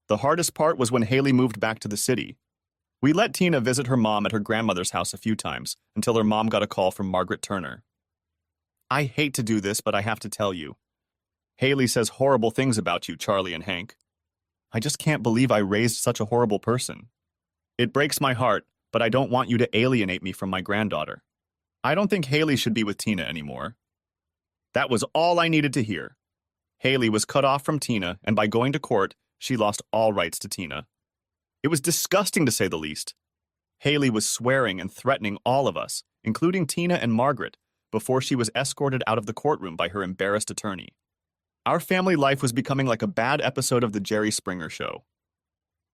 The hardest part was when Haley moved back to the city. We let Tina visit her mom at her grandmother's house a few times, until her mom got a call from Margaret Turner. I hate to do this, but I have to tell you. Haley says horrible things about you, Charlie and Hank. I just can't believe I raised such a horrible person. It breaks my heart, but I don't want you to alienate me from my granddaughter. I don't think Haley should be with Tina anymore. That was all I needed to hear. Haley was cut off from Tina, and by going to court, she lost all rights to Tina. It was disgusting to say the least. Haley was swearing and threatening all of us, including Tina and Margaret, before she was escorted out of the courtroom by her embarrassed attorney. Our family life was becoming like a bad episode of the Jerry Springer Show.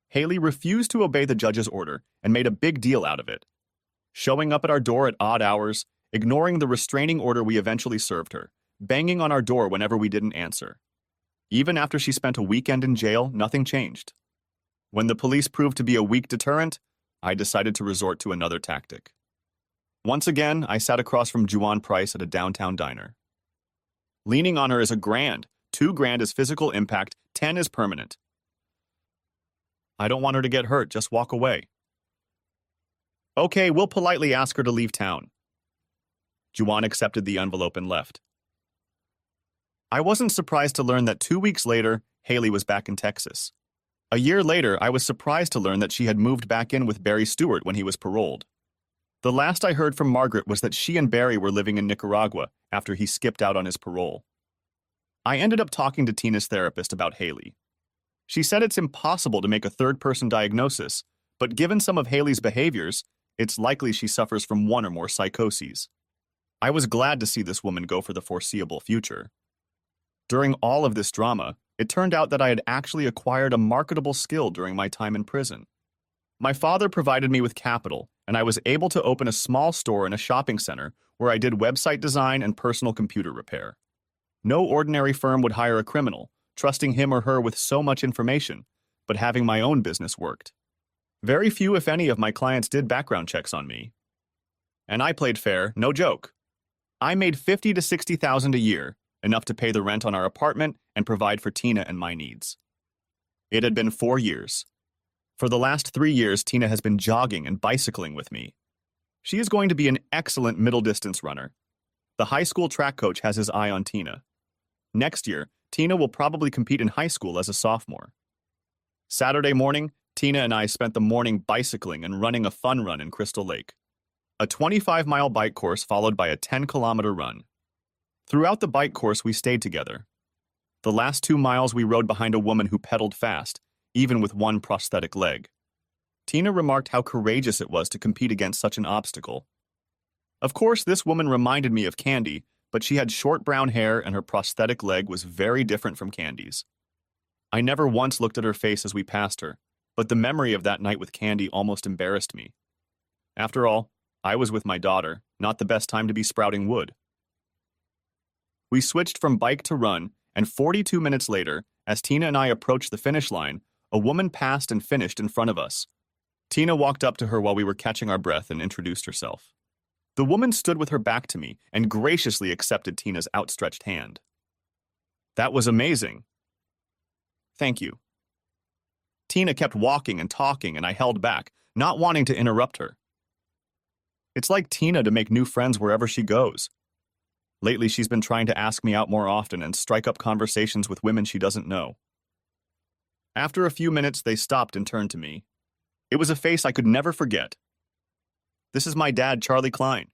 Haley refused to obey the judge's order and made a big deal out of it, showing up at our door at odd hours, ignoring the restraining order we eventually served her, banging on our door whenever we didn't answer. Even after she spent a weekend in jail, nothing changed. When the police proved to be a weak deterrent, I decided to resort to another tactic. Once again, I sat across from Juwan Price at a downtown diner. Leaning on her is a grand. 2 grand is physical impact, 10 is permanent. I don't want her to get hurt, just walk away. Okay, we'll politely ask her to leave town. Juwan accepted the envelope and left. I wasn't surprised to learn that 2 weeks later, Haley was back in Texas. A year later, I was surprised to learn that she had moved back in with Barry Stewart when he was paroled. The last I heard from Margaret was that she and Barry were living in Nicaragua after he skipped out on his parole. I ended up talking to Tina's therapist about Haley. She said it's impossible to make a third-person diagnosis, but given some of Haley's behaviors, it's likely she suffers from 1 or more psychoses. I was glad to see this woman go for the foreseeable future. During all of this drama, it turned out that I had actually acquired a marketable skill during my time in prison. My father provided me with capital, and I was able to open a small store in a shopping center where I did website design and personal computer repair. No ordinary firm would hire a criminal, trusting him or her with so much information, but having my own business worked. Very few, if any, of my clients did background checks on me. And I played fair, no joke. I made $50,000 to $60,000 a year, enough to pay the rent on our apartment and provide for Tina and my needs. It had been 4 years. For the last 3 years, Tina has been jogging and bicycling with me. She is going to be an excellent middle-distance runner. The high school track coach has his eye on Tina. Next year, Tina will probably compete in high school as a sophomore. Saturday morning, Tina and I spent the morning bicycling and running a fun run in Crystal Lake. A 25-mile bike course followed by a 10-kilometer run. Throughout the bike course, we stayed together. The last 2 miles we rode behind a woman who pedaled fast, even with one prosthetic leg. Tina remarked how courageous it was to compete against such an obstacle. Of course, this woman reminded me of Candy, but she had short brown hair and her prosthetic leg was very different from Candy's. I never once looked at her face as we passed her, but the memory of that night with Candy almost embarrassed me. After all, I was with my daughter, not the best time to be sprouting wood. We switched from bike to run, and 42 minutes later, as Tina and I approached the finish line, a woman passed and finished in front of us. Tina walked up to her while we were catching our breath and introduced herself. The woman stood with her back to me and graciously accepted Tina's outstretched hand. That was amazing. Thank you. Tina kept walking and talking, and I held back, not wanting to interrupt her. It's like Tina to make new friends wherever she goes. Lately, she's been trying to ask me out more often and strike up conversations with women she doesn't know. After a few minutes, they stopped and turned to me. It was a face I could never forget. This is my dad, Charlie Klein.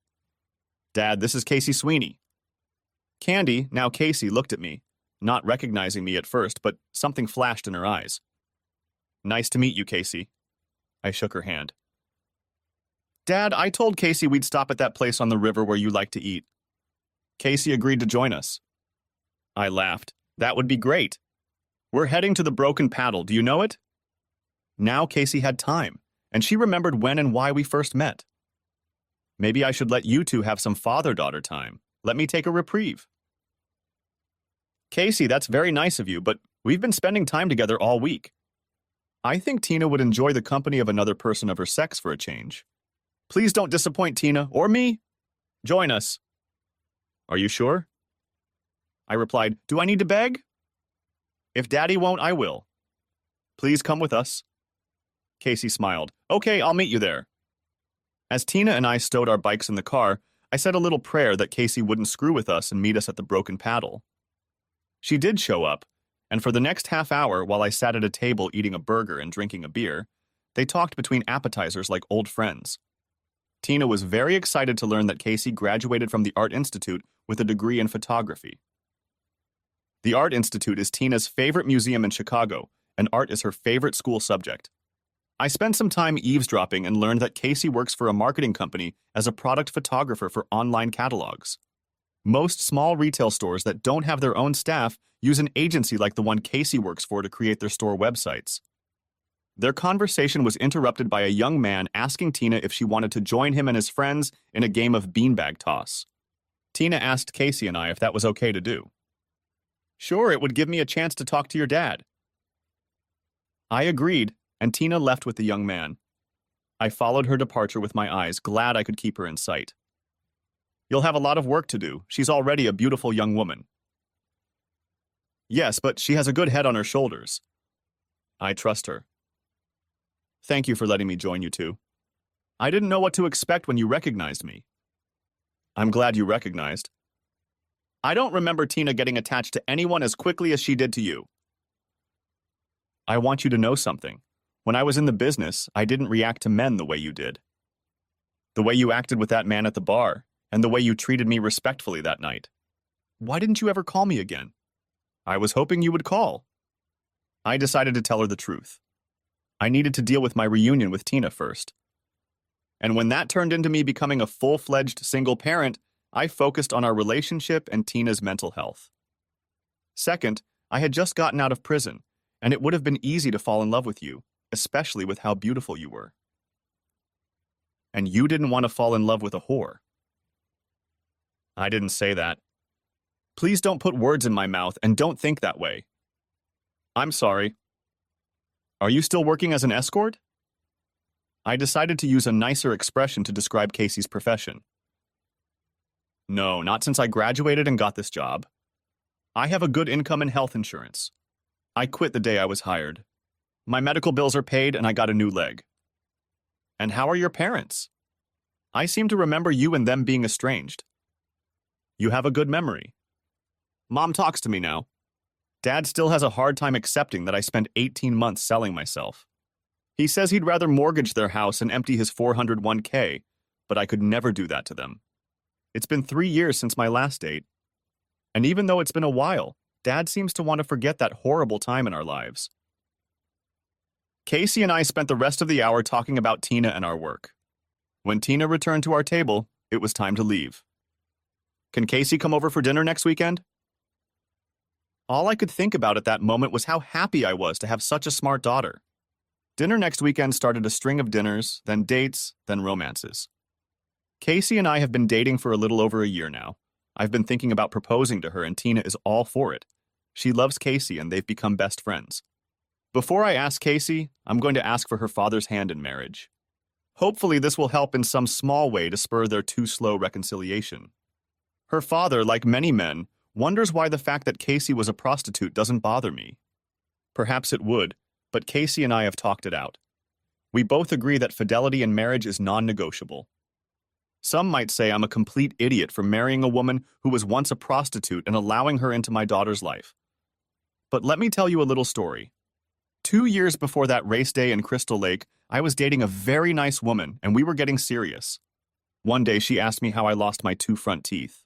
Dad, this is Casey Sweeney. Candy, now Casey, looked at me, not recognizing me at first, but something flashed in her eyes. Nice to meet you, Casey. I shook her hand. Dad, I told Casey we'd stop at that place on the river where you like to eat. Casey agreed to join us. I laughed. That would be great. We're heading to the Broken Paddle, do you know it? Now Casey had time, and she remembered when and why we first met. Maybe I should let you two have some father-daughter time. Let me take a reprieve. Casey, that's very nice of you, but we've been spending time together all week. I think Tina would enjoy the company of another person of her sex for a change. Please don't disappoint Tina or me. Join us. Are you sure? I replied, do I need to beg? If Daddy won't, I will. Please come with us. Casey smiled. Okay, I'll meet you there. As Tina and I stowed our bikes in the car, I said a little prayer that Casey wouldn't screw with us and meet us at the Broken Paddle. She did show up, and for the next half hour while I sat at a table eating a burger and drinking a beer, they talked between appetizers like old friends. Tina was very excited to learn that Casey graduated from the Art Institute with a degree in photography. The Art Institute is Tina's favorite museum in Chicago, and art is her favorite school subject. I spent some time eavesdropping and learned that Casey works for a marketing company as a product photographer for online catalogs. Most small retail stores that don't have their own staff use an agency like the one Casey works for to create their store websites. Their conversation was interrupted by a young man asking Tina if she wanted to join him and his friends in a game of beanbag toss. Tina asked Casey and I if that was okay to do. Sure, it would give me a chance to talk to your dad. I agreed, and Tina left with the young man. I followed her departure with my eyes, glad I could keep her in sight. You'll have a lot of work to do. She's already a beautiful young woman. Yes, but she has a good head on her shoulders. I trust her. Thank you for letting me join you two. I didn't know what to expect when you recognized me. I'm glad you recognized. I don't remember Tina getting attached to anyone as quickly as she did to you. I want you to know something. When I was in the business, I didn't react to men the way you did. The way you acted with that man at the bar, and the way you treated me respectfully that night. Why didn't you ever call me again? I was hoping you would call. I decided to tell her the truth. I needed to deal with my reunion with Tina first. And when that turned into me becoming a full-fledged single parent, I focused on our relationship and Tina's mental health. Second, I had just gotten out of prison, and it would have been easy to fall in love with you, especially with how beautiful you were. And you didn't want to fall in love with a whore. I didn't say that. Please don't put words in my mouth and don't think that way. I'm sorry. Are you still working as an escort? I decided to use a nicer expression to describe Casey's profession. No, not since I graduated and got this job. I have a good income and health insurance. I quit the day I was hired. My medical bills are paid and I got a new leg. And how are your parents? I seem to remember you and them being estranged. You have a good memory. Mom talks to me now. Dad still has a hard time accepting that I spent 18 months selling myself. He says he'd rather mortgage their house and empty his 401k, but I could never do that to them. It's been 3 years since my last date. And even though it's been a while, Dad seems to want to forget that horrible time in our lives. Casey and I spent the rest of the hour talking about Tina and our work. When Tina returned to our table, it was time to leave. Can Casey come over for dinner next weekend? All I could think about at that moment was how happy I was to have such a smart daughter. Dinner next weekend started a string of dinners, then dates, then romances. Casey and I have been dating for a little over a year now. I've been thinking about proposing to her, and Tina is all for it. She loves Casey, and they've become best friends. Before I ask Casey, I'm going to ask for her father's hand in marriage. Hopefully, this will help in some small way to spur their too-slow reconciliation. Her father, like many men, wonders why the fact that Casey was a prostitute doesn't bother me. Perhaps it would, but Casey and I have talked it out. We both agree that fidelity in marriage is non-negotiable. Some might say I'm a complete idiot for marrying a woman who was once a prostitute and allowing her into my daughter's life. But let me tell you a little story. 2 years before that race day in Crystal Lake, I was dating a very nice woman, and we were getting serious. One day, she asked me how I lost my 2 front teeth.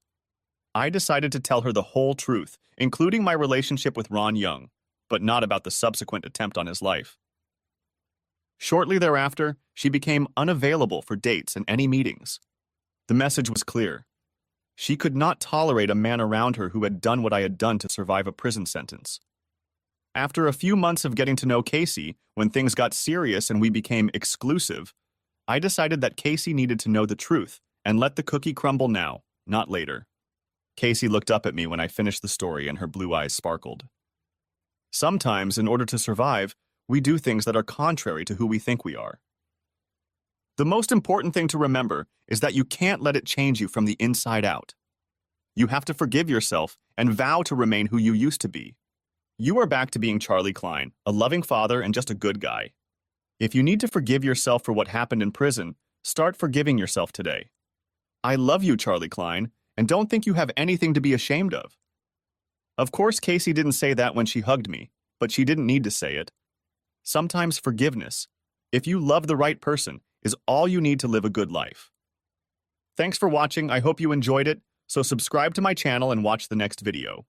I decided to tell her the whole truth, including my relationship with Ron Young, but not about the subsequent attempt on his life. Shortly thereafter, she became unavailable for dates and any meetings. The message was clear. She could not tolerate a man around her who had done what I had done to survive a prison sentence. After a few months of getting to know Casey, when things got serious and we became exclusive, I decided that Casey needed to know the truth and let the cookie crumble now, not later. Casey looked up at me when I finished the story and her blue eyes sparkled. Sometimes, in order to survive, we do things that are contrary to who we think we are. The most important thing to remember is that you can't let it change you from the inside out. You have to forgive yourself and vow to remain who you used to be. You are back to being Charlie Klein, a loving father and just a good guy. If you need to forgive yourself for what happened in prison, start forgiving yourself today. I love you, Charlie Klein, and don't think you have anything to be ashamed of. Of course, Casey didn't say that when she hugged me, but she didn't need to say it. Sometimes forgiveness, if you love the right person, is all you need to live a good life. Thanks for watching. I hope you enjoyed it, so subscribe to my channel and watch the next video.